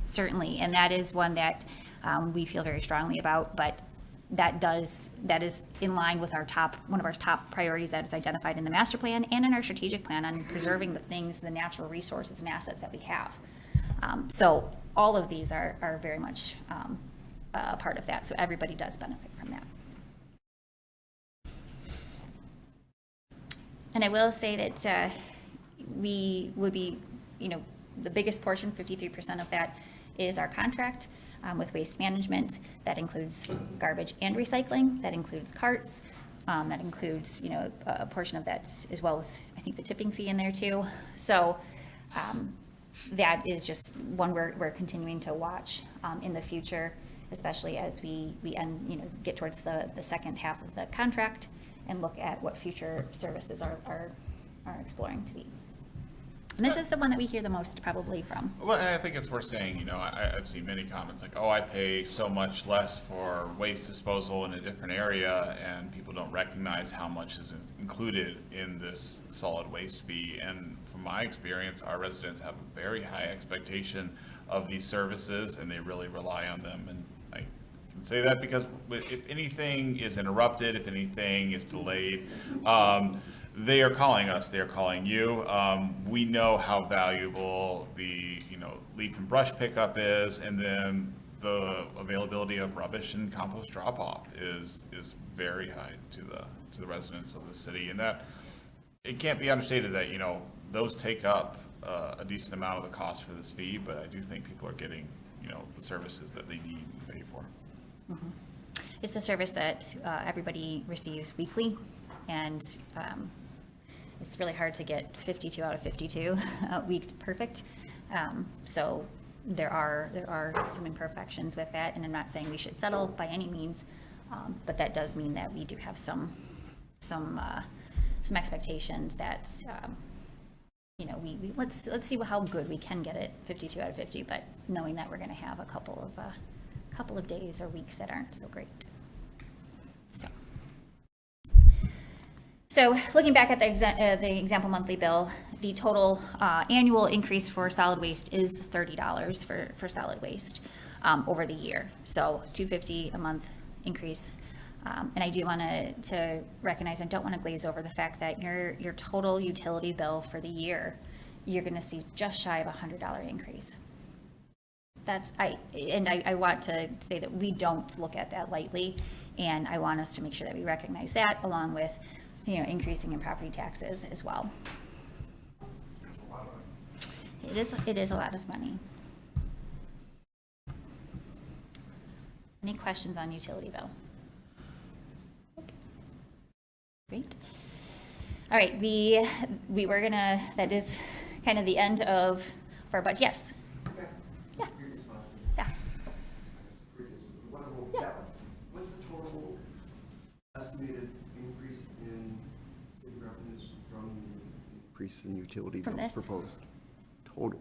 certainly, and that is one that we feel very strongly about. But that is in line with one of our top priorities that is identified in the master plan and in our strategic plan on preserving the natural resources and assets that we have. So all of these are very much a part of that. So everybody does benefit from that. And I will say that we would be, the biggest portion, 53% of that, is our contract with waste management. That includes garbage and recycling. That includes carts. That includes, a portion of that as well with, I think, the tipping fee in there too. So that is just one we're continuing to watch in the future, especially as we get towards the second half of the contract and look at what future services are exploring to be. And this is the one that we hear the most probably from. Well, and I think it's worth saying, you know, I've seen many comments like, oh, I pay so much less for waste disposal in a different area, and people don't recognize how much is included in this solid waste fee. And from my experience, our residents have a very high expectation of these services, and they really rely on them. And I can say that because if anything is interrupted, if anything is delayed, they are calling us, they are calling you. We know how valuable the, you know, leaf and brush pickup is, and then the availability of rubbish and compost drop-off is very high to the residents of the city. And that, it can't be understated that, you know, those take up a decent amount of the cost for this fee, but I do think people are getting, you know, the services that they need and pay for. Mm-hmm. It's a service that everybody receives weekly, and it's really hard to get 52 out of 52 weeks perfect. So there are some imperfections with that, and I'm not saying we should settle by any means, but that does mean that we do have some expectations that you know, we let's see how good we can get it 52 out of 50, but knowing that we're going to have a couple of days or weeks that aren't so great. So looking back at the example monthly bill, the total annual increase for solid waste is $30 for solid waste over the year. So $250 a month increase. And I do want to recognize and don't want to glaze over the fact that your total utility bill for the year, you're going to see just shy of a $100 increase. I want to say that we don't look at that lightly, and I want us to make sure that we recognize that, along with, you know, increasing in property taxes as well. It is a lot of money. Any questions on utility bill? Okay. Great. All right, we were gonna, that is kind of the end of our budget. Yes. Yeah. Yeah. Yeah. What's the total estimated increase in city revenues from the increase in utility From bill this? proposed? Total.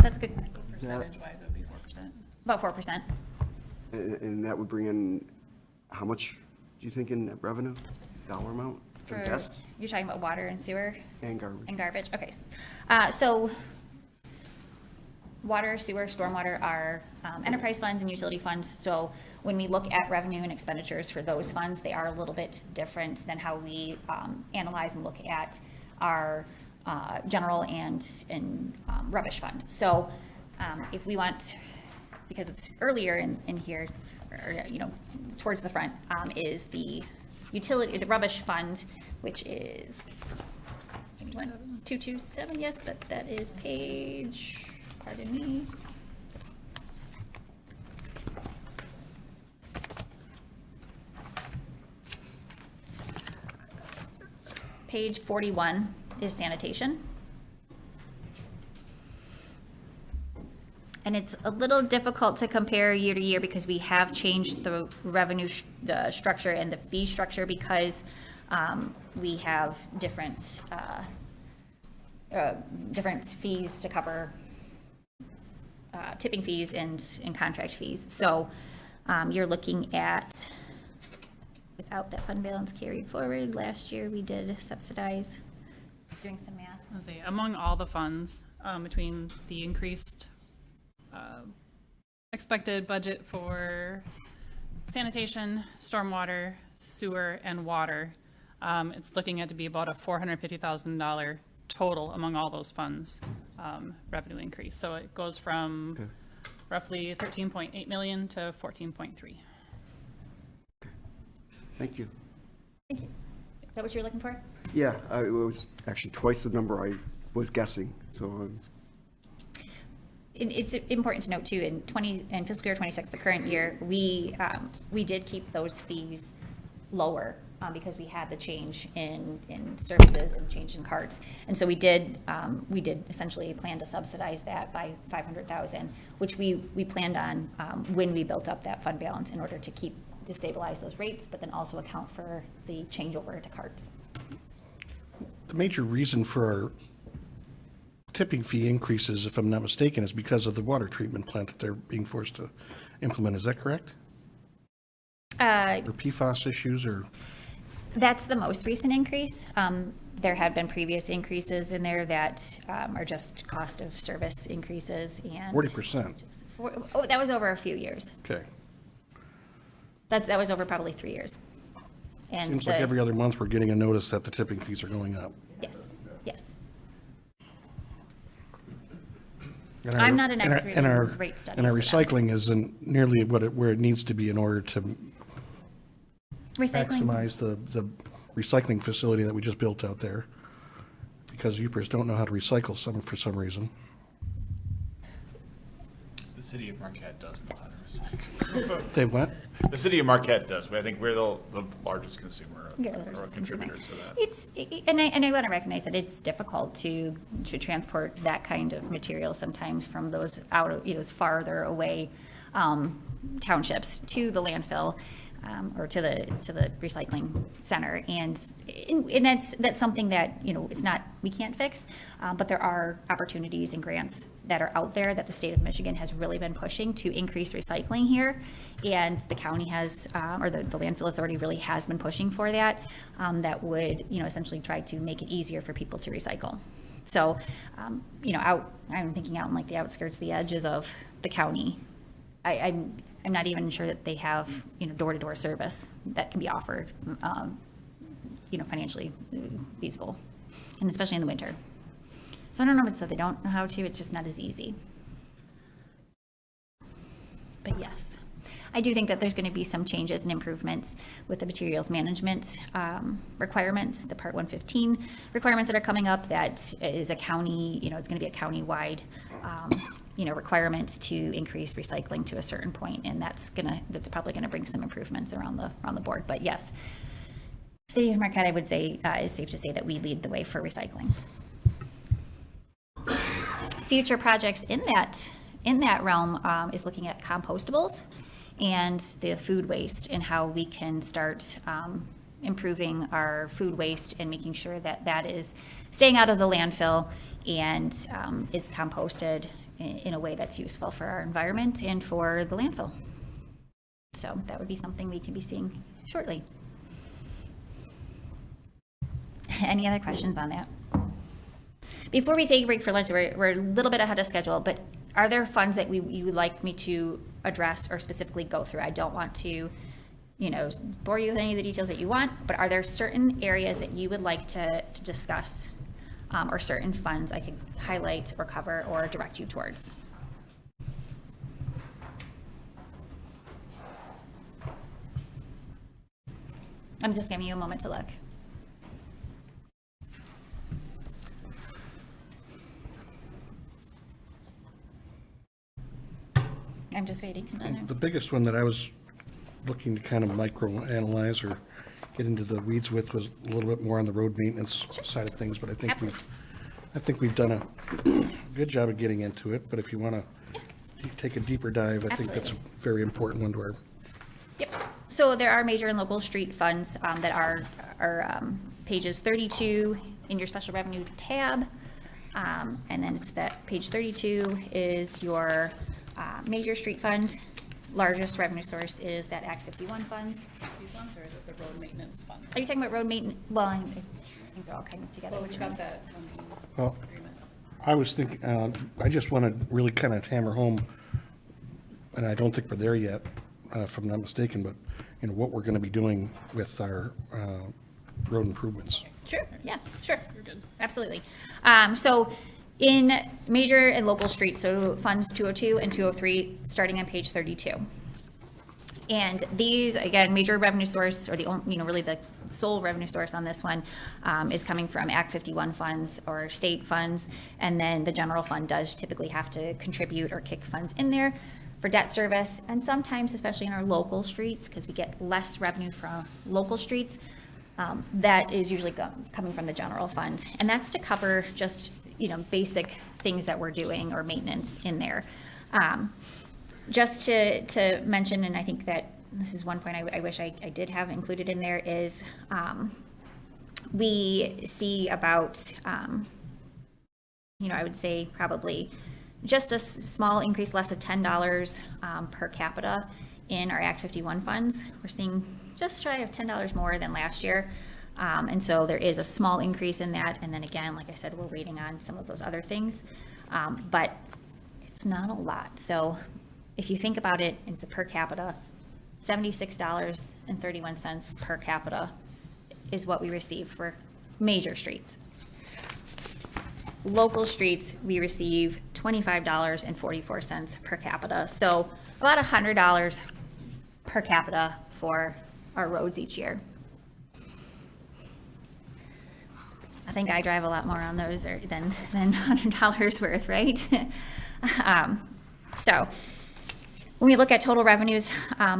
That's good. Percentage-wise, it would be 4%. About 4%. And that would bring in, how much do you think in revenue, dollar amount? For, Guessed? you're talking about water and sewer? And garbage. And garbage, okay. So water, sewer, stormwater are enterprise funds and utility funds. So when we look at revenue and expenditures for those funds, they are a little bit different than how we analyze and look at our general and rubbish fund. So if we want, because it's earlier in here, or, you know, towards the front, is the rubbish fund, which is 227, yes, that is page, pardon me. Page 41 is sanitation. And it's a little difficult to compare year to year because we have changed the revenue the structure and the fee structure because we have different fees to cover tipping fees and contract fees. So you're looking at, without that fund balance carried forward, last year we did subsidize, doing some math. Let's see, among all the funds, between the increased expected budget for sanitation, stormwater, sewer, and water, it's looking at to be about a $450,000 total among all those funds revenue increase. So it goes from roughly 13.8 million to 14.3. Thank you. Thank you. Is that what you're looking for? Yeah, it was actually twice the number I was guessing, so. It's important to note too, in fiscal year 26, the current year, we did keep those fees lower because we had the change in services and change in carts. And so we did essentially plan to subsidize that by $500,000, which we planned on when we built up that fund balance in order to stabilize those rates, but then also account for the changeover to carts. The major reason for our tipping fee increases, if I'm not mistaken, is because of the water treatment plant that they're being forced to implement. Is that correct? Or PFAS issues, or? That's the most recent increase. There had been previous increases in there that are just cost of service increases and. 40%. Oh, that was over a few years. Okay. That was over probably 3 years. And Seems like every other month we're getting a notice that the tipping fees are going up. Yes, yes. And I'm not an and our- expert and in our- rate studies And our for that. recycling isn't nearly where it needs to be in order to Recycling, maximize the recycling facility that we just built out there, because Upers don't know how to recycle for some reason. The city of Marquette does know how to recycle. They what? The city of Marquette does, but I think we're the largest consumer Yeah, or there's contributor to that. it's, and I want to recognize that it's difficult to transport that kind of material sometimes from those out of, those farther away townships to the landfill. Or to the recycling center, and that's something that it's not, we can't fix, but there are opportunities and grants that are out there that the state of Michigan has really been pushing to increase recycling here, and the county has, or the landfill authority really has been pushing for that. That would essentially try to make it easier for people to recycle. So, I'm thinking out in like the outskirts, the edges of the county. I'm not even sure that they have, door-to-door service that can be offered, financially feasible, and especially in the winter. So I don't know if it's that they don't know how to, it's just not as easy. But yes, I do think that there's going to be some changes and improvements with the materials management requirements, the Part 115 requirements that are coming up. That is a county, it's going to be a county-wide requirement to increase recycling to a certain point, and that's probably gonna bring some improvements around the board. But yes, City of Marquette, I would say, is safe to say that we lead the way for recycling. Future projects in that realm is looking at compostables and the food waste and how we can start improving our food waste and making sure that that is staying out of the landfill and is composted in a way that's useful for our environment and for the landfill. So that would be something we could be seeing shortly. Any other questions on that? Before we take a break for lunch, we're a little bit ahead of schedule, but are there funds that you would like me to address or specifically go through? I don't want to, bore you with any of the details that you want, but are there certain areas that you would like to discuss? Or certain funds I could highlight or cover or direct you towards? I'm just giving you a moment to look. I'm just waiting. The biggest one that I was looking to kind of micro-analyze or get into the weeds with was a little bit more on the road maintenance side of things, but I think we've done a good job of getting into it. But if you want to take a deeper dive, I think that's a very important one to our. Yep. So there are major and local street funds that are pages 32 in your special revenue tab, and then it's that page 32 is your major street fund. Largest revenue source is that Act 51 funds. These ones, or is it the road maintenance fund? Are you talking about road maintenance? Well, I think they're all kind of together. Well, Which we've got ones? that funding Well, agreement. I was thinking, I just want to really kind of hammer home, and I don't think we're there yet, if I'm not mistaken, but what we're going to be doing with our road improvements. Sure, yeah, sure. You're good. Absolutely. So in major and local streets, so funds 202 and 203, starting on page 32. And these, again, major revenue source, or the only, really the sole revenue source on this one is coming from Act 51 funds or state funds. And then the general fund does typically have to contribute or kick funds in there for debt service. And sometimes, especially in our local streets, because we get less revenue from local streets, that is usually coming from the general fund. And that's to cover just, basic things that we're doing or maintenance in there. Just to mention, and I think that this is one point I wish I did have included in there, is we see about I would say probably just a small increase, less of $10 per capita in our Act 51 funds. We're seeing just shy of $10 more than last year. And so there is a small increase in that. And then again, like I said, we're waiting on some of those other things. But it's not a lot. So if you think about it, it's a per capita, $76.31 per capita is what we receive for major streets. Local streets, we receive $25.44 per capita. So about $100 per capita for our roads each year. I think I drive a lot more on those than $100 worth, right? So when we look at total revenues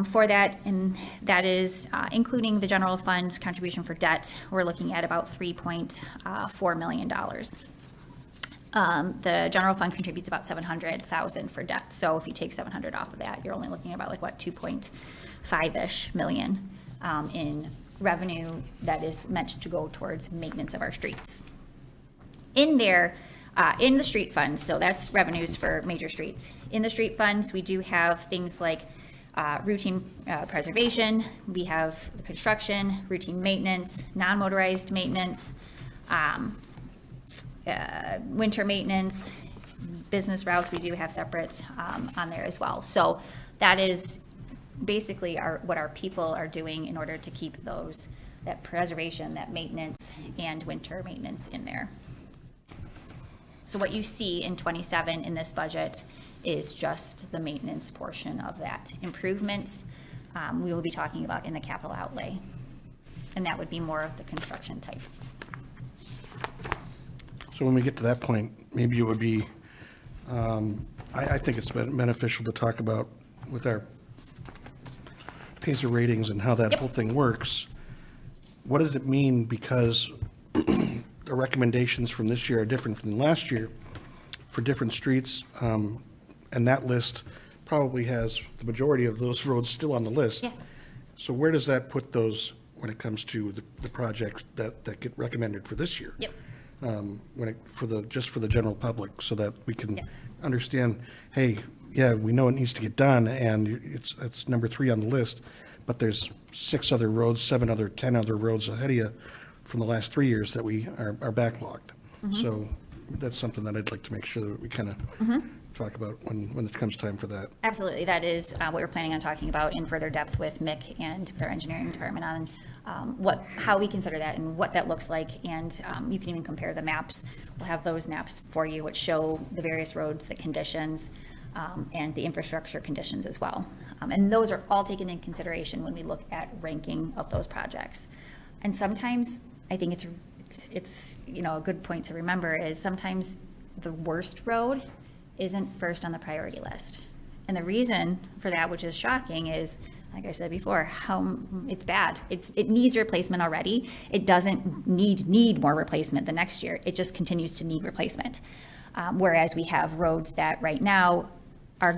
for that, and that is including the general fund contribution for debt, we're looking at about $3.4 million. The general fund contributes about $700,000 for debt. So if you take $700 off of that, you're only looking at about 2.5-ish million in revenue that is meant to go towards maintenance of our streets. In there, in the street funds, so that's revenues for major streets. In the street funds, we do have things like routine preservation, we have the construction, routine maintenance, non-motorized maintenance, winter maintenance, business routes, we do have separate on there as well. So that is basically what our people are doing in order to keep that preservation, that maintenance, and winter maintenance in there. So what you see in 27 in this budget is just the maintenance portion of that. Improvements, we will be talking about in the capital outlay, and that would be more of the construction type. So when we get to that point, maybe it would be, I think it's beneficial to talk about with our PACER ratings and how that whole thing works. What does it mean? Because the recommendations from this year are different from last year for different streets. And that list probably has the majority of those roads still on the list. Yeah. So where does that put those when it comes to the projects that get recommended for this year? Yep. Just for the general public, so that we can Yes. understand, hey, yeah, we know it needs to get done, and it's number 3 on the list, but there's 6 other roads, 10 other roads ahead of you from the last 3 years that we are backlogged. So that's something that I'd like to make sure that we kind of talk about when it comes time for that. Absolutely, that is what we're planning on talking about in further depth with Mick and their engineering department on how we consider that and what that looks like, and you can even compare the maps. We'll have those maps for you, which show the various roads, the conditions, and the infrastructure conditions as well. And those are all taken in consideration when we look at ranking of those projects. And sometimes, I think it's a good point to remember is sometimes the worst road isn't first on the priority list. And the reason for that, which is shocking, is, like I said before, how it's bad. It needs replacement already. It doesn't need more replacement the next year. It just continues to need replacement. Whereas we have roads that right now are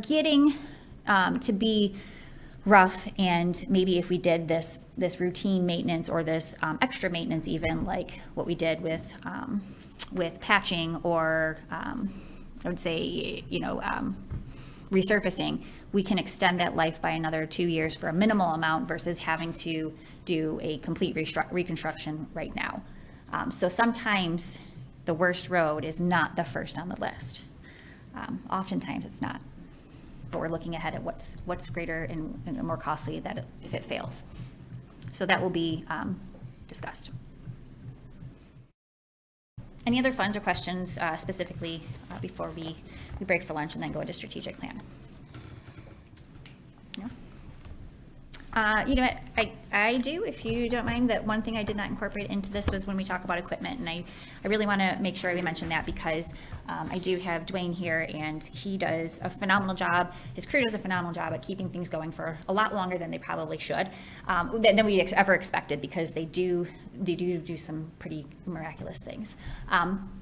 getting to be rough, and maybe if we did this routine maintenance or this extra maintenance, even like what we did with patching or I would say resurfacing, we can extend that life by another 2 years for a minimal amount versus having to do a complete reconstruction right now. So sometimes the worst road is not the first on the list. Oftentimes it's not, but we're looking ahead at what's greater and more costly that if it fails. So that will be discussed. Any other funds or questions specifically before we break for lunch and then go into strategic plan? No? You know what, I do, if you don't mind, that one thing I did not incorporate into this was when we talk about equipment, and I really want to make sure we mention that because I do have Dwayne here, and he does a phenomenal job. His crew does a phenomenal job at keeping things going for a lot longer than they probably should, than we ever expected, because they do some pretty miraculous things.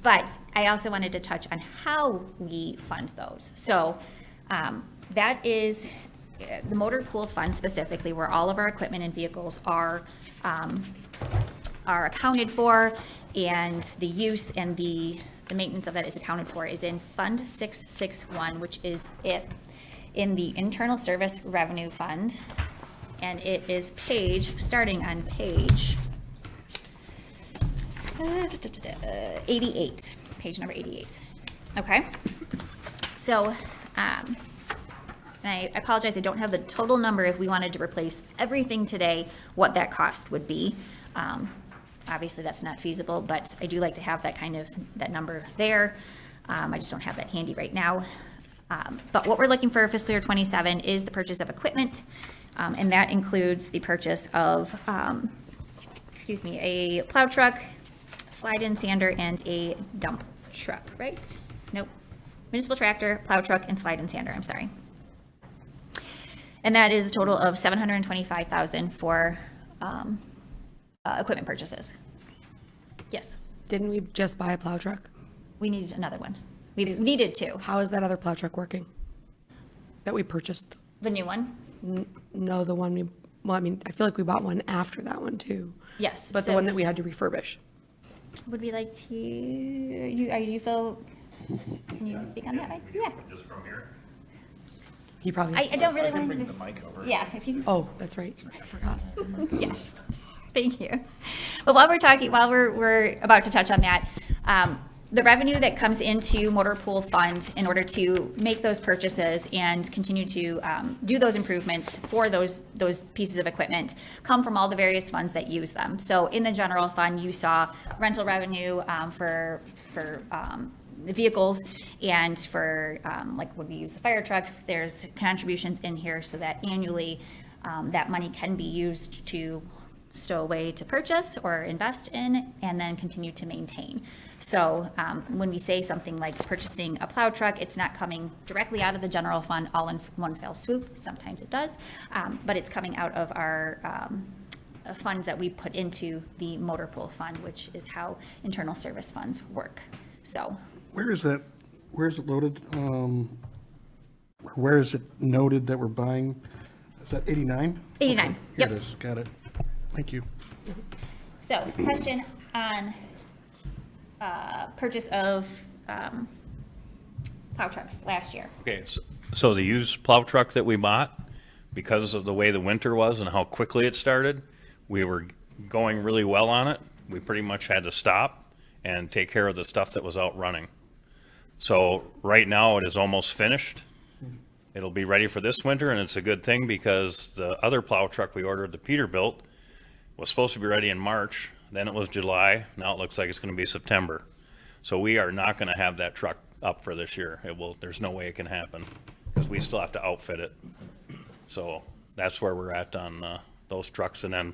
But I also wanted to touch on how we fund those. So that is the motor pool fund specifically, where all of our equipment and vehicles are accounted for, and the use and the the maintenance of that is accounted for is in Fund 661, which is it in the Internal Service Revenue Fund. And it is starting on page 88, page number 88. Okay? So, and I apologize, I don't have the total number if we wanted to replace everything today, what that cost would be. Obviously, that's not feasible, but I do like to have that number there. I just don't have that handy right now. But what we're looking for fiscal year 27 is the purchase of equipment, and that includes the purchase of, a plow truck, slide-in sander, and a dump truck, right? Nope. Municipal tractor, plow truck, and slide-in sander, I'm sorry. And that is a total of $725,000 for equipment purchases. Yes, Didn't we just buy a plow truck? we need another one. We've needed two. How is that other plow truck working? That we purchased? The new one? No, the one well, I mean, I feel like we bought one after that one too. Yes. But the so one that we had to refurbish. Would we like to, you feel, can you speak on that, Mike? Yeah. Just from here? He probably. I don't really want to. Bring the mic over. Yeah, if you. Oh, that's right. I forgot. Yes, thank you. But while we're about to touch on that, the revenue that comes into motor pool fund in order to make those purchases and continue to do those improvements for those pieces of equipment come from all the various funds that use them. So in the general fund, you saw rental revenue for the vehicles, and for like when we use the fire trucks, there's contributions in here so that annually that money can be used to stow away to purchase or invest in and then continue to maintain. So when we say something like purchasing a plow truck, it's not coming directly out of the general fund all in one fell swoop. Sometimes it does, but it's coming out of our funds that we put into the motor pool fund, which is how internal service funds work. So Where is that, where is it loaded? Where is it noted that we're buying? Is that 89? 89, Okay, yep. Here it is, got it. Thank you. So, question on purchase of plow trucks last year. Okay, so the used plow truck that we bought, because of the way the winter was and how quickly it started, we were going really well on it. We pretty much had to stop and take care of the stuff that was out running. So right now it is almost finished. It'll be ready for this winter, and it's a good thing because the other plow truck we ordered, the Peterbilt, was supposed to be ready in March. Then it was July. Now it looks like it's going to be September. So we are not going to have that truck up for this year. There's no way it can happen because we still have to outfit it. So that's where we're at on those trucks, and then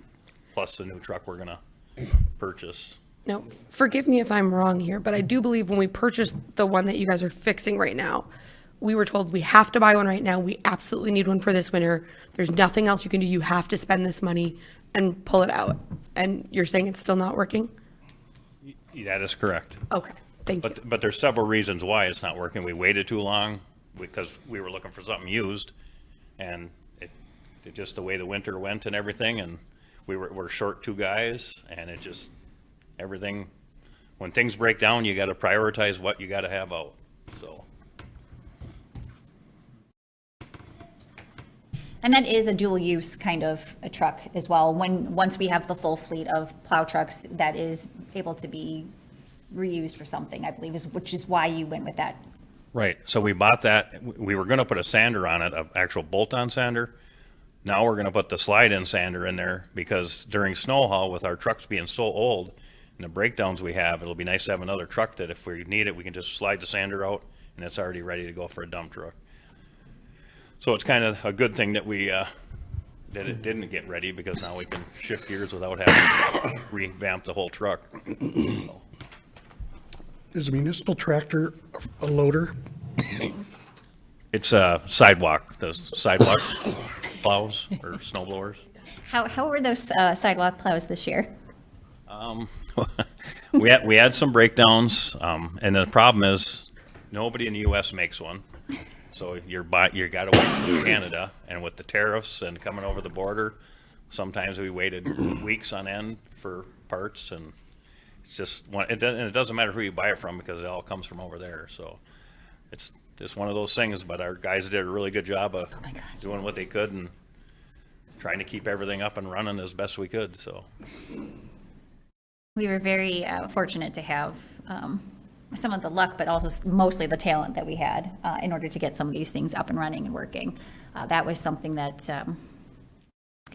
plus the new truck we're going to purchase. Now, forgive me if I'm wrong here, but I do believe when we purchased the one that you guys are fixing right now, we were told we have to buy one right now. We absolutely need one for this winter. There's nothing else you can do. You have to spend this money and pull it out. And you're saying it's still not working? That is correct. Okay, thank you. But there's several reasons why it's not working. We waited too long because we were looking for something used, and it just the way the winter went and everything, and we're short two guys, and it just everything. When things break down, you got to prioritize what you got to have out. So. And that is a dual use kind of a truck as well. Once we have the full fleet of plow trucks, that is able to be reused for something, I believe, which is why you went with that. Right. So we bought that. We were going to put a sander on it, an actual bolt-on sander. Now we're going to put the slide-in sander in there because during snow haul, with our trucks being so old and the breakdowns we have, it'll be nice to have another truck that if we need it, we can just slide the sander out and it's already ready to go for a dump truck. So it's kind of a good thing that that it didn't get ready, because now we can shift gears without having to revamp the whole truck. Is a municipal tractor a loader? It's a sidewalk, those sidewalk plows or snow blowers. How were those sidewalk plows this year? We had some breakdowns, and the problem is nobody in the U.S. makes one. So you got to wait from Canada, and with the tariffs and coming over the border, sometimes we waited weeks on end for parts, and it's just one, and it doesn't matter who you buy it from because it all comes from over there. So it's just one of those things, but our guys did a really good job of doing what they could and trying to keep everything up and running as best we could, so. We were very fortunate to have some of the luck, but also mostly the talent that we had in order to get some of these things up and running and working. That was something that,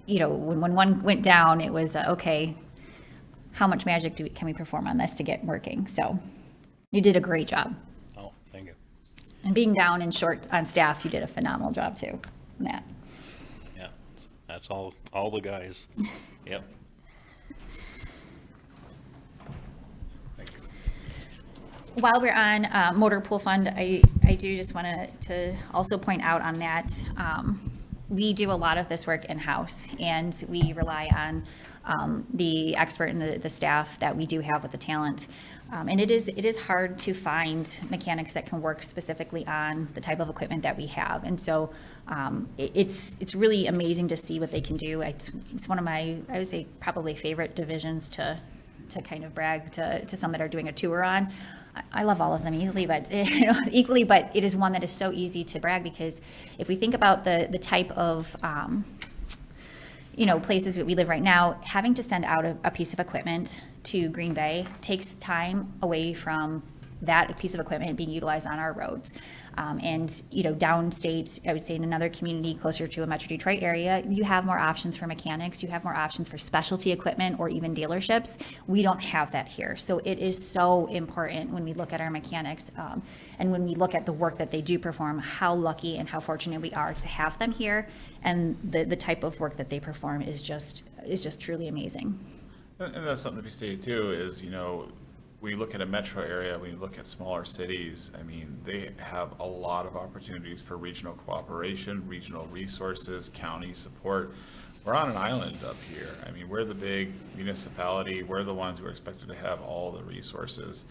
when one went down, it was, okay, how much magic can we perform on this to get working? So you did a great job. Oh, thank you. And being down and short on staff, you did a phenomenal job too, on that. Yeah, that's all the guys. Yep. While we're on motor pool fund, I do just want to also point out on that, we do a lot of this work in-house, and we rely on the expert and the staff that we do have with the talent. And it is hard to find mechanics that can work specifically on the type of equipment that we have. And so it's really amazing to see what they can do. It's one of my, I would say, probably favorite divisions to kind of brag to some that are doing a tour on. I love all of them easily, but equally, but it is one that is so easy to brag, because if we think about the type of places that we live right now, having to send out a piece of equipment to Green Bay takes time away from that piece of equipment being utilized on our roads. And downstate, I would say in another community closer to a Metro Detroit area, you have more options for mechanics, you have more options for specialty equipment or even dealerships. We don't have that here. So it is so important when we look at our mechanics and when we look at the work that they do perform, how lucky and how fortunate we are to have them here. And the type of work that they perform is just truly amazing. And that's something to be stated too, is, we look at a metro area, we look at smaller cities, I mean, they have a lot of opportunities for regional cooperation, regional resources, county support. We're on an island up here. I mean, we're the big municipality, we're the ones who are expected to have all the resources.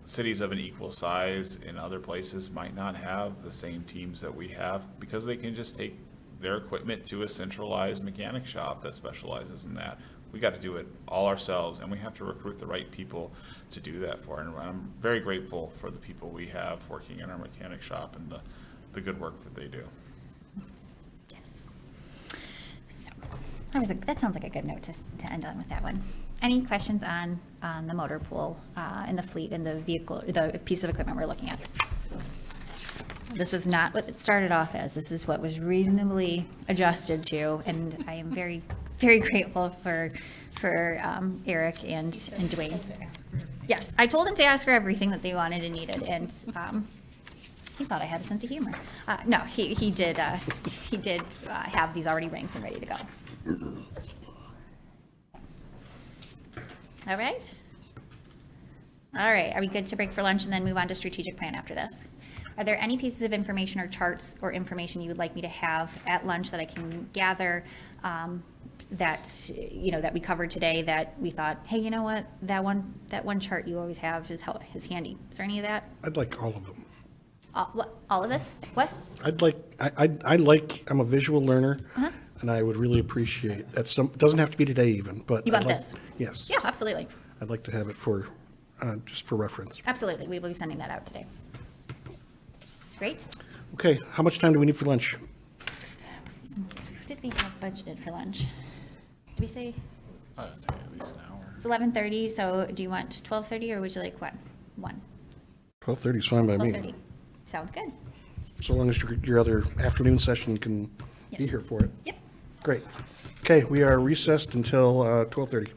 Cities of an equal size in other places might not have the same teams that we have, because they can just take their equipment to a centralized mechanic shop that specializes in that. We got to do it all ourselves, and we have to recruit the right people to do that for. And I'm very grateful for the people we have working in our mechanic shop and the good work that they do. Yes. So that sounds like a good note to end on with that one. Any questions on the motor pool and the fleet and the vehicle, the piece of equipment we're looking at? This was not what it started off as. This is what was reasonably adjusted to, and I am very, very grateful for Eric and Dwayne. Yes, I told him to ask for everything that they wanted and needed, and he thought I had a sense of humor. No, he did have these already ranked and ready to go. All right. All right, are we good to break for lunch and then move on to strategic plan after this? Are there any pieces of information or charts or information you would like me to have at lunch that I can gather that we covered today that we thought, hey, you know what, that one chart you always have is handy. Is there any of that? I'd like all of them. All of this? What? I'm a visual learner, and I would really appreciate, it doesn't have to be today even, but. You want this? Yes. Yeah, absolutely. I'd like to have it for, just for reference. Absolutely. We will be sending that out today. Great. Okay, how much time do we need for lunch? What did we have budgeted for lunch? Did we say? I'd say at least an hour. It's 11:30, so do you want 12:30 or would you like what? 1? 12:30 is fine by me. 12:30. Sounds good. So long as your other afternoon session can be Yes. here for it. Yep. Great. Okay, we are recessed until 12:30.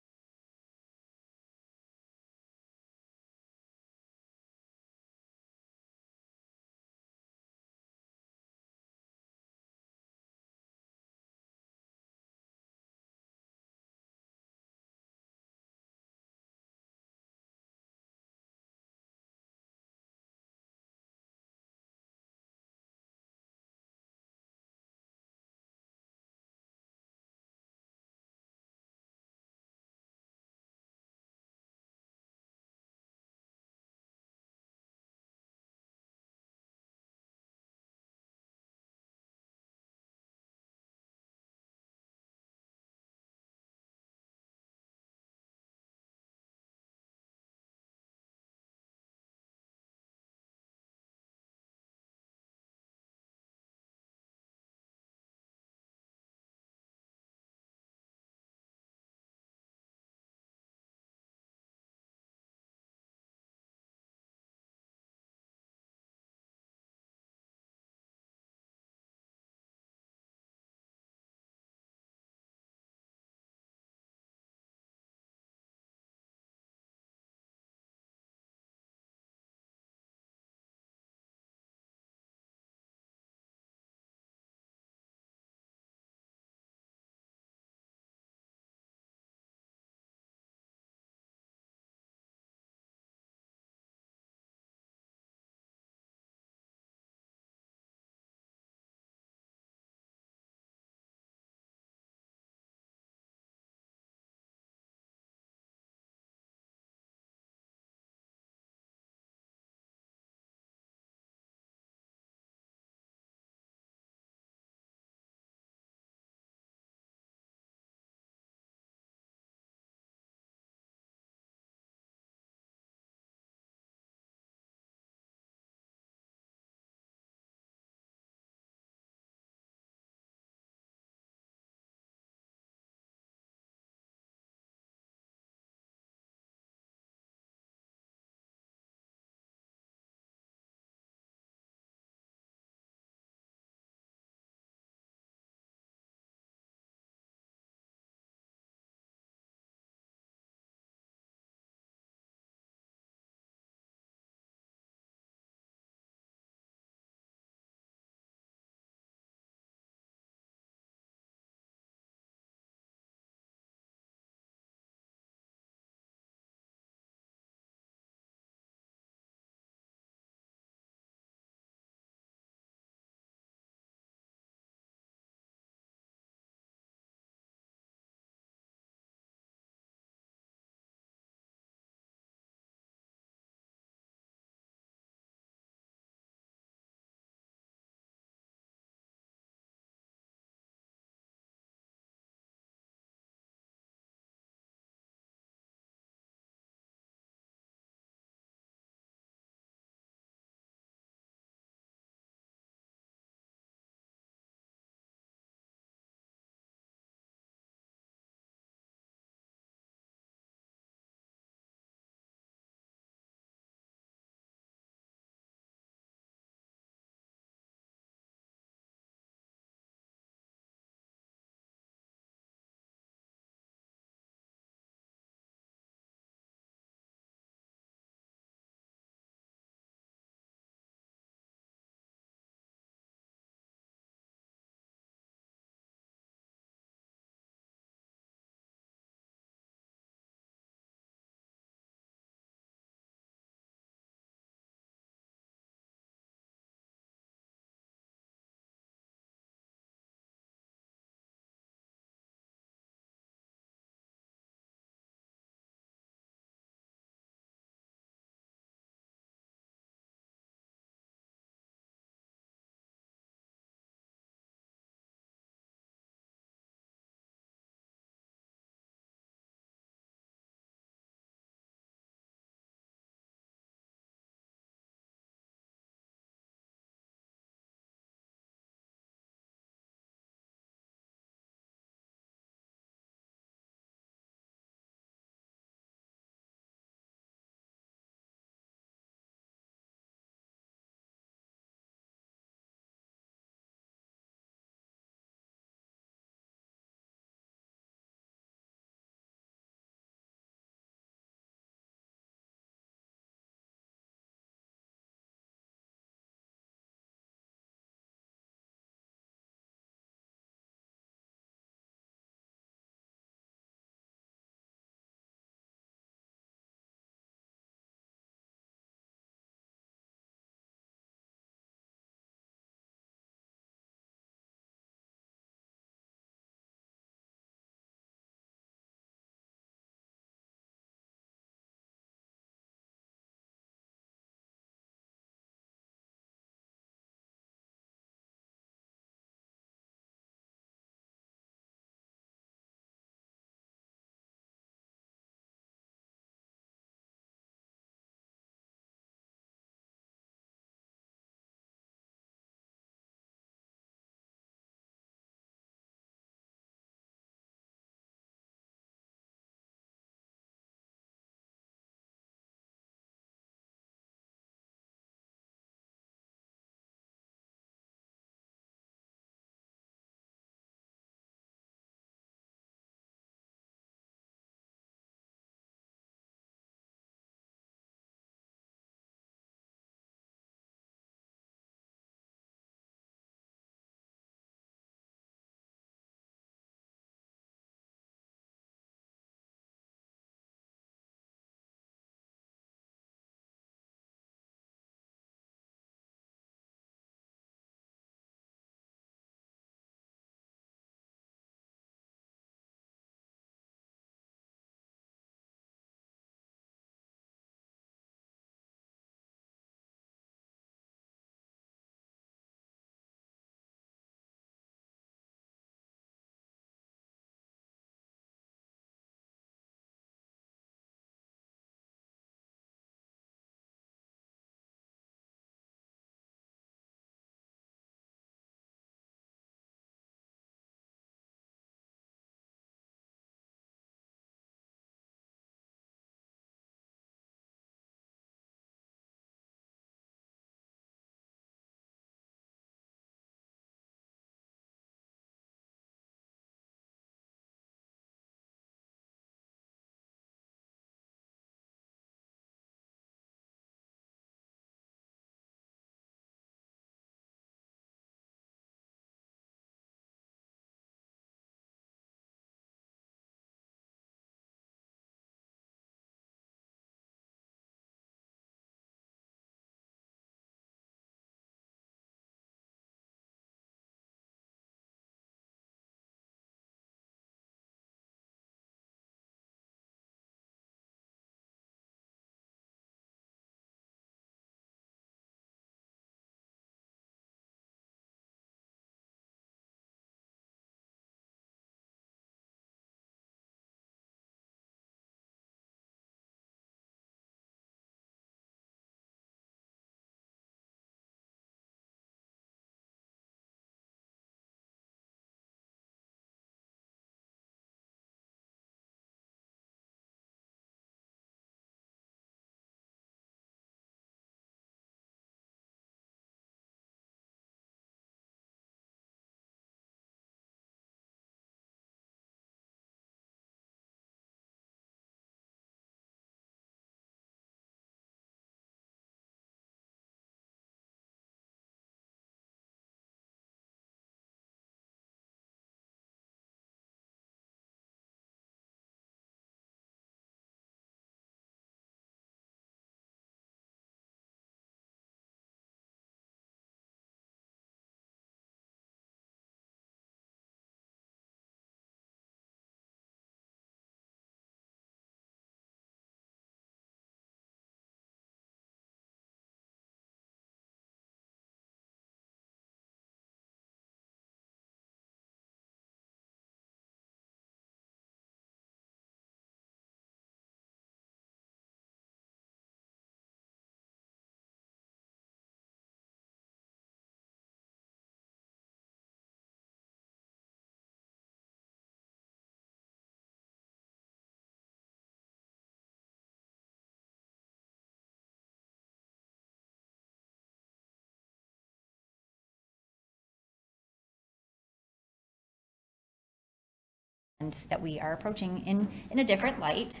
and that we are approaching in a different light,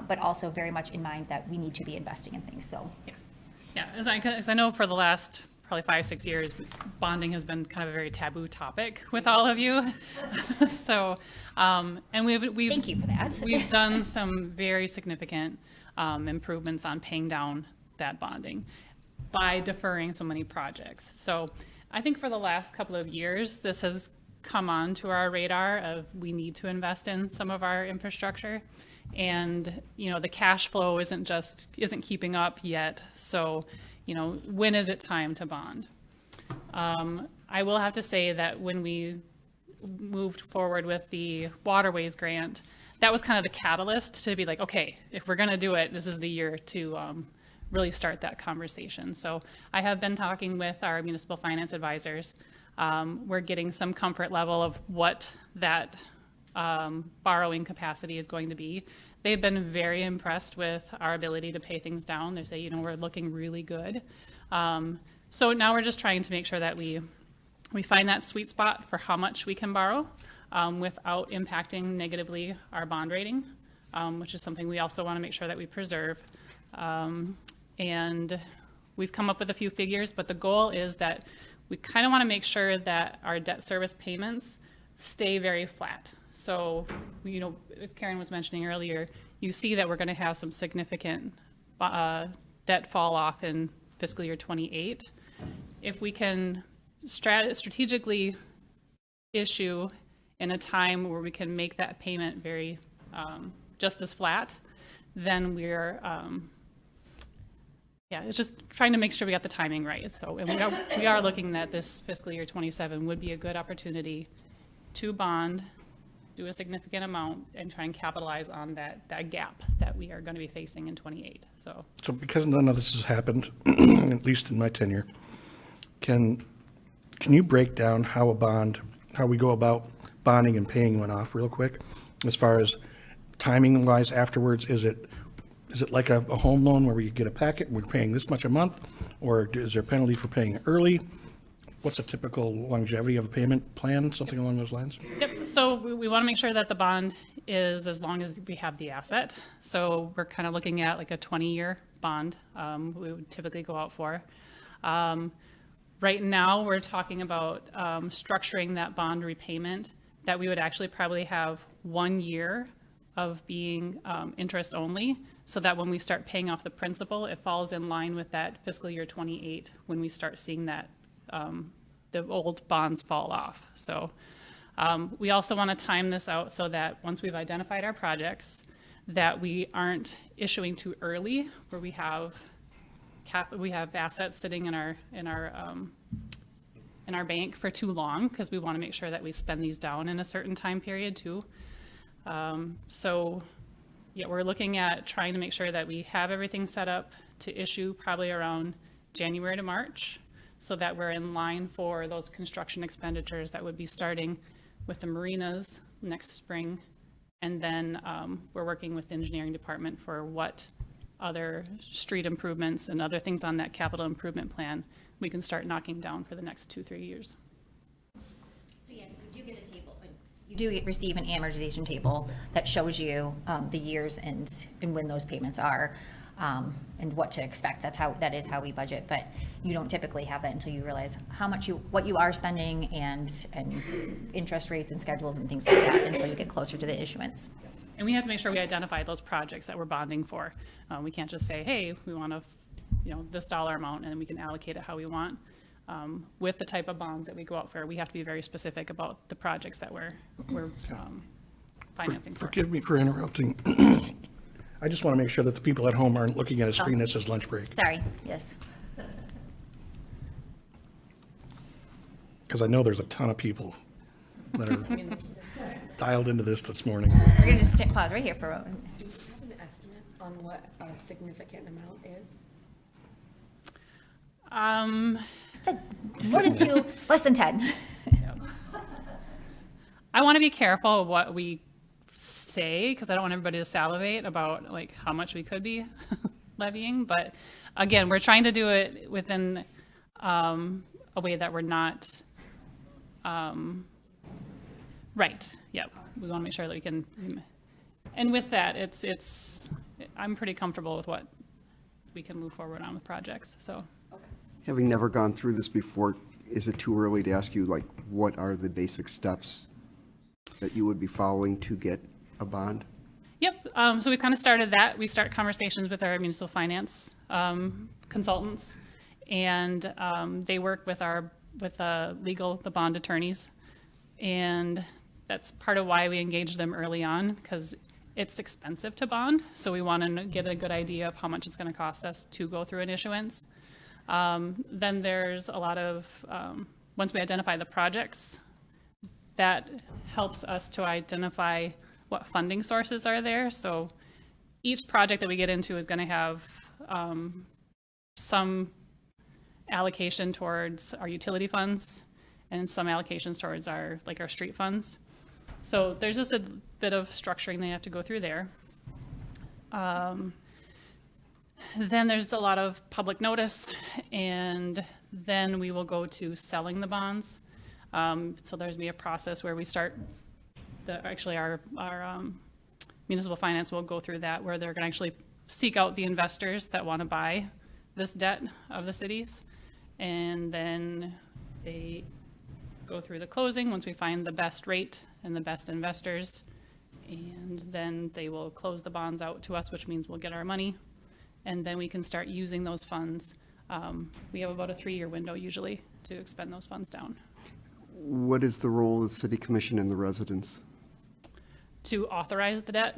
but also very much in mind that we need to be investing in things, so. Yeah, as I know for the last probably 5-6 years, bonding has been kind of a very taboo topic with all of you. So, and we've Thank you for that. We've done some very significant improvements on paying down that bonding by deferring so many projects. So I think for the last couple of years, this has come on to our radar of we need to invest in some of our infrastructure. And, the cash flow isn't keeping up yet. So, when is it time to bond? I will have to say that when we moved forward with the waterways grant, that was kind of the catalyst to be like, okay, if we're going to do it, this is the year to really start that conversation. So I have been talking with our municipal finance advisors. We're getting some comfort level of what that borrowing capacity is going to be. They've been very impressed with our ability to pay things down. They say, we're looking really good. So now we're just trying to make sure that we find that sweet spot for how much we can borrow without impacting negatively our bond rating, which is something we also want to make sure that we preserve. And we've come up with a few figures, but the goal is that we kind of want to make sure that our debt service payments stay very flat. So, as Karen was mentioning earlier, you see that we're going to have some significant debt fall off in fiscal year 28. If we can strategically issue in a time where we can make that payment very just as flat, then we're it's just trying to make sure we got the timing right. So, and we are looking at this fiscal year 27 would be a good opportunity to bond, do a significant amount, and try and capitalize on that gap that we are going to be facing in 28. So because none of this has happened, at least in my tenure, can you break down how we go about bonding and paying one off real quick? As far as timing wise afterwards, is it like a home loan where we get a packet and we're paying this much a month? Or is there a penalty for paying early? What's a typical longevity of a payment plan, something along those lines? Yep, so we want to make sure that the bond is as long as we have the asset. So we're kind of looking at like a 20-year bond we would typically go out for. Right now, we're talking about structuring that bond repayment that we would actually probably have 1 year of being interest only, so that when we start paying off the principal, it falls in line with that fiscal year 28 when we start seeing that the old bonds fall off. So we also want to time this out so that once we've identified our projects, that we aren't issuing too early, where we have assets sitting in our bank for too long, because we want to make sure that we spend these down in a certain time period too. So yeah, we're looking at trying to make sure that we have everything set up to issue probably around January to March, so that we're in line for those construction expenditures that would be starting with the marinas next spring. And then we're working with the engineering department for what other street improvements and other things on that capital improvement plan we can start knocking down for the next 2-3 years. So yeah, you do get a table. You do receive an amortization table that shows you the years and when those payments are. And what to expect. That is how we budget, but you don't typically have that until you realize what you are spending and interest rates and schedules and things like that until you get closer to the issuance. And we have to make sure we identify those projects that we're bonding for. We can't just say, hey, we want this dollar amount, and then we can allocate it how we want. With the type of bonds that we go out for, we have to be very specific about the projects that we're financing for. Forgive me for interrupting. I just want to make sure that the people at home aren't looking at a screen that says lunch break. Sorry, yes. Because I know there's a ton of people that are dialed into this morning. We're going to just pause right here for a moment. Do you have an estimate on what a significant amount is? More than 2, less than 10. I want to be careful of what we say, because I don't want everybody to salivate about like how much we could be levying. But again, we're trying to do it within a way that we're not Right, yep. We want to make sure that we can, and with that, I'm pretty comfortable with what we can move forward on with projects, so. Having never gone through this before, is it too early to ask you, like, what are the basic steps that you would be following to get a bond? Yep, so we kind of started that. We start conversations with our municipal finance consultants, and they work with the bond attorneys. And that's part of why we engage them early on, because it's expensive to bond. So we want to get a good idea of how much it's going to cost us to go through an issuance. Then there's a lot of, once we identify the projects, that helps us to identify what funding sources are there. So each project that we get into is going to have some allocation towards our utility funds and some allocations towards our street funds. So there's just a bit of structuring they have to go through there. Then there's a lot of public notice, and then we will go to selling the bonds. So there's be a process where we start, our municipal finance will go through that, where they're going to actually seek out the investors that want to buy this debt of the cities. And then they go through the closing once we find the best rate and the best investors. And then they will close the bonds out to us, which means we'll get our money. And then we can start using those funds. We have about a 3-year window usually to expend those funds down. What is the role of the city commission and the residents? To authorize the debt.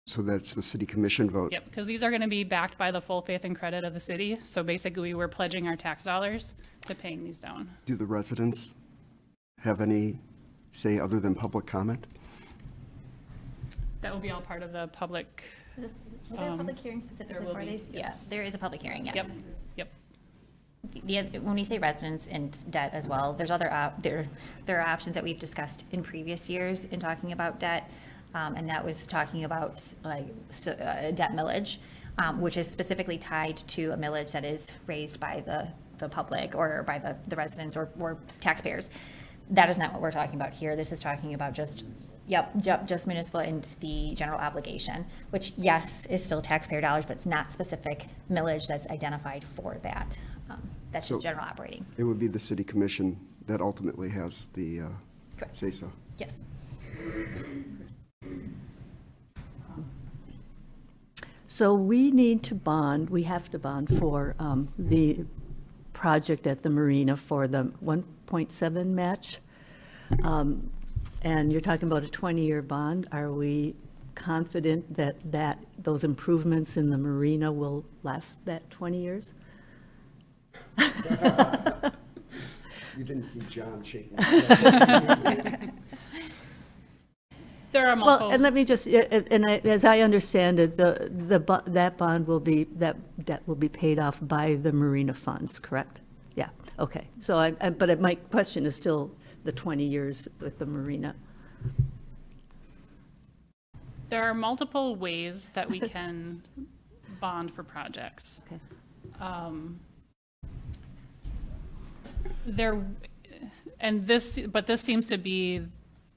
So that's the city commission vote? Yep, because these are going to be backed by the full faith and credit of the city. So basically, we're pledging our tax dollars to paying these down. Do the residents have any say other than public comment? That will be all part of the public. Was there a public hearing specifically for these? Yes. Yeah, there is a public hearing, yes. Yep. When we say residents and debt as well, there's there are options that we've discussed in previous years in talking about debt, and that was talking about debt millage, which is specifically tied to a millage that is raised by the public or by the residents or taxpayers. That is not what we're talking about here. This is talking about just municipal and the general obligation, which, yes, is still taxpayer dollars, but it's not specific millage that's identified for that. That's just general operating. It would be the city commission that ultimately has the say-so. Yes. So we have to bond for the project at the marina for the 1.7 match. And you're talking about a 20-year bond. Are we confident that those improvements in the marina will last that 20 years? You didn't see John shaking. There are multiple. Well, and let me just, as I understand it, that bond will be, that debt will be paid off by the marina funds, correct? Yeah, okay. So but my question is still the 20 years with the marina. There are multiple ways that we can bond for projects. Okay. But this seems to be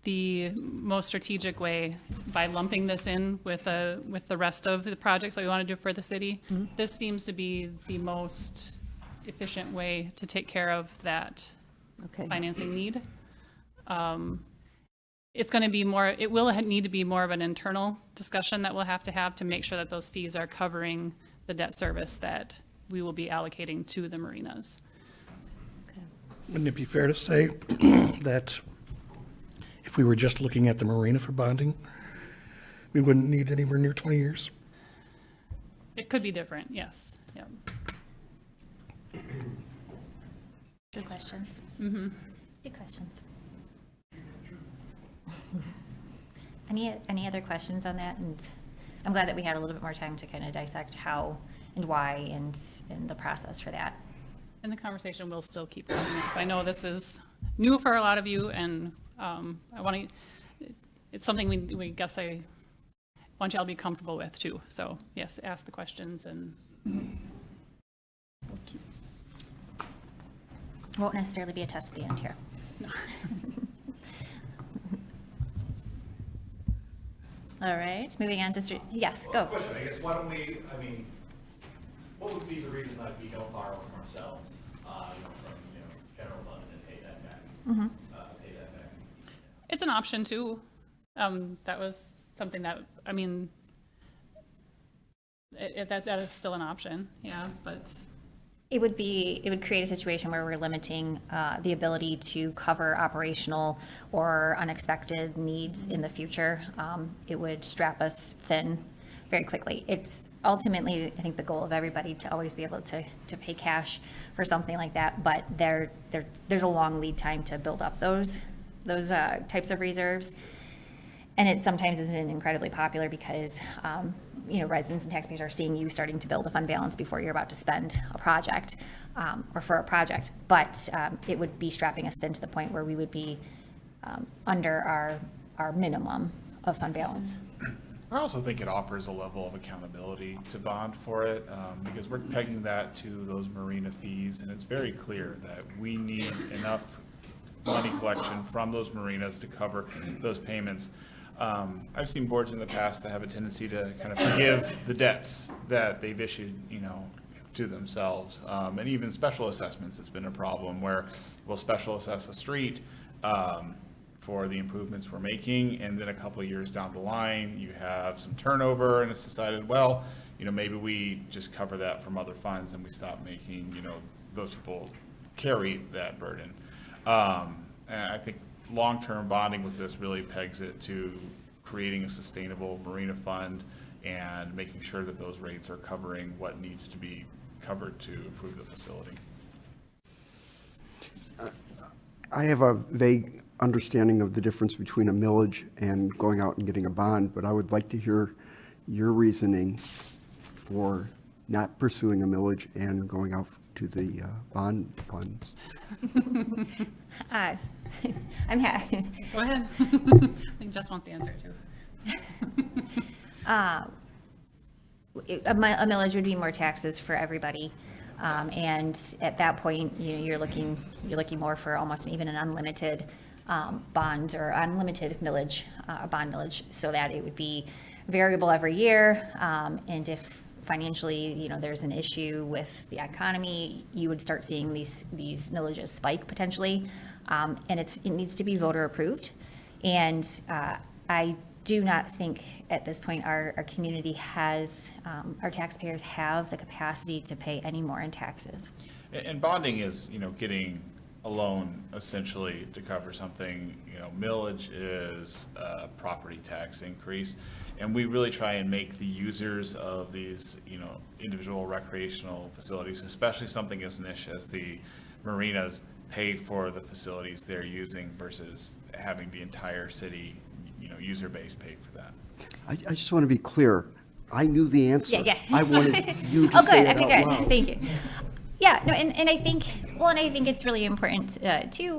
the most strategic way by lumping this in with the rest of the projects that we want to do for the city. Mm-hmm. This seems to be the most efficient way to take care of that financing need. It's going to be it will need to be more of an internal discussion that we'll have to make sure that those fees are covering the debt service that we will be allocating to the marinas. Wouldn't it be fair to say that if we were just looking at the marina for bonding, we wouldn't need anywhere near 20 years? It could be different, yes. Yeah. Good questions. Mm-hmm. Good questions. Any other questions on that? And I'm glad that we had a little bit more time to kind of dissect how and why and the process for that. And the conversation will still keep coming up. I know this is new for a lot of you, and it's something we guess I want you all to be comfortable with too. So yes, ask the questions and we'll keep. Won't necessarily be a test at the end here. No. All right, moving on to, yes, go. Question, I guess, why don't we, I mean, what would be the reason that we don't borrow from ourselves, from, general fund and pay that back? Pay that back? It's an option too. That was something that, I mean, that is still an option, yeah, but. It would create a situation where we're limiting the ability to cover operational or unexpected needs in the future. It would strap us thin very quickly. It's ultimately, I think, the goal of everybody to always be able to pay cash for something like that, but there's a long lead time to build up those types of reserves. And it sometimes isn't incredibly popular because residents and taxpayers are seeing you starting to build a fund balance before you're about to spend a project or for a project. But it would be strapping us thin to the point where we would be under our minimum of fund balance. I also think it offers a level of accountability to bond for it, because we're pegging that to those marina fees, and it's very clear that we need enough money collection from those marinas to cover those payments. I've seen boards in the past that have a tendency to kind of forgive the debts that they've issued, to themselves. And even special assessments, it's been a problem where we'll special assess a street for the improvements we're making, and then a couple of years down the line, you have some turnover, and it's decided, well, maybe we just cover that from other funds, and we stop making, those people carry that burden. And I think long-term bonding with this really pegs it to creating a sustainable marina fund and making sure that those rates are covering what needs to be covered to improve the facility. I have a vague understanding of the difference between a millage and going out and getting a bond, but I would like to hear your reasoning for not pursuing a millage and going out to the bond funds. I'm happy. Go ahead. I think Jess wants to answer it too. A millage would be more taxes for everybody. And at that point, you're looking more for almost even an unlimited bond or unlimited millage, bond millage, so that it would be variable every year. And if financially, there's an issue with the economy, you would start seeing these millages spike potentially. And it needs to be voter approved. And I do not think at this point our community has, our taxpayers have the capacity to pay any more in taxes. And bonding is, getting a loan essentially to cover something. Millage is a property tax increase. And we really try and make the users of these, individual recreational facilities, especially something as niche as the marinas, pay for the facilities they're using versus having the entire city, user base pay for that. I just want to be clear. I knew the answer. Yeah. I wanted you to Oh, say good. it Okay, out good. loud. Thank you. Yeah, no, and I think it's really important too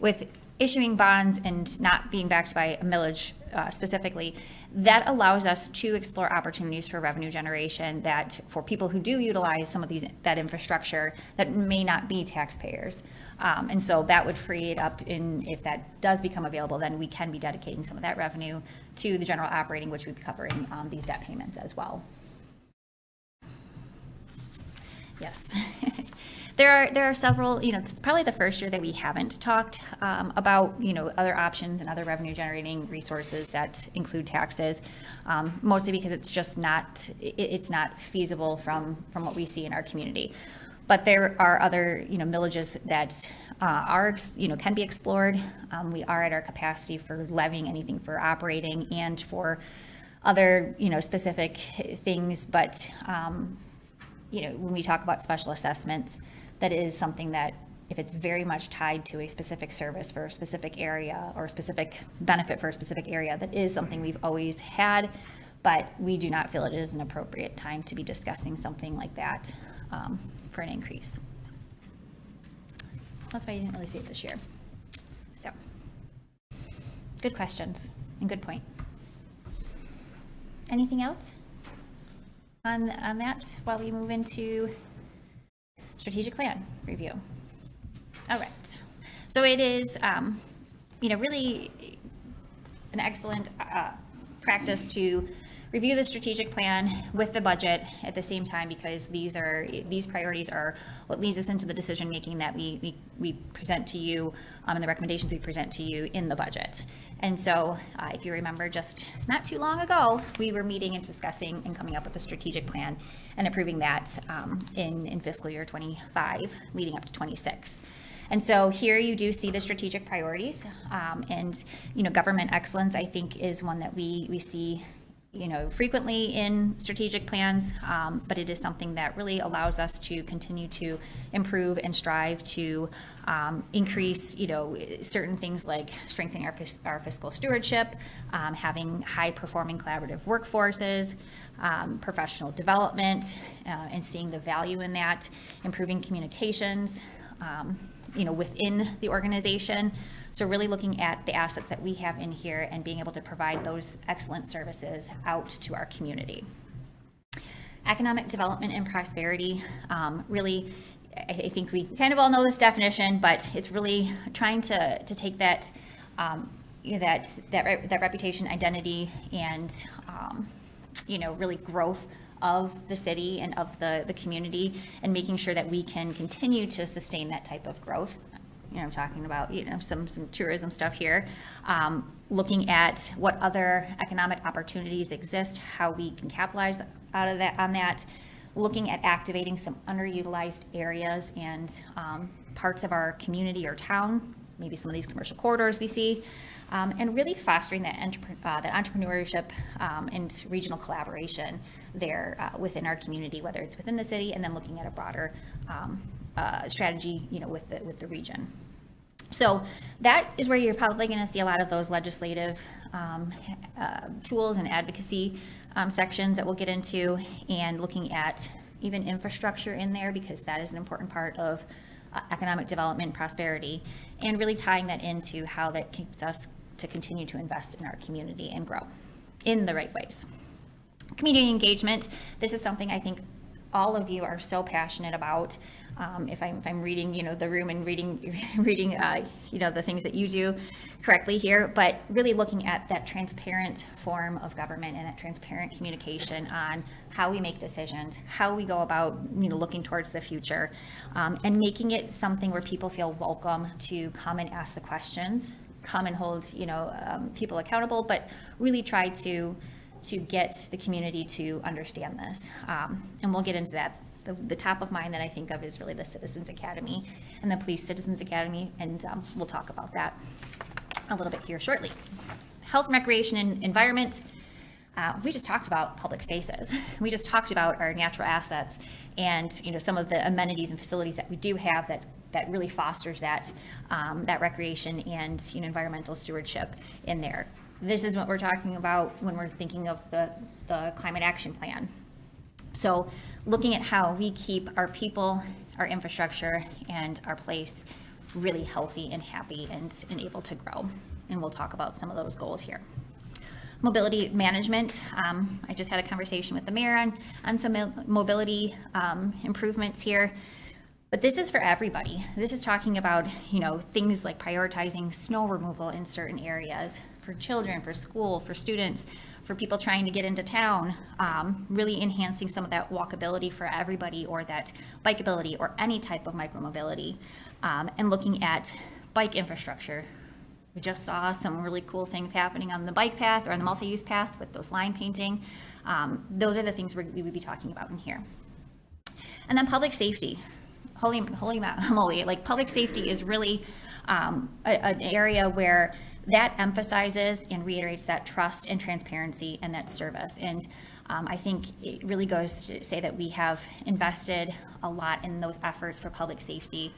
with issuing bonds and not being backed by a millage specifically. That allows us to explore opportunities for revenue generation that for people who do utilize some of that infrastructure that may not be taxpayers. And so that would free it up if that does become available, then we can be dedicating some of that revenue to the general operating, which would be covering these debt payments as well. Yes. There are several, it's probably the first year that we haven't talked about, other options and other revenue generating resources that include taxes, mostly because it's just not, it's not feasible from what we see in our community. But there are other, millages that can be explored. We are at our capacity for levying anything for operating and for other, specific things. But, when we talk about special assessments, that is something that if it's very much tied to a specific service for a specific area or a specific benefit for a specific area, that is something we've always had, but we do not feel it is an appropriate time to be discussing something like that for an increase. That's why you didn't really see it this year. So, good questions and good point. Anything else on that while we move into strategic plan review? All right. So it is, really an excellent practice to review the strategic plan with the budget at the same time, because these priorities are what leads us into the decision making that we present to you, and the recommendations we present to you in the budget. And so if you remember, just not too long ago, we were meeting and discussing and coming up with a strategic plan and approving that in fiscal year 25 leading up to 26. And so here you do see the strategic priorities, and government excellence, I think, is one that we see frequently in strategic plans, but it is something that really allows us to continue to improve and strive to increase, certain things like strengthening our fiscal stewardship, having high-performing collaborative workforces, professional development, and seeing the value in that, improving communications, within the organization. So really looking at the assets that we have in here and being able to provide those excellent services out to our community. Economic development and prosperity, really, I think we kind of all know this definition, but it's really trying to take that, that reputation, identity, and really growth of the city and of the community, and making sure that we can continue to sustain that type of growth. I'm talking about, some tourism stuff here, looking at what other economic opportunities exist, how we can capitalize on that, looking at activating some underutilized areas and parts of our community or town, maybe some of these commercial corridors we see, and really fostering that entrepreneurship and regional collaboration there within our community, whether it's within the city, and then looking at a broader strategy, with the region. So that is where you're probably going to see a lot of those legislative tools and advocacy sections that we'll get into, and looking at even infrastructure in there, because that is an important part of economic development and prosperity, and really tying that into how that keeps us to continue to invest in our community and grow in the right ways. Community engagement, this is something I think all of you are so passionate about. If I'm reading, the room and reading, the things that you do correctly here, but really looking at that transparent form of government and that transparent communication on how we make decisions, how we go about, looking towards the future, and making it something where people feel welcome to come and ask the questions, come and hold, people accountable, but really try to get the community to understand this. And we'll get into that. The top of mind that I think of is really the Citizens Academy and the Police Citizens Academy, and we'll talk about that a little bit here shortly. Health, recreation, and environment. We just talked about public spaces. We just talked about our natural assets and some of the amenities and facilities that we do have that really fosters that recreation and environmental stewardship in there. This is what we're talking about when we're thinking of the climate action plan. So looking at how we keep our people, our infrastructure, and our place really healthy and happy and able to grow. And we'll talk about some of those goals here. Mobility management. I just had a conversation with the mayor on some mobility improvements here. But this is for everybody. This is talking about, things like prioritizing snow removal in certain areas for children, for school, for students, for people trying to get into town, really enhancing some of that walkability for everybody, or that bikeability, or any type of micromobility, and looking at bike infrastructure. We just saw some really cool things happening on the bike path or on the multi-use path with those line painting. Those are the things we would be talking about in here. And then public safety. Holy moly, like public safety is really an area where that emphasizes and reiterates that trust and transparency and that service. And I think it really goes to say that we have invested a lot in those efforts for public safety,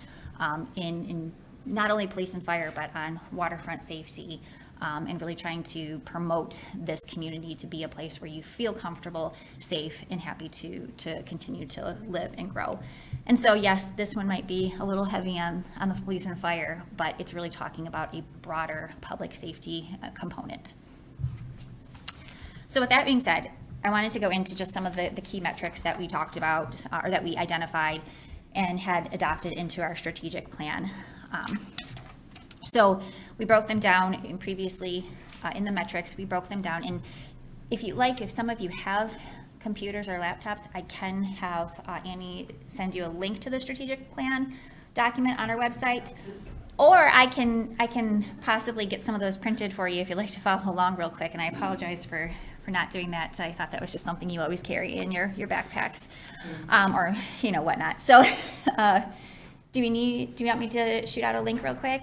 in not only police and fire, but on waterfront safety, and really trying to promote this community to be a place where you feel comfortable, safe, and happy to continue to live and grow. And so, yes, this one might be a little heavy on the police and fire, but it's really talking about a broader public safety component. So with that being said, I wanted to go into just some of the key metrics that we talked about, or that we identified and had adopted into our strategic plan. So we broke them down previously in the metrics. We broke them down If you like, if some of you have computers or laptops, I can have Annie send you a link to the strategic plan document on our website. Or I can possibly get some of those printed for you if you'd like to follow along real quick. And I apologize for not doing that. I thought that was just something you always carry in your backpacks, or whatnot. So, do you want me to shoot out a link real quick?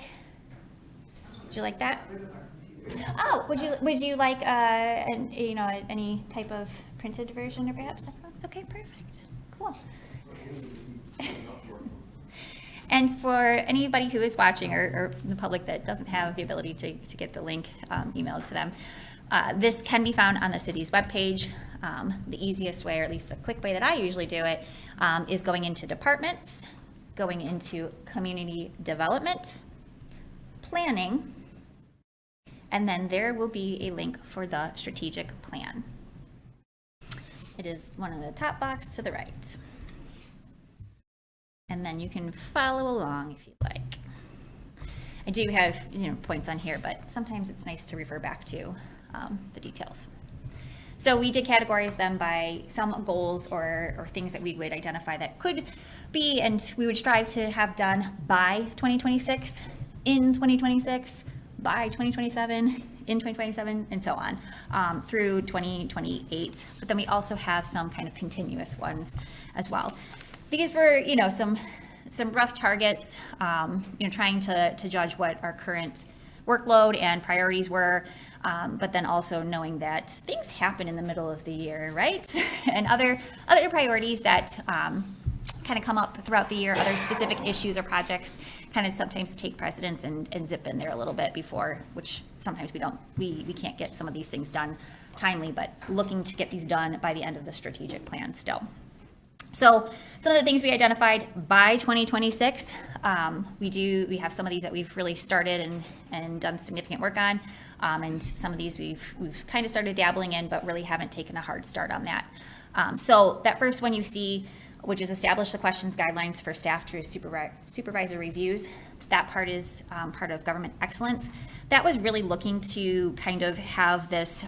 Would you like that? Oh, would you like any type of printed version or perhaps? Okay, perfect, cool. And for anybody who is watching or the public that doesn't have the ability to get the link emailed to them, this can be found on the city's webpage. The easiest way, or at least the quick way that I usually do it, is going into departments, going into community development, planning, and then there will be a link for the strategic plan. It is one of the top box to the right. And then you can follow along if you'd like. I do have points on here, but sometimes it's nice to refer back to the details. So we did categorize them by some goals or things that we would identify that could be and we would strive to have done by 2026, in 2026, by 2027, in 2027, and so on, through 2028. But then we also have some kind of continuous ones as well. These were, some rough targets, trying to judge what our current workload and priorities were, but then also knowing that things happen in the middle of the year, right? And other priorities that kind of come up throughout the year, other specific issues or projects kind of sometimes take precedence and zip in there a little bit before, which sometimes we can't get some of these things done timely, but looking to get these done by the end of the strategic plan still. So some of the things we identified by 2026, we have some of these that we've really started and done significant work on, and some of these we've kind of started dabbling in, but really haven't taken a hard start on that. So that first one you see, which is establish the questions, guidelines for staff to supervisor reviews. That part is part of government excellence. That was really looking to kind of have this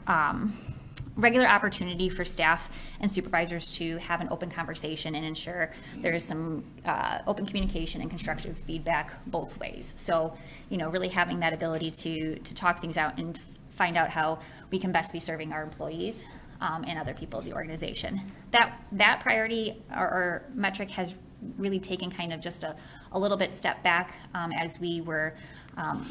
regular opportunity for staff and supervisors to have an open conversation and ensure there is some open communication and constructive feedback both ways. So, really having that ability to talk things out and find out how we can best be serving our employees and other people of the organization. That priority or metric has really taken kind of just a little bit step back as we were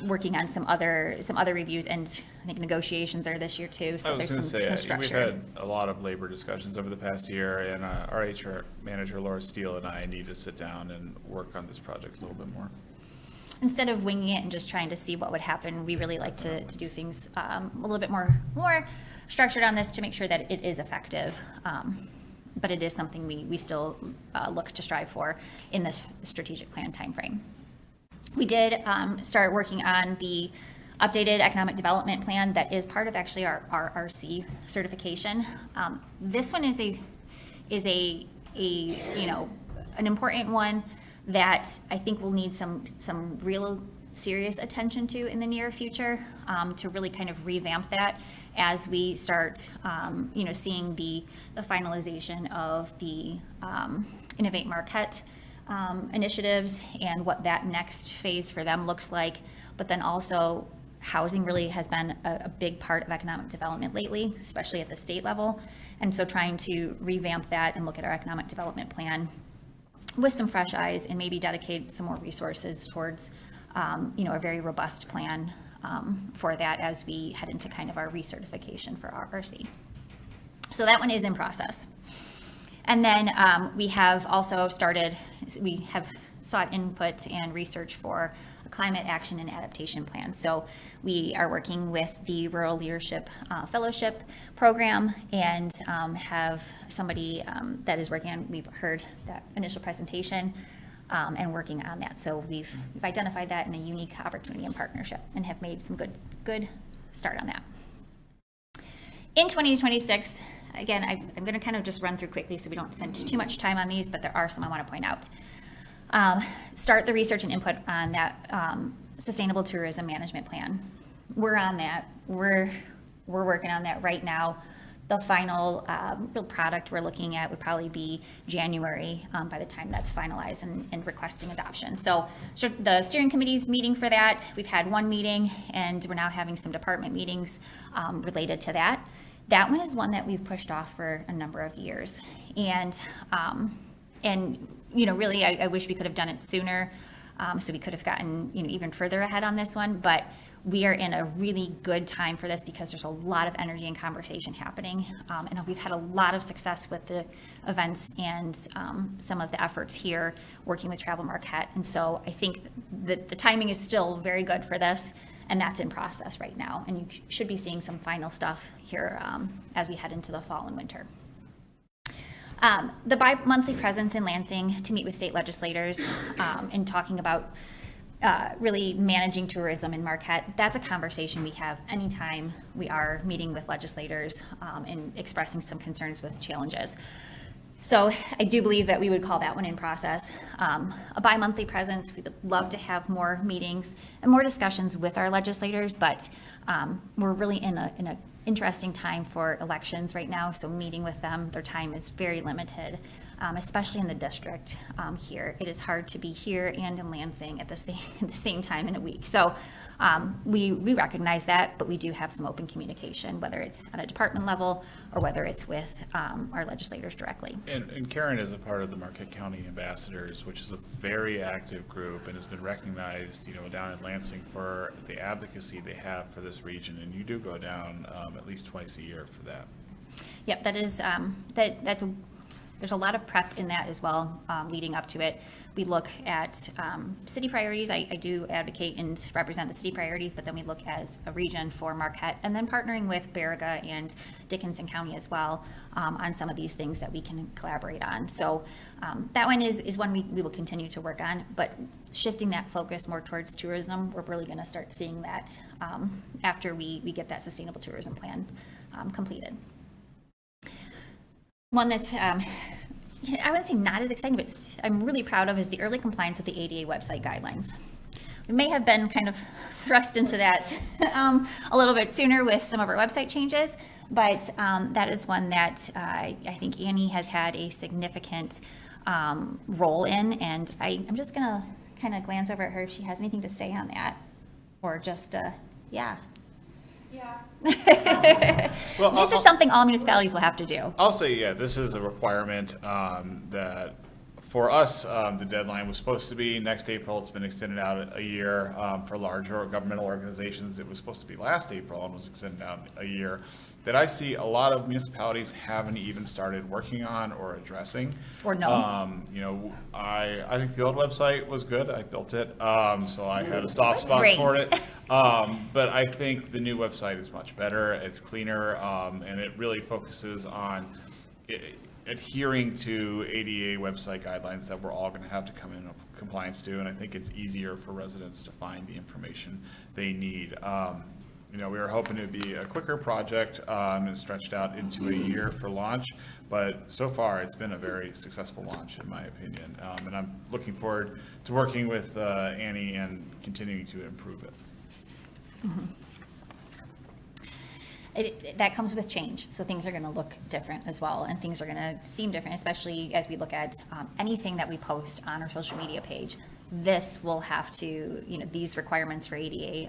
working on some other reviews, and I think negotiations are this year too. So there's some structure. We've had a lot of labor discussions over the past year, and our HR manager Laura Steele and I need to sit down and work on this project a little bit more. Instead of winging it and just trying to see what would happen, we really like to do things a little bit more structured on this to make sure that it is effective. But it is something we still look to strive for in this strategic plan timeframe. We did start working on the updated economic development plan that is part of actually our RC certification. This one is an important one that I think will need some real serious attention to in the near future, to really kind of revamp that as we start seeing the finalization of the Innovate Marquette initiatives and what that next phase for them looks like. But then also housing really has been a big part of economic development lately, especially at the state level. And so trying to revamp that and look at our economic development plan with some fresh eyes and maybe dedicate some more resources towards a very robust plan for that as we head into kind of our recertification for our RC. So that one is in process. And then we have also we have sought input and research for a climate action and adaptation plan. So we are working with the Rural Leadership Fellowship Program and have somebody that is working on, we've heard that initial presentation and working on that. So we've identified that in a unique opportunity and partnership and have made some good start on that. In 2026, again, I'm going to kind of just run through quickly so we don't spend too much time on these, but there are some I want to point out. Start the research and input on that sustainable tourism management plan. We're on that. We're working on that right now. The final real product we're looking at would probably be January by the time that's finalized and requesting adoption. So the steering committee's meeting for that. We've had one meeting, and we're now having some department meetings related to that. That one is one that we've pushed off for a number of years. And you know, really, I wish we could have done it sooner. So we could have gotten, you know, even further ahead on this one, but we are in a really good time for this because there's a lot of energy and conversation happening. And we've had a lot of success with the events and some of the efforts here working with Travel Marquette. And so I think that the timing is still very good for this, and that's in process right now. And you should be seeing some final stuff here as we head into the fall and winter. The bi-monthly presence in Lansing to meet with state legislators and talking about really managing tourism in Marquette. That's a conversation we have anytime we are meeting with legislators and expressing some concerns with challenges. So I do believe that we would call that one in process. A bi-monthly presence, we would love to have more meetings and more discussions with our legislators, but we're really in a interesting time for elections right now, so meeting with them, their time is very limited, especially in the district here. It is hard to be here and in Lansing at the same time in a week. So we recognize that, but we do have some open communication, whether it's at a department level or whether it's with our legislators directly. And Karen is a part of the Marquette County Ambassadors, which is a very active group and has been recognized, you know, down in Lansing for the advocacy they have for this region. And you do go down at least twice a year for that. Yep, that is there's a lot of prep in that as well, leading up to it. We look at city priorities. I do advocate and represent the city priorities, but then we look as a region for Marquette, and then partnering with Baraga and Dickinson County as well on some of these things that we can collaborate on. So that one is one we will continue to work on, but shifting that focus more towards tourism, we're really going to start seeing that after we get that sustainable tourism plan completed. One that's, I would say not as exciting, but I'm really proud of is the early compliance with the ADA website guidelines. We may have been kind of thrust into that a little bit sooner with some of our website changes, but that is one that I think Annie has had a significant role in, and I'm just gonna kind of glance over at her if she has anything to say on that, or just, yeah. Well, This is something all municipalities will have to do. I'll say, yeah, this is a requirement that for us, the deadline was supposed to be next April. It's been extended out a year. For larger governmental organizations, it was supposed to be last April and was extended out a year. That I see a lot of municipalities haven't even started working on or addressing. Or no. You know, I think the old website was good. I built it, so I had a soft spot great. for it. But I think the new website is much better. It's cleaner, and it really focuses on adhering to ADA website guidelines that we're all going to have to come in compliance to. And I think it's easier for residents to find the information they need. You know, we were hoping it'd be a quicker project and stretched out into a year for launch, but so far it's been a very successful launch in my opinion. And I'm looking forward to working with Annie and continuing to improve it. Mm-hmm. That comes with change, so things are going to look different as well, and things are going to seem different, especially as we look at anything that we post on our social media page. This will have to, you know, these requirements for ADA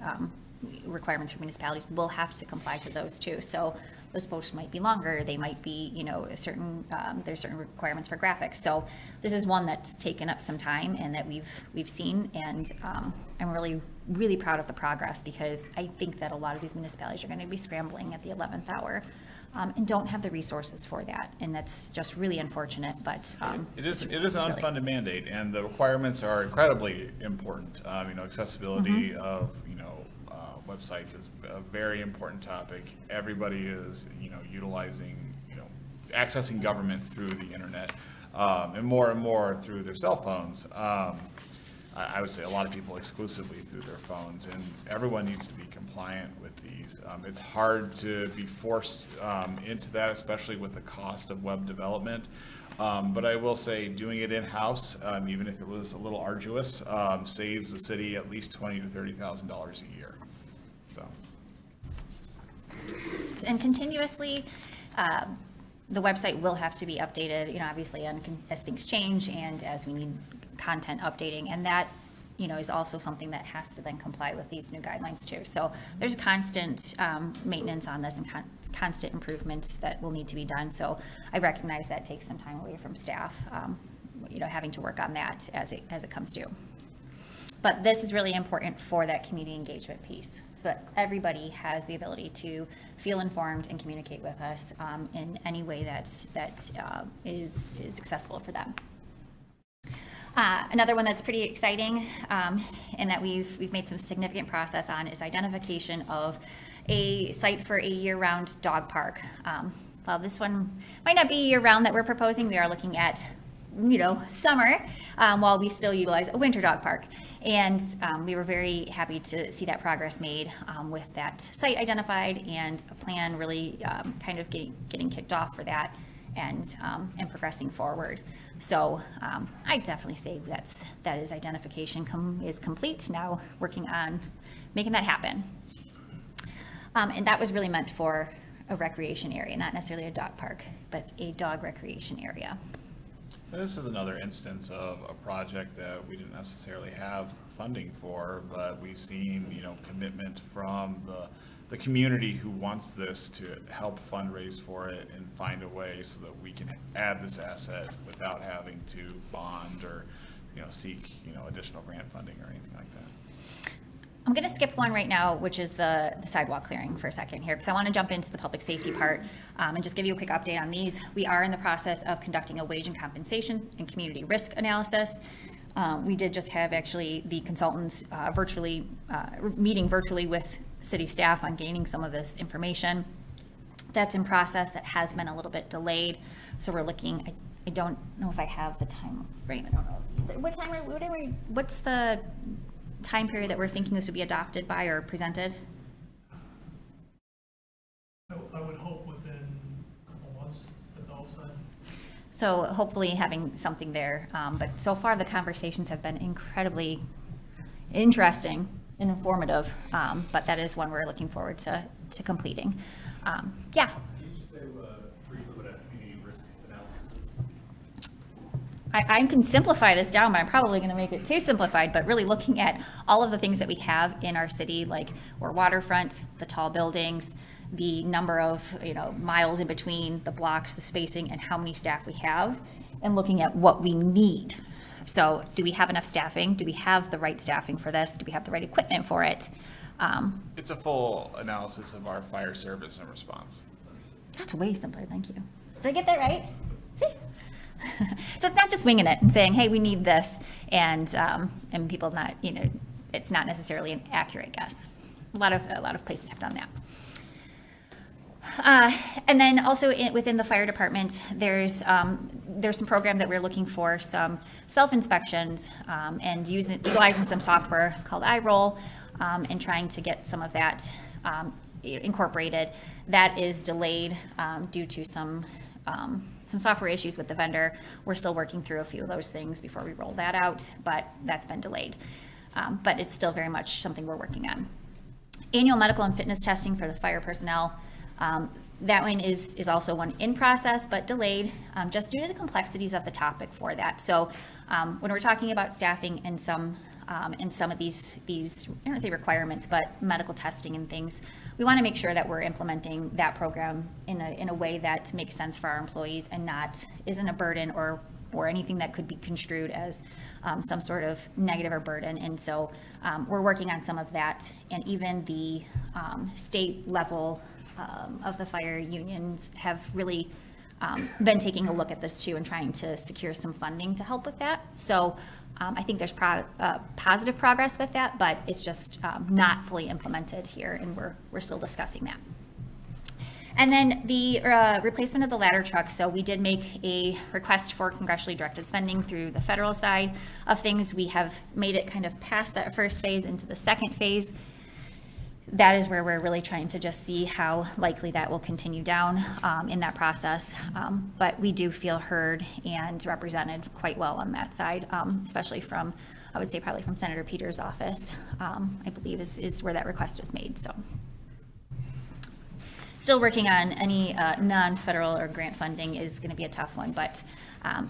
requirements for municipalities will have to comply to those too. So those posts might be longer, they might be, you know, a certain there's certain requirements for graphics. So this is one that's taken up some time and that we've seen, and I'm really proud of the progress, because I think that a lot of these municipalities are going to be scrambling at the 11th hour and don't have the resources for that, and that's just really unfortunate. But it is an unfunded mandate, and the requirements are incredibly important. You know, accessibility of, you know, websites is a very important topic. Everybody is, you know, utilizing, you know, accessing government through the internet, and more through their cell phones. I would say a lot of people exclusively through their phones, and everyone needs to be compliant with these. It's hard to be forced into that, especially with the cost of web development. But I will say doing it in-house, even if it was a little arduous, saves the city at least $20,000 to $30,000 a year. So. And continuously, The website will have to be updated, obviously as things change and as we need content updating. And that, is also something that has to then comply with these new guidelines too. So there's constant maintenance on this and constant improvements that will need to be done. So I recognize that takes some time away from staff, having to work on that as it comes due. But this is really important for that community engagement piece, so that everybody has the ability to feel informed and communicate with us in any way that is accessible for them. Another one that's pretty exciting and that we've made some significant progress on is identification of a site for a year-round dog park. Well, this one might not be year-round that we're proposing. We are looking at summer, while we still utilize a winter dog park. And we were very happy to see that progress made with that site identified and a plan really kind of getting kicked off for that and progressing forward. So I definitely say that is identification is complete. Now working on making that happen. And that was really meant for a recreation area, not necessarily a dog park, but a dog recreation area. This is another instance of a project that we didn't necessarily have funding for, but we've seen, commitment from the community who wants this to help fundraise for it and find a way so that we can add this asset without having to bond or, seek, additional grant funding or anything like that. I'm going to skip one right now, which is the sidewalk clearing for a second here, because I want to jump into the public safety part and just give you a quick update on these. We are in the process of conducting a wage and compensation and community risk analysis. We did just have actually the consultants meeting virtually with city staff on gaining some of this information. That's in process. That has been a little bit delayed. So we're looking, I don't know if I have the time frame. I don't know. What's the time period that we're thinking this would be adopted by or presented? I would hope within a couple months at the outside. So hopefully having something there. But so far the conversations have been incredibly interesting and informative. But that is one we're looking forward to completing. Yeah. Can you just say briefly what a community risk analysis is? I can simplify this down, but I'm probably going to make it too simplified, but really looking at all of the things that we have in our city, like we're waterfront, the tall buildings, the number of miles in between the blocks, the spacing, and how many staff we have, and looking at what we need. So do we have enough staffing? Do we have the right staffing for this? Do we have the right equipment for it? It's a full analysis of our fire service and response. That's way simpler, thank you. Did I get that right? See? So it's not just winging it and saying, hey, we need this, and people not, it's not necessarily an accurate guess. A lot of places have done that. And then also within the fire department, there's some program that we're looking for some self-inspections and utilizing some software called iRoll and trying to get some of that incorporated. That is delayed due to some software issues with the vendor. We're still working through a few of those things before we roll that out, but that's been delayed. But it's still very much something we're working on. Annual medical and fitness testing for the fire personnel. That one is also one in process, but delayed just due to the complexities of the topic for that. So when we're talking about staffing and some of these I don't want to say requirements, but medical testing and things, we want to make sure that we're implementing that program in a way that makes sense for our employees and isn't a burden or anything that could be construed as some sort of negative or burden. And so we're working on some of that, and even the state level of the fire unions have really been taking a look at this too and trying to secure some funding to help with that. So I think there's positive progress with that, but it's just not fully implemented here, and we're still discussing that. And then the replacement of the ladder truck. So we did make a request for congressionally directed spending through the federal side of things. We have made it kind of past that first phase into the second phase. That is where we're really trying to just see how likely that will continue down in that process. But we do feel heard and represented quite well on that side, especially from, I would say probably from Senator Peters' office, I believe is where that request was made. So still working on any non-federal or grant funding is going to be a tough one, but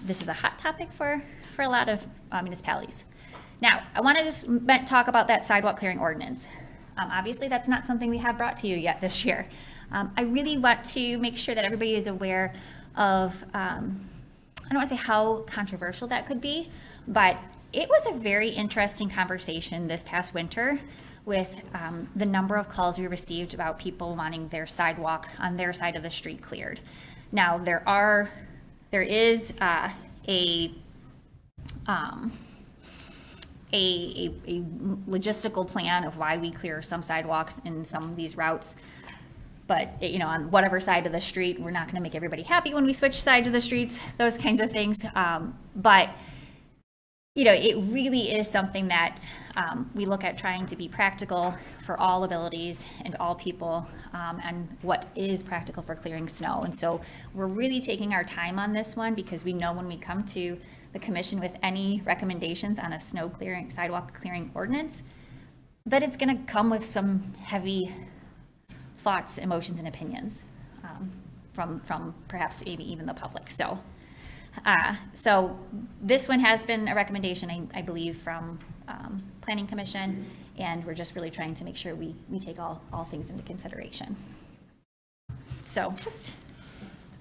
this is a hot topic for a lot of municipalities. Now, I want to just talk about that sidewalk clearing ordinance. Obviously, that's not something we have brought to you yet this year. I really want to make sure that everybody is aware of, I don't want to say how controversial that could be, but it was a very interesting conversation this past winter with the number of calls we received about people wanting their sidewalk on their side of the street cleared. Now, there is a logistical plan of why we clear some sidewalks in some of these routes. But, you know, on whatever side of the street, we're not going to make everybody happy when we switch sides of the streets, those kinds of things. But, you know, it really is something that we look at trying to be practical for all abilities and all people, and what is practical for clearing snow. And so we're really taking our time on this one because we know when we come to the commission with any recommendations on a snow clearing, sidewalk clearing ordinance, that it's going to come with some heavy thoughts, emotions, and opinions from perhaps maybe even the public. So this one has been a recommendation, I believe, from Planning Commission, and we're just really trying to make sure we take all things into consideration. So just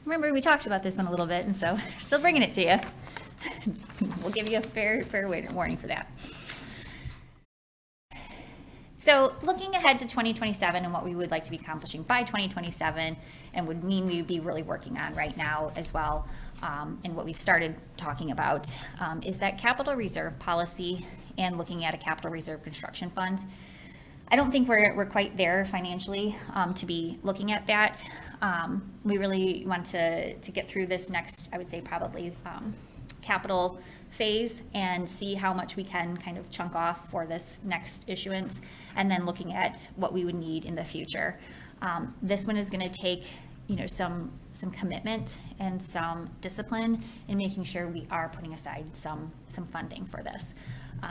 remember, we talked about this one a little bit, and so still bringing it to you. We'll give you a fair warning for that. So looking ahead to 2027 and what we would like to be accomplishing by 2027 and would mean we would be really working on right now as well, and what we've started talking about is that capital reserve policy and looking at a capital reserve construction fund. I don't think we're quite there financially to be looking at that. We really want to get through this next, I would say probably capital phase and see how much we can kind of chunk off for this next issuance, and then looking at what we would need in the future. This one is going to take, you know, some commitment and some discipline in making sure we are putting aside some funding for this.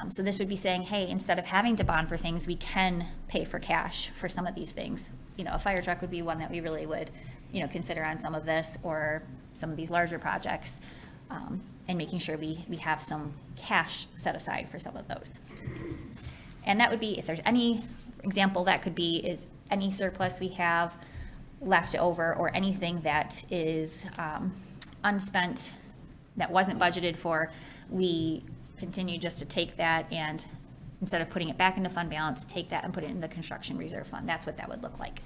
So this would be saying, hey, instead of having to bond for things, we can pay for cash for some of these things. You know, a fire truck would be one that we really would, you know, consider on some of this or some of these larger projects. And making sure we have some cash set aside for some of those. And that would be, if there's any example, that could be is any surplus we have left over or anything that is unspent that wasn't budgeted for, we continue just to take that and instead of putting it back into fund balance, take that and put it in the construction reserve fund. That's what that would look like.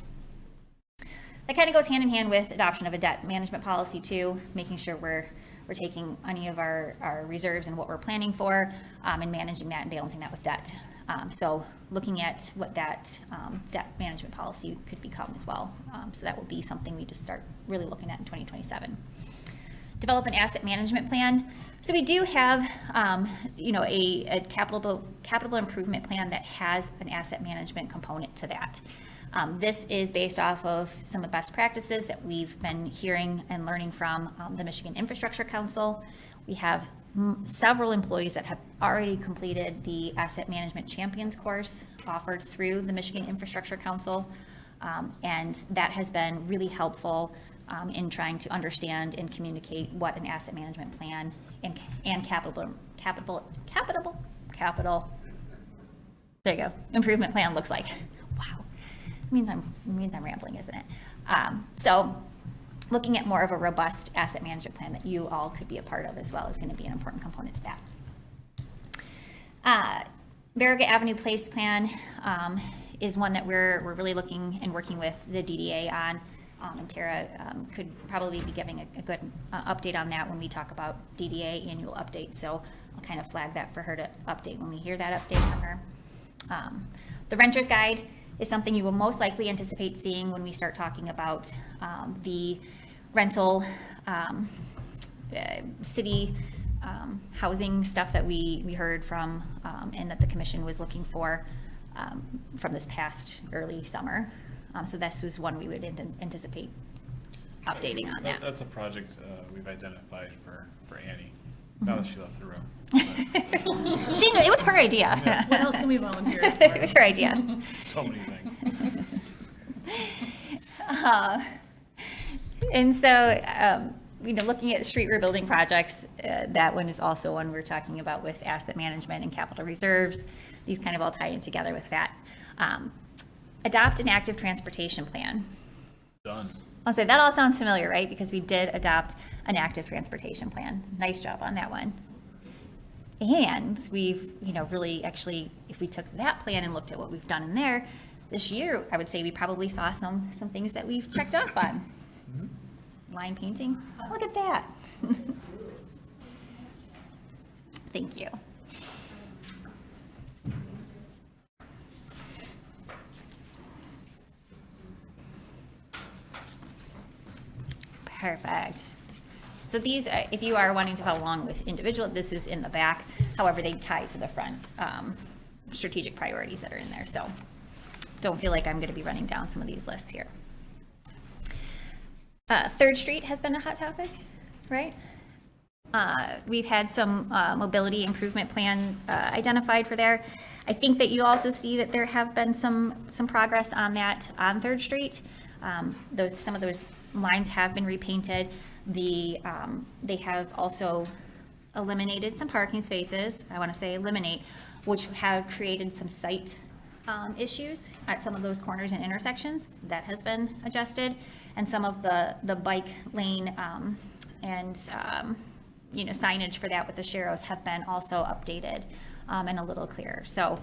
That kind of goes hand in hand with adoption of a debt management policy too, making sure we're taking any of our reserves and what we're planning for and managing that and balancing that with debt. So looking at what that debt management policy could become as well. So that will be something we just start really looking at in 2027. Develop an asset management plan. So we do have, you know, a capital improvement plan that has an asset management component to that. This is based off of some of the best practices that we've been hearing and learning from the Michigan Infrastructure Council. We have several employees that have already completed the Asset Management Champions course offered through the Michigan Infrastructure Council, and that has been really helpful in trying to understand and communicate what an asset management plan and capital there you go, improvement plan looks like. Wow. It means I'm rambling, isn't it? So looking at more of a robust asset management plan that you all could be a part of as well is going to be an important component to that. Barriga Avenue Place plan is one that we're really looking and working with the DDA on. And Tara could probably be giving a good update on that when we talk about DDA annual update. So I'll kind of flag that for her to update when we hear that update from her. The renter's guide is something you will most likely anticipate seeing when we start talking about the rental city housing stuff that we heard from and that the commission was looking for from this past early summer. So this was one we would anticipate updating on that. That's a project we've identified for Annie. Now that she left the room. She knew, it was her idea. Yeah. What else can we volunteer for? It was her idea. So many things. And so, looking at street rebuilding projects, that one is also one we're talking about with asset management and capital reserves. These kind of all tie in together with that. Adopt an active transportation plan. Done. I'll say that all sounds familiar, right? Because we did adopt an active transportation plan. Nice job on that one. And we've, really actually, if we took that plan and looked at what we've done in there, this year, I would say we probably saw some things that we've checked off on. Line painting, look at that. Thank you. Perfect. So these, if you are wanting to follow along with individual, this is in the back. However, they tie to the front strategic priorities that are in there. So don't feel like I'm going to be running down some of these lists here. 3rd Street has been a hot topic, right? We've had some mobility improvement plan identified for there. I think that you also see that there have been some progress on that on 3rd Street. Some of those lines have been repainted. They have also eliminated some parking spaces. I want to say eliminate, which have created some sight issues at some of those corners and intersections. That has been adjusted, and some of the bike lane and signage for that with the sharrows have been also updated and a little clearer. So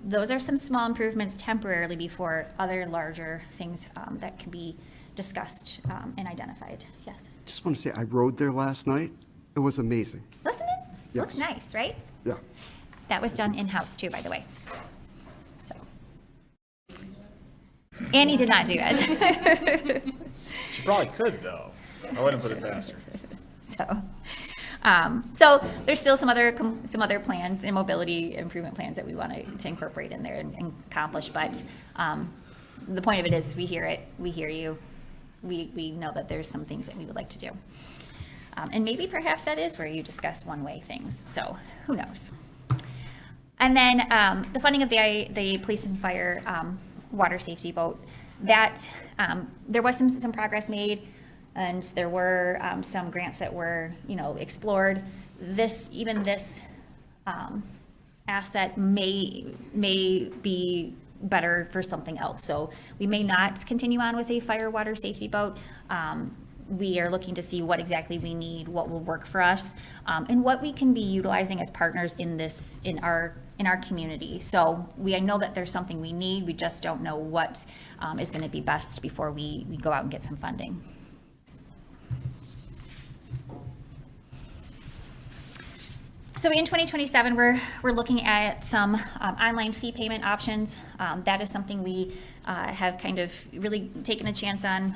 those are some small improvements temporarily before other larger things that can be discussed and identified. Yes. Just want to say, I rode there last night. It was amazing. Wasn't it? Yes. Looks nice, right? Yeah. That was done in-house too, by the way. So. Annie did not do it. She probably could, though. I wouldn't put it past her. So there's still some other plans and mobility improvement plans that we want to incorporate in there and accomplish. But the point of it is, we hear it, we hear you, we know that there's some things that we would like to do, and maybe perhaps that is where you discuss one-way things. So who knows? And then the funding of the police and fire water safety boat. That there was some progress made. And there were some grants that were, explored. This asset may be better for something else. So we may not continue on with a fire water safety boat. We are looking to see what exactly we need, what will work for us, and what we can be utilizing as partners in our community. So I know that there's something we need. We just don't know what is going to be best before we go out and get some funding. So in 2027, we're looking at some online fee payment options. That is something we have kind of really taken a chance on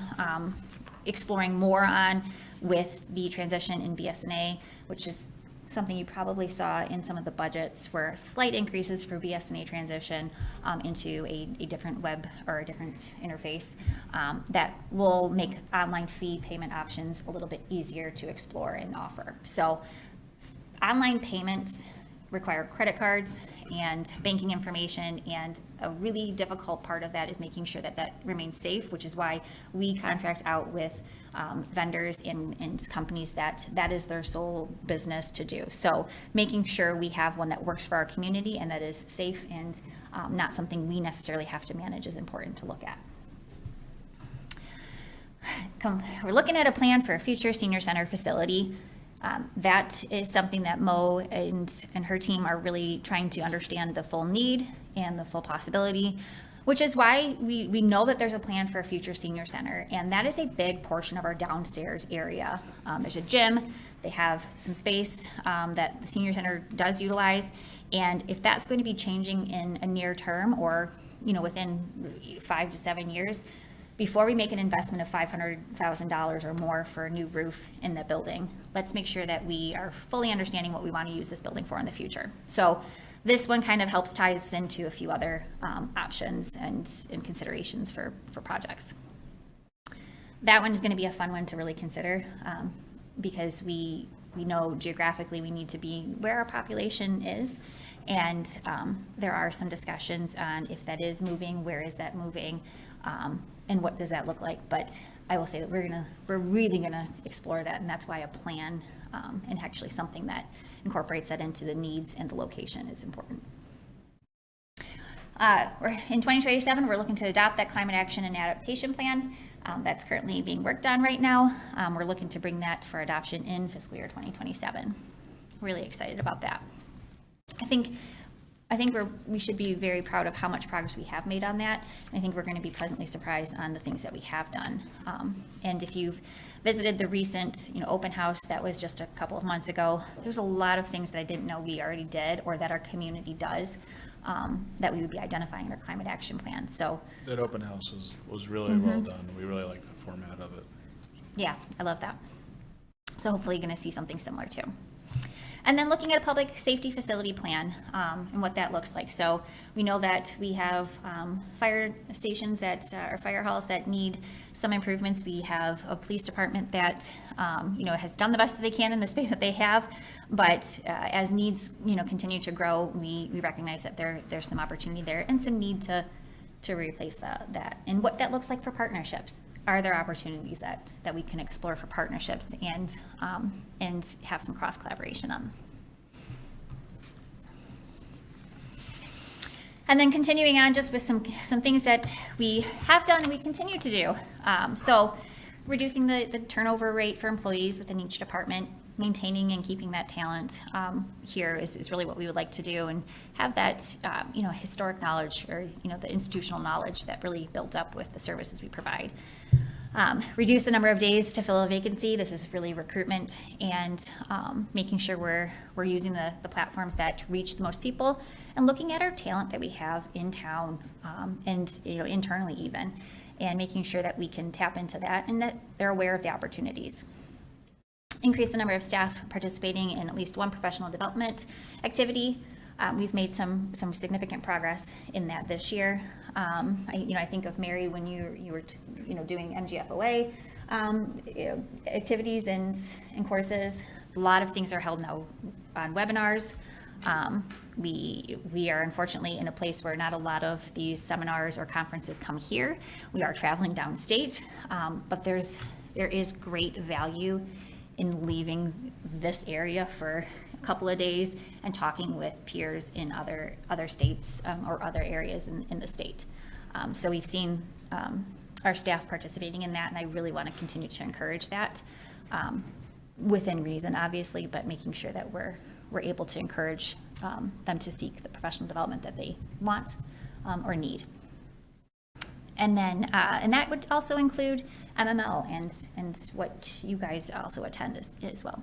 exploring more on with the transition in BSNA, which is something you probably saw in some of the budgets, were slight increases for BSNA transition into a different web or a different interface that will make online fee payment options a little bit easier to explore and offer. So online payments require credit cards and banking information, and a really difficult part of that is making sure that remains safe, which is why we contract out with vendors and companies that is their sole business to do. So making sure we have one that works for our community and that is safe and not something we necessarily have to manage is important to look at. We're looking at a plan for a future senior center facility. That is something that Mo and her team are really trying to understand the full need and the full possibility, which is why we know that there's a plan for a future senior center, and that is a big portion of our downstairs area. There's a gym, they have some space that the senior center does utilize, and if that's going to be changing in a near term or within 5 to 7 years, before we make an investment of $500,000 or more for a new roof in the building, let's make sure that we are fully understanding what we want to use this building for in the future. So this one kind of helps ties into a few other options and considerations for projects. That one is going to be a fun one to really consider because we know geographically we need to be where our population is, and there are some discussions on if that is moving, where is that moving, and what does that look like? But I will say that we're really gonna explore that, and that's why a plan and actually something that incorporates that into the needs and the location is important. In 2027, we're looking to adopt that climate action and adaptation plan. That's currently being worked on right now. We're looking to bring that for adoption in fiscal year 2027. Really excited about that. I think we should be very proud of how much progress we have made on that. I think we're going to be pleasantly surprised on the things that we have done. And if you've visited the recent, open house that was just a couple of months ago, there's a lot of things that I didn't know we already did or that our community does that we would be identifying in our climate action plan. So That open house was really well done. We really liked the format of it. yeah, I love that. So hopefully you're going to see something similar too. And then looking at a public safety facility plan and what that looks like. So we know that we have fire stations that are fire halls that need some improvements. We have a police department that has done the best that they can in the space that they have. But as needs continue to grow, we recognize that there's some opportunity there and some need to replace that. And what that looks like for partnerships. Are there opportunities that we can explore for partnerships and have some cross collaboration on? And then continuing on just with some things that we have done and we continue to do. So reducing the turnover rate for employees within each department, maintaining and keeping that talent here is really what we would like to do, and have that historic knowledge or the institutional knowledge that really builds up with the services we provide. Reduce the number of days to fill a vacancy. This is really recruitment and making sure we're using the platforms that reach the most people and looking at our talent that we have in town and internally even, and making sure that we can tap into that and that they're aware of the opportunities. Increase the number of staff participating in at least one professional development activity. We've made some significant progress in that this year. I think of Mary when you were doing MGFOA activities and courses. A lot of things are held now on webinars. We are unfortunately in a place where not a lot of these seminars or conferences come here. We are traveling downstate, but there is great value in leaving this area for a couple of days and talking with peers in other states or other areas in the state. So we've seen our staff participating in that, and I really want to continue to encourage that within reason, obviously, but making sure that we're able to encourage them to seek the professional development that they want or need. And then, and that would also include MML and what you guys also attend as well.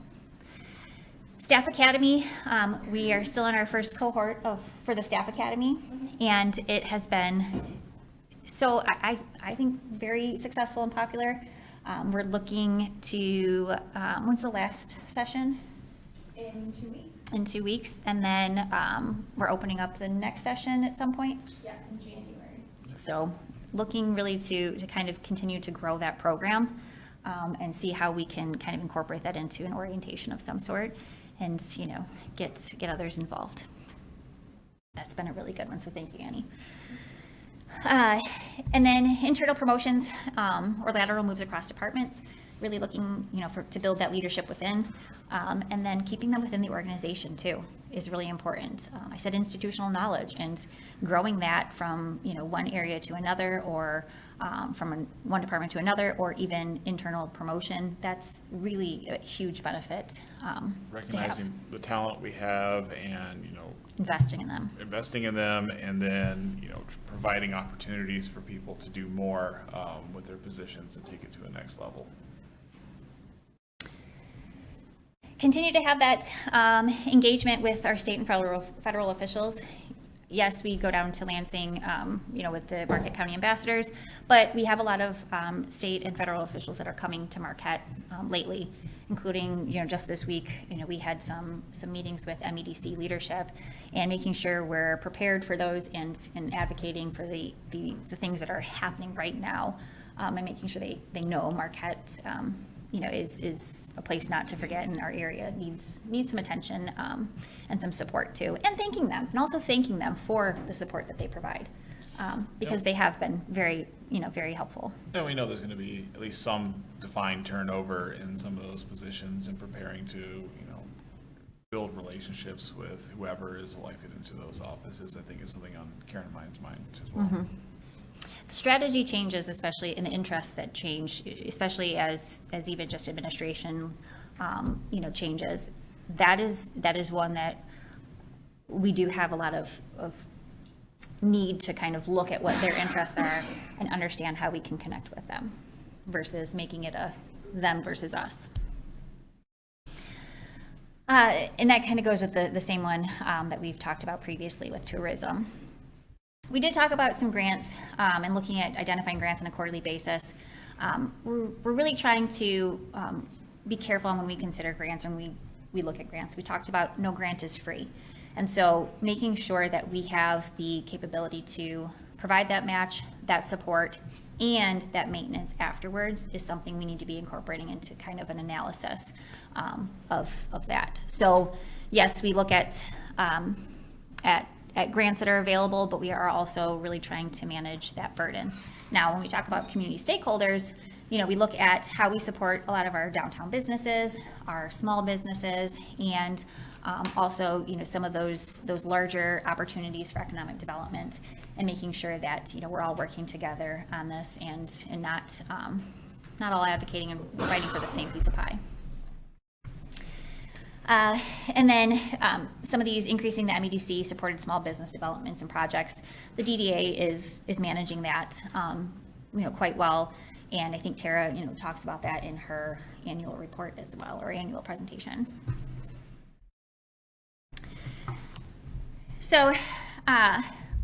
Staff Academy, we are still in our first cohort for the Staff Academy, and it has been, so I think, very successful and popular. We're looking to, when's the last session? In 2 weeks? In 2 weeks, and then we're opening up the next session at some point? Yes, in January. So looking really to kind of continue to grow that program and see how we can kind of incorporate that into an orientation of some sort and, get others involved. That's been a really good one, so thank you, Annie. And then internal promotions or lateral moves across departments, really looking, to build that leadership within, and then keeping them within the organization too is really important. I said institutional knowledge and growing that from, one area to another, or from one department to another, or even internal promotion. That's really a huge benefit. Recognizing the talent we have and, investing in them. And then, providing opportunities for people to do more with their positions and take it to a next level. Continue to have that engagement with our state and federal officials. Yes, we go down to Lansing, with the Marquette County ambassadors, but we have a lot of state and federal officials that are coming to Marquette lately, including, just this week, we had some meetings with MEDC leadership and making sure we're prepared for those and advocating for the things that are happening right now, and making sure they know Marquette is a place not to forget, and our area needs some attention and some support too, and thanking them for the support that they provide. because they have been very, very helpful. And we know there's going to be at least some defined turnover in some of those positions and preparing to, build relationships with whoever is elected into those offices, I think is something on Karen Mine's mind as well. Strategy changes, especially in the interests that change, especially as even just administration, changes. That is one that we do have a lot of need to kind of look at what their interests are and understand how we can connect with them versus making it a them versus us. And that kind of goes with the same one that we've talked about previously with tourism. We did talk about some grants and looking at identifying grants on a quarterly basis. We're really trying to be careful when we consider grants and we look at grants. We talked about no grant is free. And so making sure that we have the capability to provide that match, that support, and that maintenance afterwards is something we need to be incorporating into kind of an analysis of that. So yes, we look at grants that are available, but we are also really trying to manage that burden. Now, when we talk about community stakeholders, we look at how we support a lot of our downtown businesses, our small businesses, and also, some of those larger opportunities for economic development, and making sure that we're all working together on this and not all advocating and fighting for the same piece of pie. And then some of these increasing the MEDC supported small business developments and projects. The DDA is managing that quite well, and I think Tara talks about that in her annual report as well, or annual presentation. So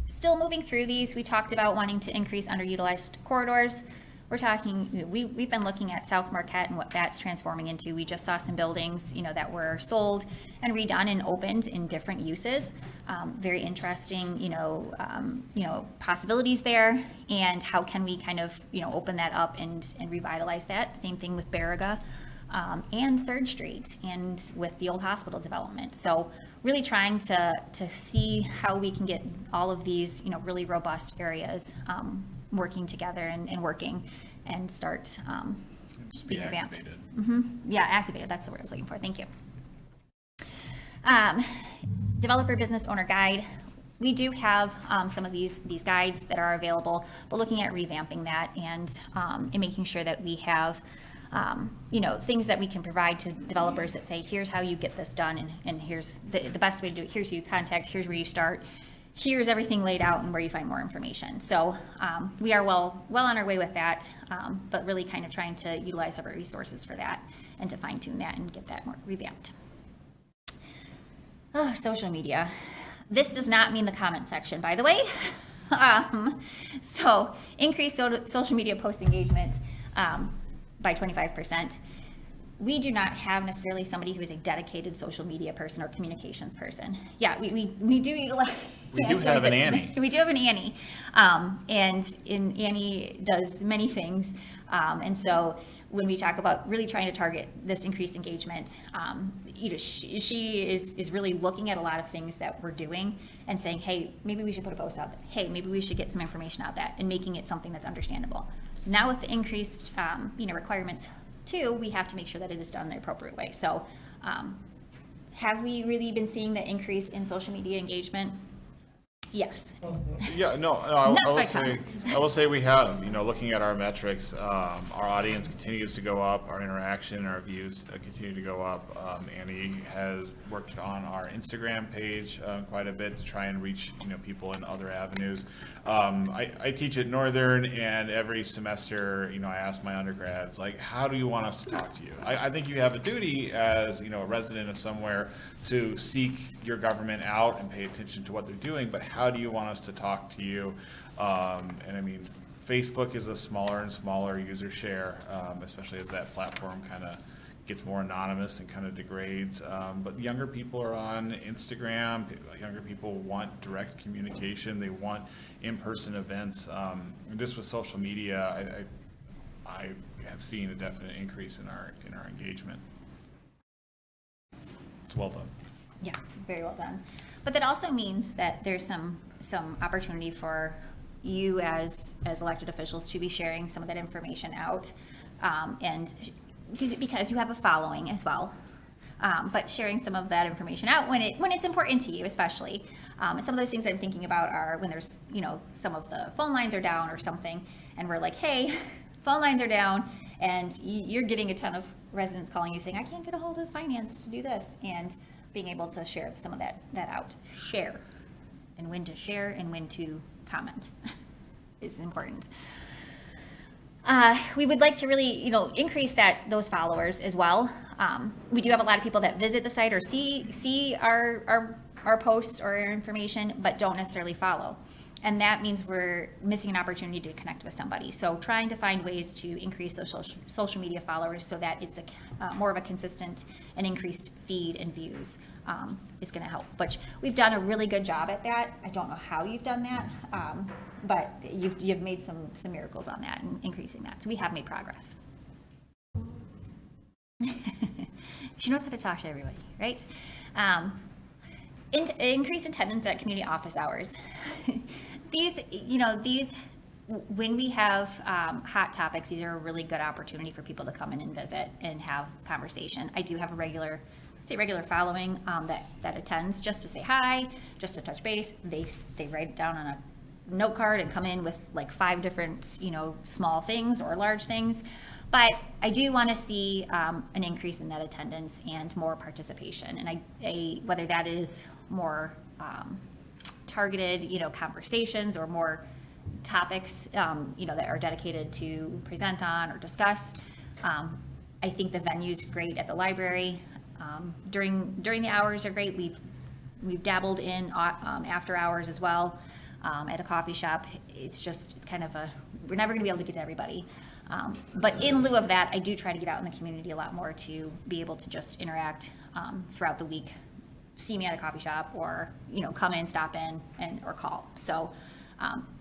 still moving through these, we talked about wanting to increase underutilized corridors. We're talking, we've been looking at South Marquette and what that's transforming into. We just saw some buildings, that were sold and redone and opened in different uses. Very interesting, possibilities there. And how can we kind of, open that up and revitalize that? Same thing with Baraga and 3rd Street and with the old hospital development. So really trying to see how we can get all of these, really robust areas working together and working and start Just be being revamped. activated. Yeah, activated. That's the word I was looking for. Thank you. Developer business owner guide. We do have some of these guides that are available, but looking at revamping that and making sure that we have things that we can provide to developers that say, here's how you get this done, and here's the best way to do it. Here's who you contact. Here's where you start. Here's everything laid out and where you find more information. So we are well on our way with that, but really kind of trying to utilize our resources for that and to fine tune that and get that more revamped. Oh, social media. This does not mean the comment section, by the way. So increased social media post engagement by 25%. We do not have necessarily somebody who is a dedicated social media person or communications person. Yeah, we do utilize. We do have an Annie. We do have an Annie, and Annie does many things. And so when we talk about really trying to target this increased engagement, she is really looking at a lot of things that we're doing and saying, hey, maybe we should put a post out there. Hey, maybe we should get some information out there, and making it something that's understandable. Now with the increased, requirements too, we have to make sure that it is done the appropriate way. So, have we really been seeing the increase in social media engagement? Yes. Yeah, no, Not I by comments. will say we have, looking at our metrics, our audience continues to go up, our interaction, our views continue to go up. Annie has worked on our Instagram page quite a bit to try and reach, people in other avenues. I teach at Northern, and every semester, I ask my undergrads, like, how do you want us to talk to you? I think you have a duty as, a resident of somewhere to seek your government out and pay attention to what they're doing, but how do you want us to talk to you? And I mean, Facebook is a smaller and smaller user share, especially as that platform kind of gets more anonymous and kind of degrades. But younger people are on Instagram. Younger people want direct communication. They want in-person events. And just with social media, I have seen a definite increase in our engagement. It's well done. Yeah, very well done. But that also means that there's some opportunity for you as elected officials to be sharing some of that information out. And because you have a following as well. But sharing some of that information out when it's important to you, especially. Some of those things I'm thinking about are when there's, some of the phone lines are down or something, and we're like, hey, phone lines are down, and you're getting a ton of residents calling you saying, I can't get a hold of finance to do this, and being able to share some of that out. Share. And when to share and when to comment is important. We would like to really, increase those followers as well. We do have a lot of people that visit the site or see our posts or our information, but don't necessarily follow. And that means we're missing an opportunity to connect with somebody. So trying to find ways to increase those social media followers so that it's more of a consistent and increased feed and views is going to help. But we've done a really good job at that. I don't know how you've done that, but you've made some miracles on that and increasing that. So we have made progress. She knows how to talk to everybody, right? Increase attendance at community office hours. These, when we have hot topics, these are a really good opportunity for people to come in and visit and have conversation. I do have a regular following that attends just to say hi, just to touch base. They write it down on a note card and come in with like 5 different, small things or large things. But I do want to see an increase in that attendance and more participation. And I whether that is more targeted, conversations or more topics, that are dedicated to present on or discuss. I think the venue's great at the library. During the hours are great. We've dabbled in after hours as well at a coffee shop. It's kind of we're never going to be able to get to everybody. But in lieu of that, I do try to get out in the community a lot more to be able to just interact throughout the week. See me at a coffee shop or, come in, stop in, or call. So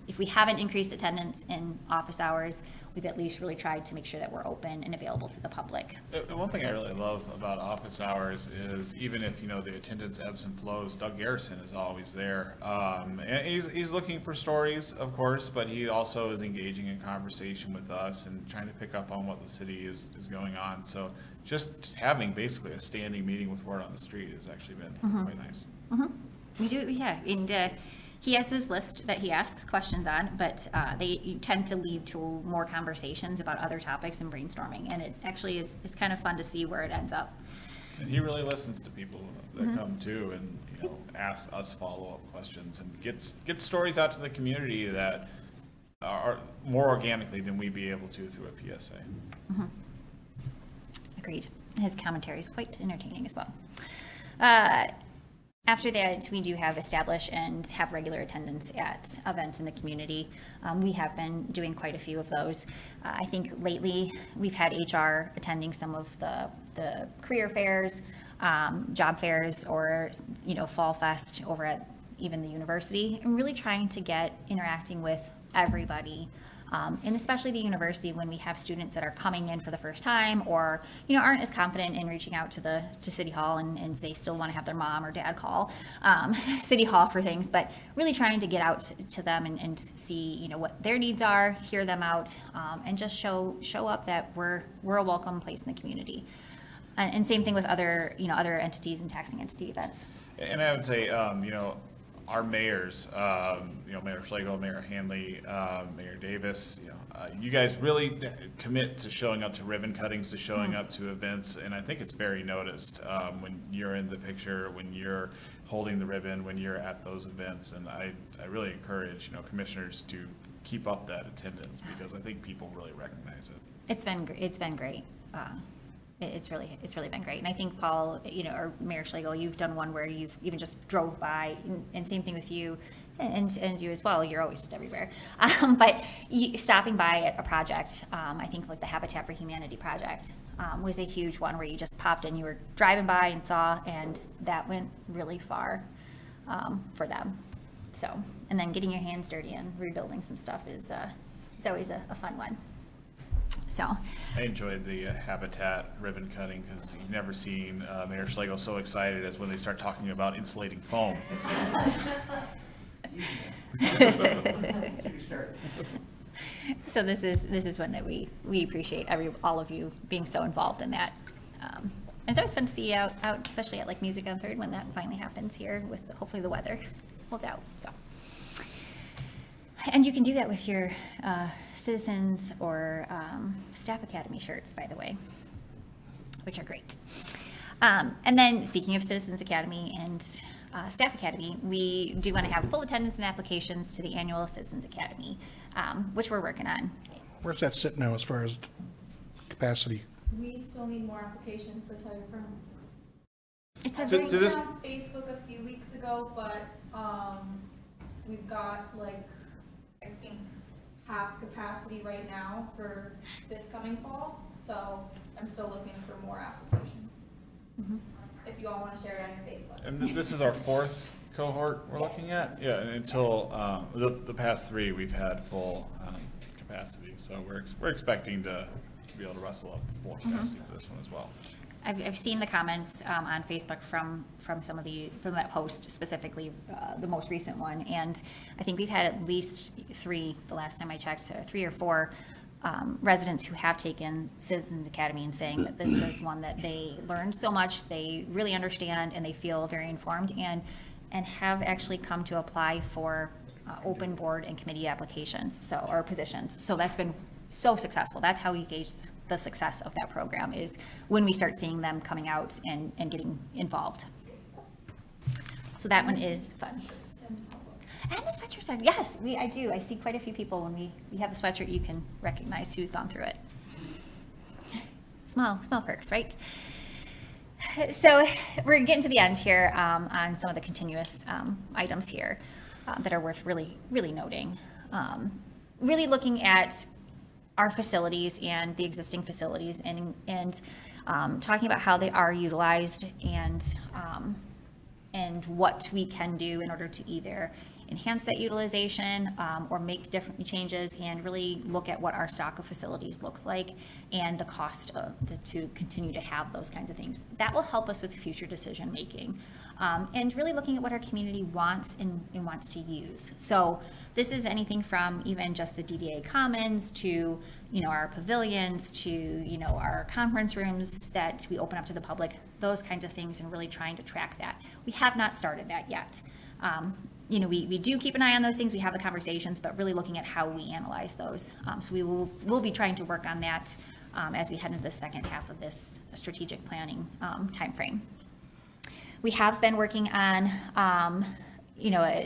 if we haven't increased attendance in office hours, we've at least really tried to make sure that we're open and available to the public. The one thing I really love about office hours is even if, the attendance ebbs and flows, Doug Garrison is always there. And he's looking for stories, of course, but he also is engaging in conversation with us and trying to pick up on what the city is going on. So just having basically a standing meeting with word on the street has actually been quite nice. We do, yeah. And he has his list that he asks questions on, but they tend to lead to more conversations about other topics and brainstorming. And it actually is kind of fun to see where it ends up. And he really listens to people that come too and, asks us follow-up questions and gets stories out to the community that are more organically than we'd be able to through a PSA. Agreed. His commentary is quite entertaining as well. After that, we do have established and have regular attendance at events in the community. We have been doing quite a few of those. I think lately we've had HR attending some of the career fairs, job fairs, or Fall Fest over at even the university, and really trying to get interacting with everybody. And especially the university when we have students that are coming in for the first time or, aren't as confident in reaching out to City Hall and they still want to have their mom or dad call City Hall for things, but really trying to get out to them and see, what their needs are, hear them out, and just show up that we're a welcome place in the community. And same thing with other entities and taxing entity events. And I would say, our mayors, Mayor Schlegel, Mayor Hanley, Mayor Davis, you guys really commit to showing up to ribbon cuttings, to showing up to events, and I think it's very noticed when you're in the picture, when you're holding the ribbon, when you're at those events, and I really encourage, commissioners to keep up that attendance because I think people really recognize it. It's been great. It's really been great. And I think Paul, or Mayor Schlegel, you've done one where you've even just drove by, and same thing with you, and you as well. You're always just everywhere. But stopping by at a project, I think like the Habitat for Humanity project was a huge one where you just popped in, you were driving by and saw, and that went really far for them. So, and then getting your hands dirty and rebuilding some stuff is always a fun one. So I enjoyed the Habitat ribbon cutting because you've never seen Mayor Schlegel so excited as when they start talking about insulating foam. So this is one that we appreciate all of you being so involved in that. And so it's fun to see you out, especially at like Music on Third when that finally happens here with hopefully the weather holds out. So, and you can do that with your Citizens or Staff Academy shirts, by the way, which are great. And then speaking of Citizens Academy and Staff Academy, we do want to have full attendance and applications to the annual Citizens Academy, which we're working on. Where's that sit now as far as capacity? We still need more applications, so tell your friends. It's I a posted very, on Facebook a few weeks ago, but we've got like, I think, half capacity right now for this coming fall, so I'm still looking for more applications. If you all want to share it on your Facebook. And this is our fourth cohort we're looking at? Yeah, and until, the past three, we've had full capacity, so we're expecting to be able to wrestle up more capacity for this one as well. I've seen the comments on Facebook from from that post specifically, the most recent one, and I think we've had at least three, the last time I checked, 3 or 4 residents who have taken Citizens Academy and saying that this was one that they learned so much, they really understand, and they feel very informed, and have actually come to apply for open board and committee applications, or positions. So that's been so successful. That's how we gauge the success of that program, is when we start seeing them coming out and getting involved. So that one is fun. And the sweatshirts are, yes, I do. I see quite a few people when we have the sweatshirt, you can recognize who's gone through it. Small perks, right? So we're getting to the end here on some of the continuous items here that are worth really noting. Really looking at our facilities and the existing facilities and talking about how they are utilized and what we can do in order to either enhance that utilization or make different changes, and really look at what our stock of facilities looks like and the cost to continue to have those kinds of things. That will help us with future decision making, and really looking at what our community wants and wants to use. So this is anything from even just the DDA Commons to our pavilions to our conference rooms that we open up to the public, those kinds of things, and really trying to track that. We have not started that yet. We do keep an eye on those things. We have the conversations, but really looking at how we analyze those. So we'll be trying to work on that as we head into the second half of this strategic planning timeframe. We have been working on,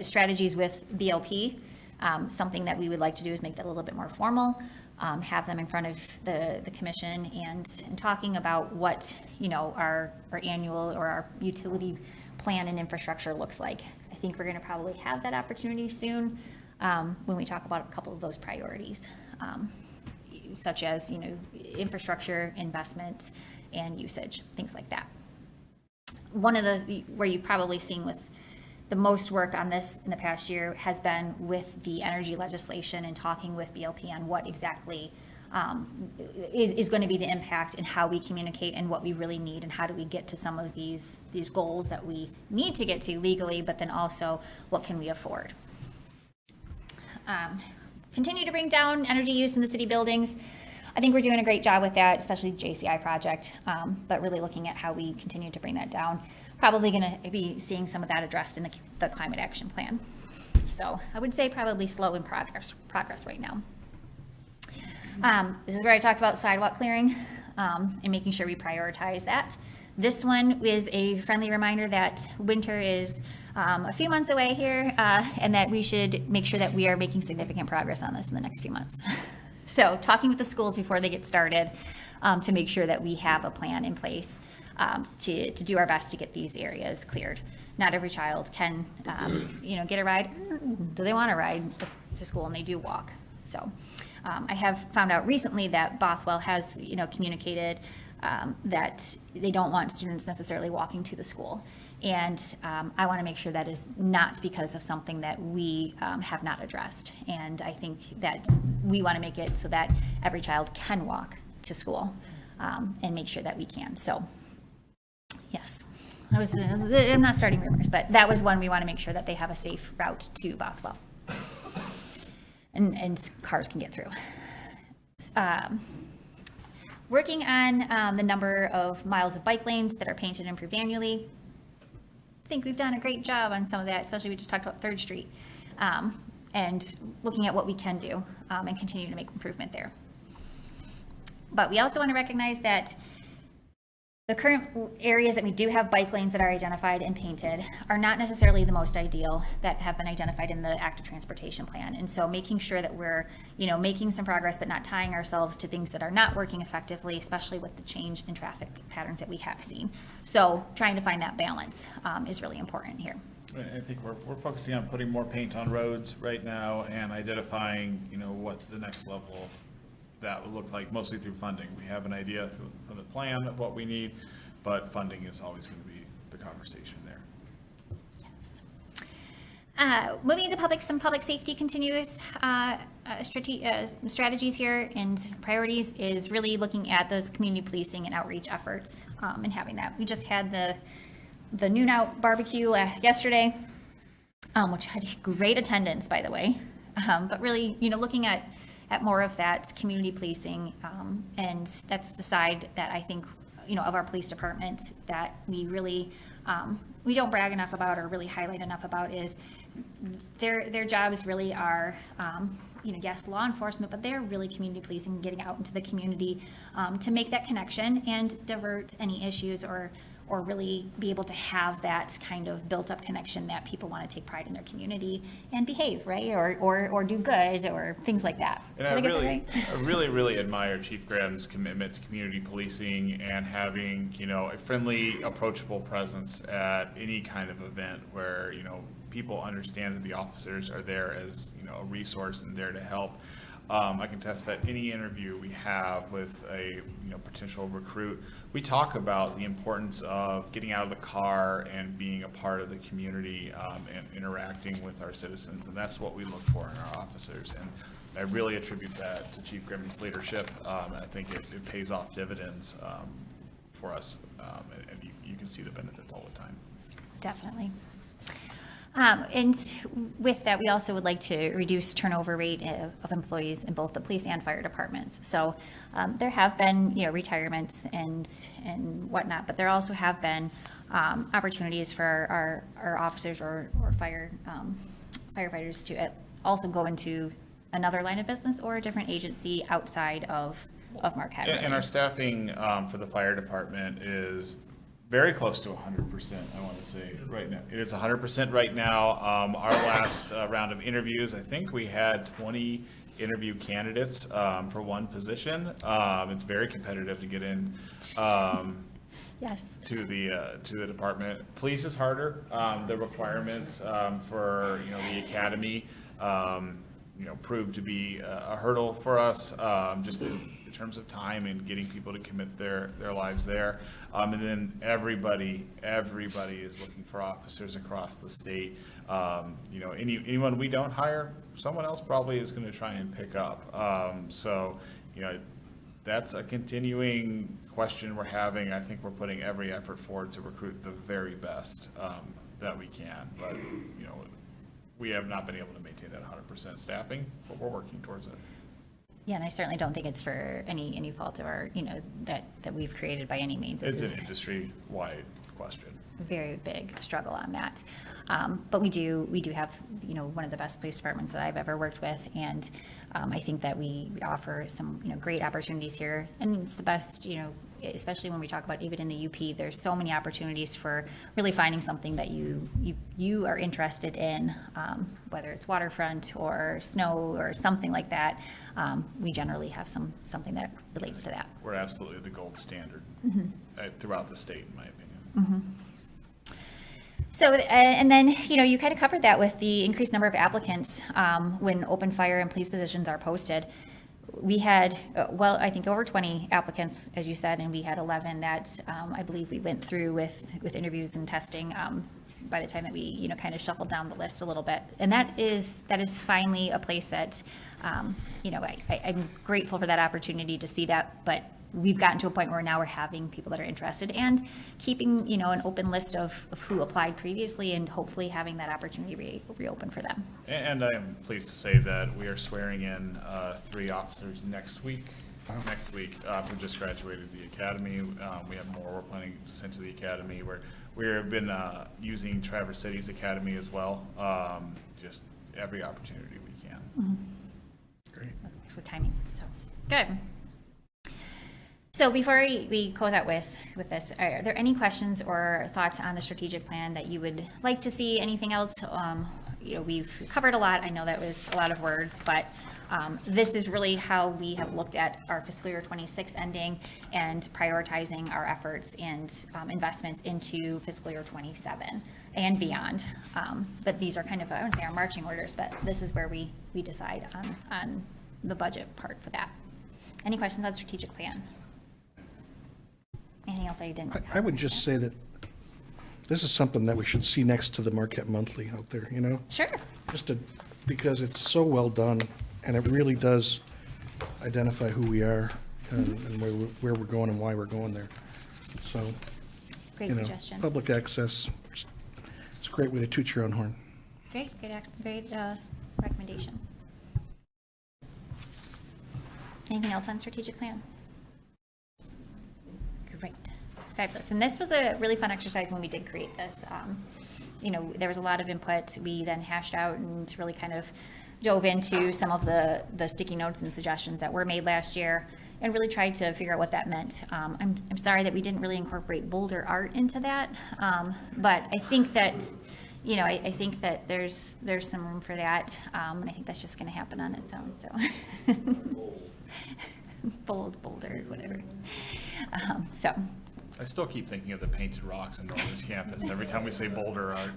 strategies with BLP. Something that we would like to do is make that a little bit more formal, have them in front of the commission and talking about what, our annual or our utility plan and infrastructure looks like. I think we're going to probably have that opportunity soon when we talk about a couple of those priorities, such as, infrastructure, investment, and usage, things like that. One of where you've probably seen with the most work on this in the past year has been with the energy legislation and talking with BLP on what exactly is going to be the impact and how we communicate and what we really need and how do we get to some of these goals that we need to get to legally, but then also what can we afford. Continue to bring down energy use in the city buildings. I think we're doing a great job with that, especially the JCI project, but really looking at how we continue to bring that down. Probably going to be seeing some of that addressed in the climate action plan. So I would say probably slow in progress right now. This is where I talked about sidewalk clearing and making sure we prioritize that. This one is a friendly reminder that winter is a few months away here and that we should make sure that we are making significant progress on this in the next few months. So talking with the schools before they get started to make sure that we have a plan in place to do our best to get these areas cleared. Not every child can, get a ride. Do they want to ride to school? And they do walk. So I have found out recently that Bothwell has, communicated that they don't want students necessarily walking to the school. And I want to make sure that is not because of something that we have not addressed. And I think that we want to make it so that every child can walk to school and make sure that we can. So, yes, I'm not starting rumors, but that was one we want to make sure that they have a safe route to Bothwell. and cars can get through. Working on the number of miles of bike lanes that are painted and improved annually. I think we've done a great job on some of that, especially we just talked about 3rd Street, and looking at what we can do and continue to make improvement there. But we also want to recognize that the current areas that we do have bike lanes that are identified and painted are not necessarily the most ideal that have been identified in the active transportation plan. And so making sure that we're, making some progress, but not tying ourselves to things that are not working effectively, especially with the change in traffic patterns that we have seen. So trying to find that balance is really important here. I think we're focusing on putting more paint on roads right now and identifying, what the next level of that will look like, mostly through funding. We have an idea from the plan of what we need, but funding is always going to be the conversation there. Yes. Moving into some public safety continuous strategies here and priorities is really looking at those community policing and outreach efforts and having that. We just had the noon out barbecue yesterday, which had great attendance, by the way. But really, looking at more of that community policing, and that's the side that I think, of our police department that we really, we don't brag enough about or really highlight enough about is their jobs really are, yes, law enforcement, but they're really community policing, getting out into the community to make that connection and divert any issues or really be able to have that kind of built-up connection that people want to take pride in their community and behave, right? Or do good or things like that. And I really admire Chief Graham's commitment to community policing and having, a friendly, approachable presence at any kind of event where, people understand that the officers are there as, a resource and there to help. I can attest that any interview we have with a potential recruit, we talk about the importance of getting out of the car and being a part of the community and interacting with our citizens, and that's what we look for in our officers. And I really attribute that to Chief Grimmon's leadership. I think it pays off dividends for us, and you can see the benefits all the time. Definitely. And with that, we also would like to reduce turnover rate of employees in both the police and fire departments. So there have been, retirements and whatnot, but there also have been opportunities for our officers or firefighters to also go into another line of business or a different agency outside of Marquette. And our staffing for the fire department is very close to 100%, I want to say, right now. It is 100% right now. Our last round of interviews, I think we had 20 interview candidates for one position. It's very competitive to get in yes. to the department. Police is harder. The requirements for the academy proved to be a hurdle for us, just in terms of time and getting people to commit their lives there. And then everybody is looking for officers across the state. Anyone we don't hire, someone else probably is going to try and pick up. So that's a continuing question we're having. I think we're putting every effort forward to recruit the very best that we can. But we have not been able to maintain that 100% staffing, but we're working towards it. Yeah, and I certainly don't think it's for any fault of our, that we've created by any means. It's an industry-wide question. A very big struggle on that. But we do have, one of the best police departments that I've ever worked with. And I think that we offer some, great opportunities here. And it's the best, especially when we talk about even in the UP, there's so many opportunities for really finding something that you are interested in, whether it's waterfront or snow or something like that. We generally have something that relates to that. We're absolutely the gold standard throughout the state, in my opinion. Mm-hmm. So, and then, you kind of covered that with the increased number of applicants when open fire and police positions are posted. We had, I think over 20 applicants, as you said, and we had 11 that I believe we went through with interviews and testing. by the time that we, you know, kind of shuffled down the list a little bit. And that is finally a place that, you know, I'm grateful for that opportunity to see that, but we've gotten to a point where now we're having people that are interested and keeping, you know, an open list of who applied previously and hopefully having that opportunity reopen for them. And I am pleased to say that we are swearing in 3 officers next week. Next week, who just graduated the academy. We have more we're planning to send to the academy. We have been using Traverse City's academy as well. Just every opportunity we can. Mm-hmm. Great. Thanks with timing. So good. So before we close out with this, are there any questions or thoughts on the strategic plan that you would like to see? Anything else? You know, we've covered a lot. I know that was a lot of words, but this is really how we have looked at our fiscal year 26 ending and prioritizing our efforts and investments into fiscal year 27 and beyond. But these are kind of, I wouldn't say our marching orders, but this is where we decide on the budget part for that. Any questions on the strategic plan? Anything else I didn't? I would just say that this is something that we should see next to the Marquette Monthly out there, you know? Sure. Because it's so well done, and it really does identify who we are and where we're going and why we're going there. So, Great you know, suggestion. public access, it's a great way to toot your own horn. Great recommendation. Anything else on strategic plan? Great, fabulous. And this was a really fun exercise when we did create this. You know, there was a lot of input. We then hashed out and really kind of dove into some of the sticky notes and suggestions that were made last year and really tried to figure out what that meant. I'm sorry that we didn't really incorporate Boulder art into that, but I think that, you know, I think that there's some room for that, and I think that's just going to happen on its own. So, Boulder, whatever. So. I still keep thinking of the painted rocks in Northern's campus every time we say Boulder art.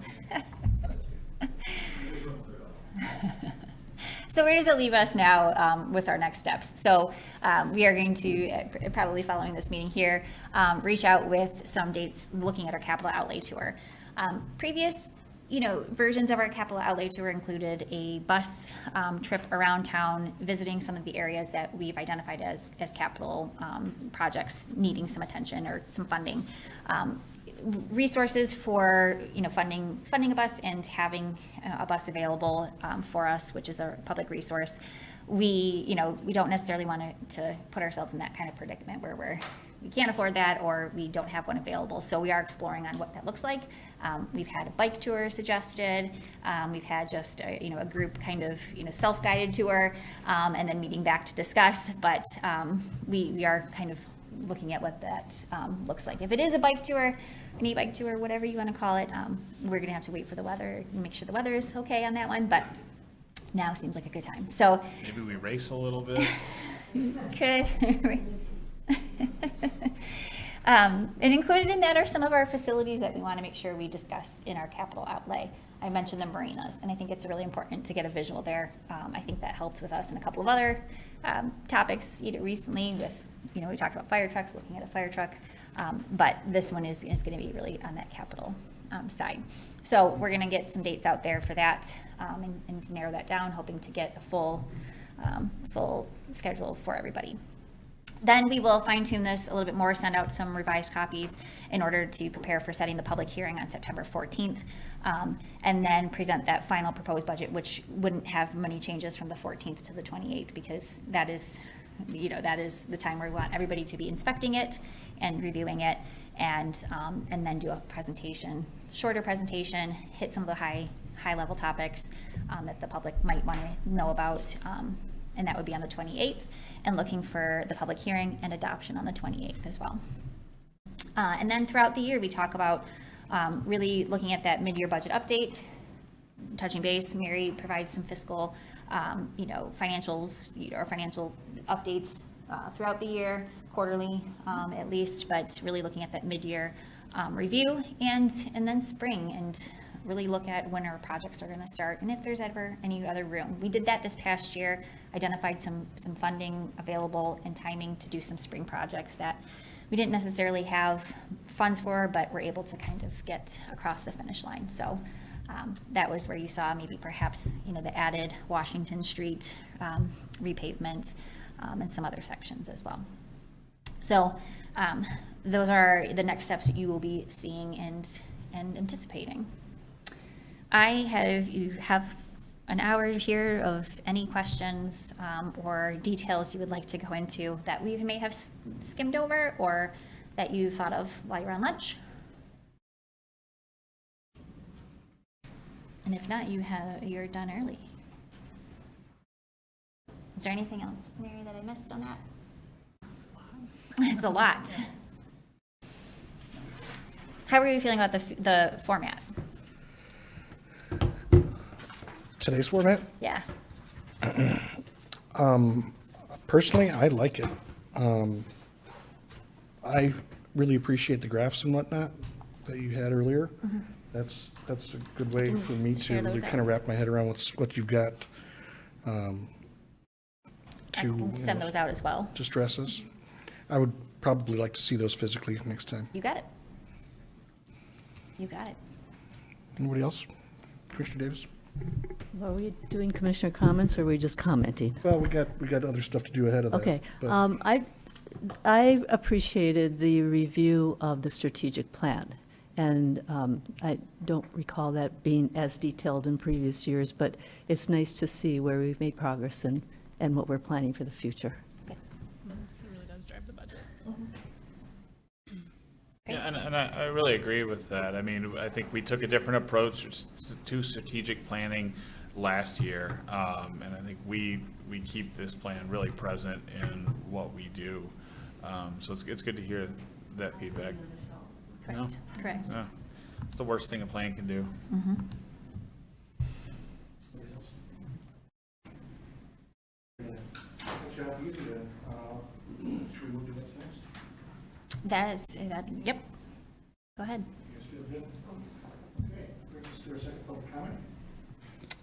So where does it leave us now with our next steps? So we are going to, probably following this meeting here, reach out with some dates looking at our capital outlay tour. Previous, you know, versions of our capital outlay tour included a bus trip around town, visiting some of the areas that we've identified as capital projects needing some attention or some funding. Resources for, you know, funding a bus and having a bus available for us, which is a public resource. We don't necessarily want to put ourselves in that kind of predicament where we can't afford that or we don't have one available. So we are exploring on what that looks like. We've had a bike tour suggested. We've had just a group kind of, self-guided tour, and then meeting back to discuss. But we are kind of looking at what that looks like. If it is a bike tour, an e-bike tour, whatever you want to call it, we're going to have to wait for the weather and make sure the weather is okay on that one. But now seems like a good time. So maybe we race a little bit. Could. And included in that are some of our facilities that we want to make sure we discuss in our capital outlay. I mentioned the marinas, and I think it's really important to get a visual there. I think that helped with us in a couple of other topics recently with, we talked about fire trucks, looking at a fire truck, but this one is going to be really on that capital side. So we're going to get some dates out there for that and to narrow that down, hoping to get a full schedule for everybody. Then we will fine tune this a little bit more, send out some revised copies in order to prepare for setting the public hearing on September 14th, and then present that final proposed budget, which wouldn't have many changes from the 14th to the 28th, because that is the time where we want everybody to be inspecting it and reviewing it, and then do a presentation, shorter presentation, hit some of the high level topics that the public might want to know about. And that would be on the 28th, and looking for the public hearing and adoption on the 28th as well. And then throughout the year, we talk about really looking at that mid-year budget update, touching base. Mary provides some fiscal, financials, or financial updates throughout the year, quarterly at least, but really looking at that mid-year review, and then spring, and really look at when our projects are going to start and if there's ever any other room. We did that this past year, identified some funding available and timing to do some spring projects that we didn't necessarily have funds for, but were able to kind of get across the finish line. So that was where you saw maybe perhaps, the added Washington Street repavement and some other sections as well. So those are the next steps that you will be seeing and anticipating. You have an hour here of any questions or details you would like to go into that we may have skimmed over or that you thought of while you're on lunch. And if not, you're done early. Is there anything else, Mary, that I missed on that? It's a lot. How are you feeling about the format? Today's format? Yeah. Personally, I like it. I really appreciate the graphs and whatnot that you had earlier. That's a good way for me to share those really out. kind of wrap my head around what you've got. I can send those out as well. To stress us. I would probably like to see those physically next time. You got it. You got it. Anybody else? Commissioner Davis? Are we doing commissioner comments or are we just commenting? Well, we got other stuff to do ahead of that. Okay. but- I appreciated the review of the strategic plan. And I don't recall that being as detailed in previous years, but it's nice to see where we've made progress and what we're planning for the future. It really does drive the budget. So. Yeah, and I really agree with that. I mean, I think we took a different approach to strategic planning last year. And I think we keep this plan really present in what we do. So it's good to hear that feedback. Correct. Correct. Yeah. It's the worst thing a plan can do. Should we move to what's next? Yep. Go ahead. You guys feel good? Okay, let's do our second public comment.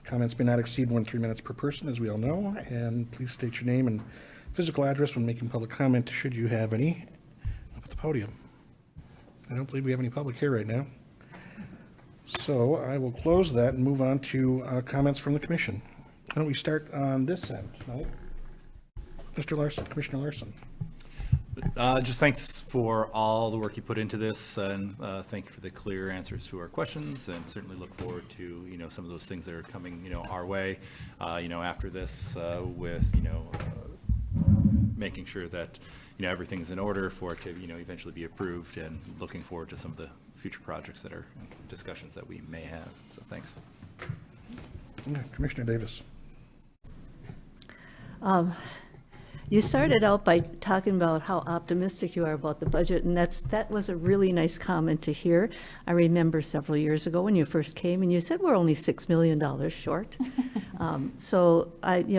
Comments may not exceed 1 to 3 minutes per person, as we all know, and please state your name and physical address when making public comment, should you have any, up at the podium. I don't believe we have any public here right now. So I will close that and move on to comments from the commission. Why don't we start on this end, Mike? Mr. Larson, Commissioner Larson. Just thanks for all the work you put into this, and thank you for the clear answers to our questions, and certainly look forward to, some of those things that are coming, our way, after this, with, making sure that, everything's in order for it to, eventually be approved, and looking forward to some of the future projects that are discussions that we may have. So thanks. Yeah, Commissioner Davis. You started out by talking about how optimistic you are about the budget, and that was a really nice comment to hear. I remember several years ago when you first came and you said we're only $6 million short. So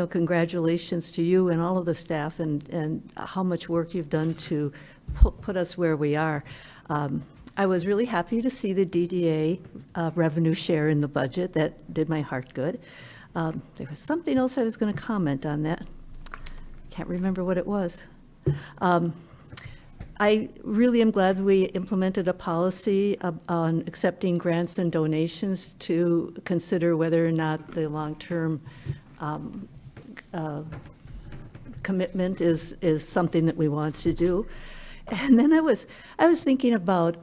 congratulations to you and all of the staff and how much work you've done to put us where we are. I was really happy to see the DDA revenue share in the budget. That did my heart good. There was something else I was going to comment on that. Can't remember what it was. I really am glad we implemented a policy on accepting grants and donations to consider whether or not the long-term commitment is something that we want to do. And then I was thinking about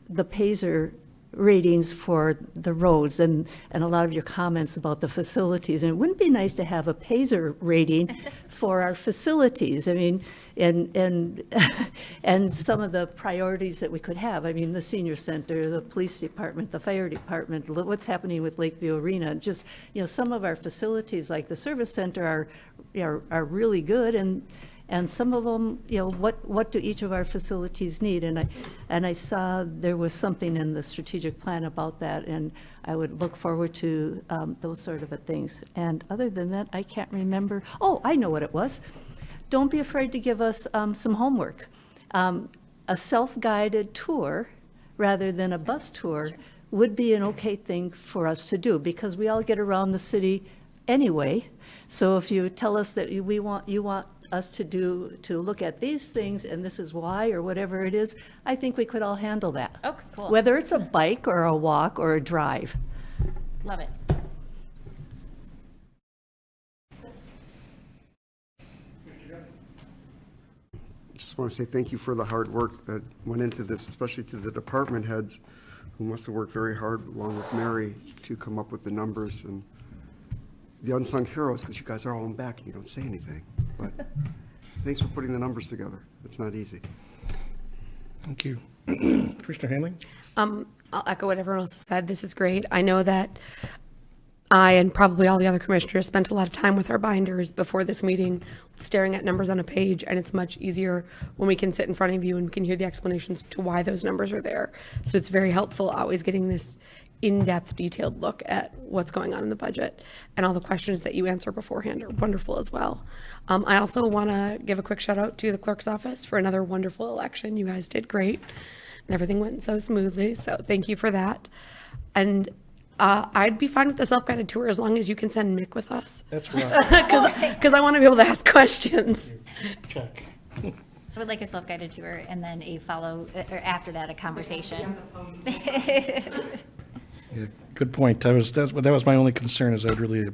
the PASER ratings for the roads and a lot of your comments about the facilities. And it wouldn't be nice to have a PASER rating for our facilities. I mean, and some of the priorities that we could have. I mean, the senior center, the police department, the fire department, what's happening with Lakeview Arena. Just, some of our facilities like the service center are really good, and some of them, what do each of our facilities need? And I saw there was something in the strategic plan about that, and I would look forward to those sort of things. And other than that, I can't remember. Oh, I know what it was. Don't be afraid to give us some homework. A self-guided tour rather than a bus tour would be an okay thing for us to do, because we all get around the city anyway. So if you tell us that you want us to look at these things, and this is why, or whatever it is, I think we could all handle that. Okay, cool. Whether it's a bike or a walk or a drive. Love it. Just want to say thank you for the hard work that went into this, especially to the department heads who must have worked very hard along with Mary to come up with the numbers, and the unsung heroes, because you guys are all in back and you don't say anything. But thanks for putting the numbers together. It's not easy. Thank you. Commissioner Hanley? I'll echo what everyone else has said. This is great. I know that I and probably all the other commissioners spent a lot of time with our binders before this meeting, staring at numbers on a page, and it's much easier when we can sit in front of you and can hear the explanations to why those numbers are there. So it's very helpful always getting this in-depth, detailed look at what's going on in the budget, and all the questions that you answer beforehand are wonderful as well. I also want to give a quick shout out to the clerk's office for another wonderful election. You guys did great, and everything went so smoothly, so thank you for that. And I'd be fine with the self-guided tour as long as you can send Mick with us. That's right. Because I want to be able to ask questions. Check. I would like a self-guided tour and then a follow, or after that, a conversation. Yeah, good point. That was my only concern, is I'd really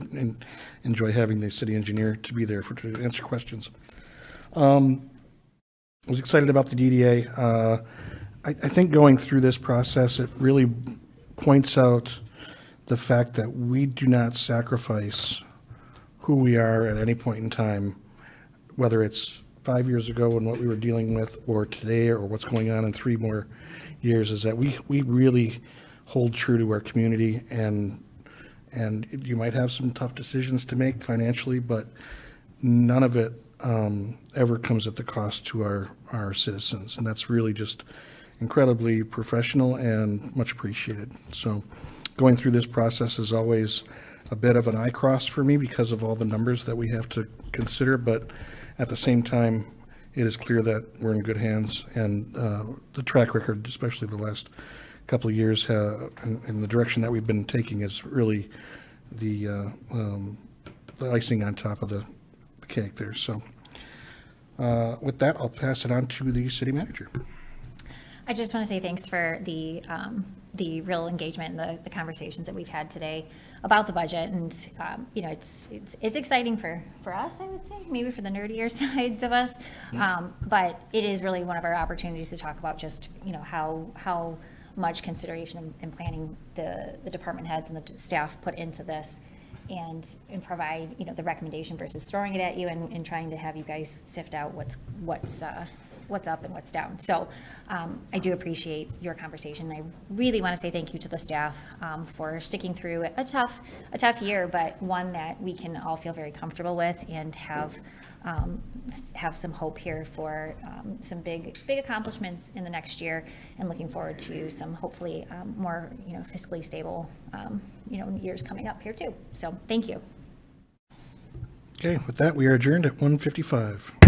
enjoy having the city engineer to be there to answer questions. I was excited about the DDA. I think going through this process, it really points out the fact that we do not sacrifice who we are at any point in time, whether it's 5 years ago and what we were dealing with, or today, or what's going on in 3 more years, is that we really hold true to our community, and you might have some tough decisions to make financially, but none of it ever comes at the cost to our citizens, and that's really just incredibly professional and much appreciated. So going through this process is always a bit of an eye cross for me because of all the numbers that we have to consider, but at the same time, it is clear that we're in good hands, and the track record, especially the last couple of years, in the direction that we've been taking, is really the icing on top of the cake there. So with that, I'll pass it on to the city manager. I just want to say thanks for the real engagement and the conversations that we've had today about the budget. And, you know, it's exciting for us, I would say, maybe for the nerdier sides of us. But it is really one of our opportunities to talk about just, you know, how much consideration and planning the department heads and the staff put into this, and provide, you know, the recommendation versus throwing it at you and trying to have you guys sift out what's up and what's down. So I do appreciate your conversation. I really want to say thank you to the staff for sticking through a tough year, but one that we can all feel very comfortable with, and have some hope here for some big accomplishments in the next year, and looking forward to some hopefully more, you know, fiscally stable, you know, years coming up here too. So thank you. Okay, with that, we are adjourned at 1:55.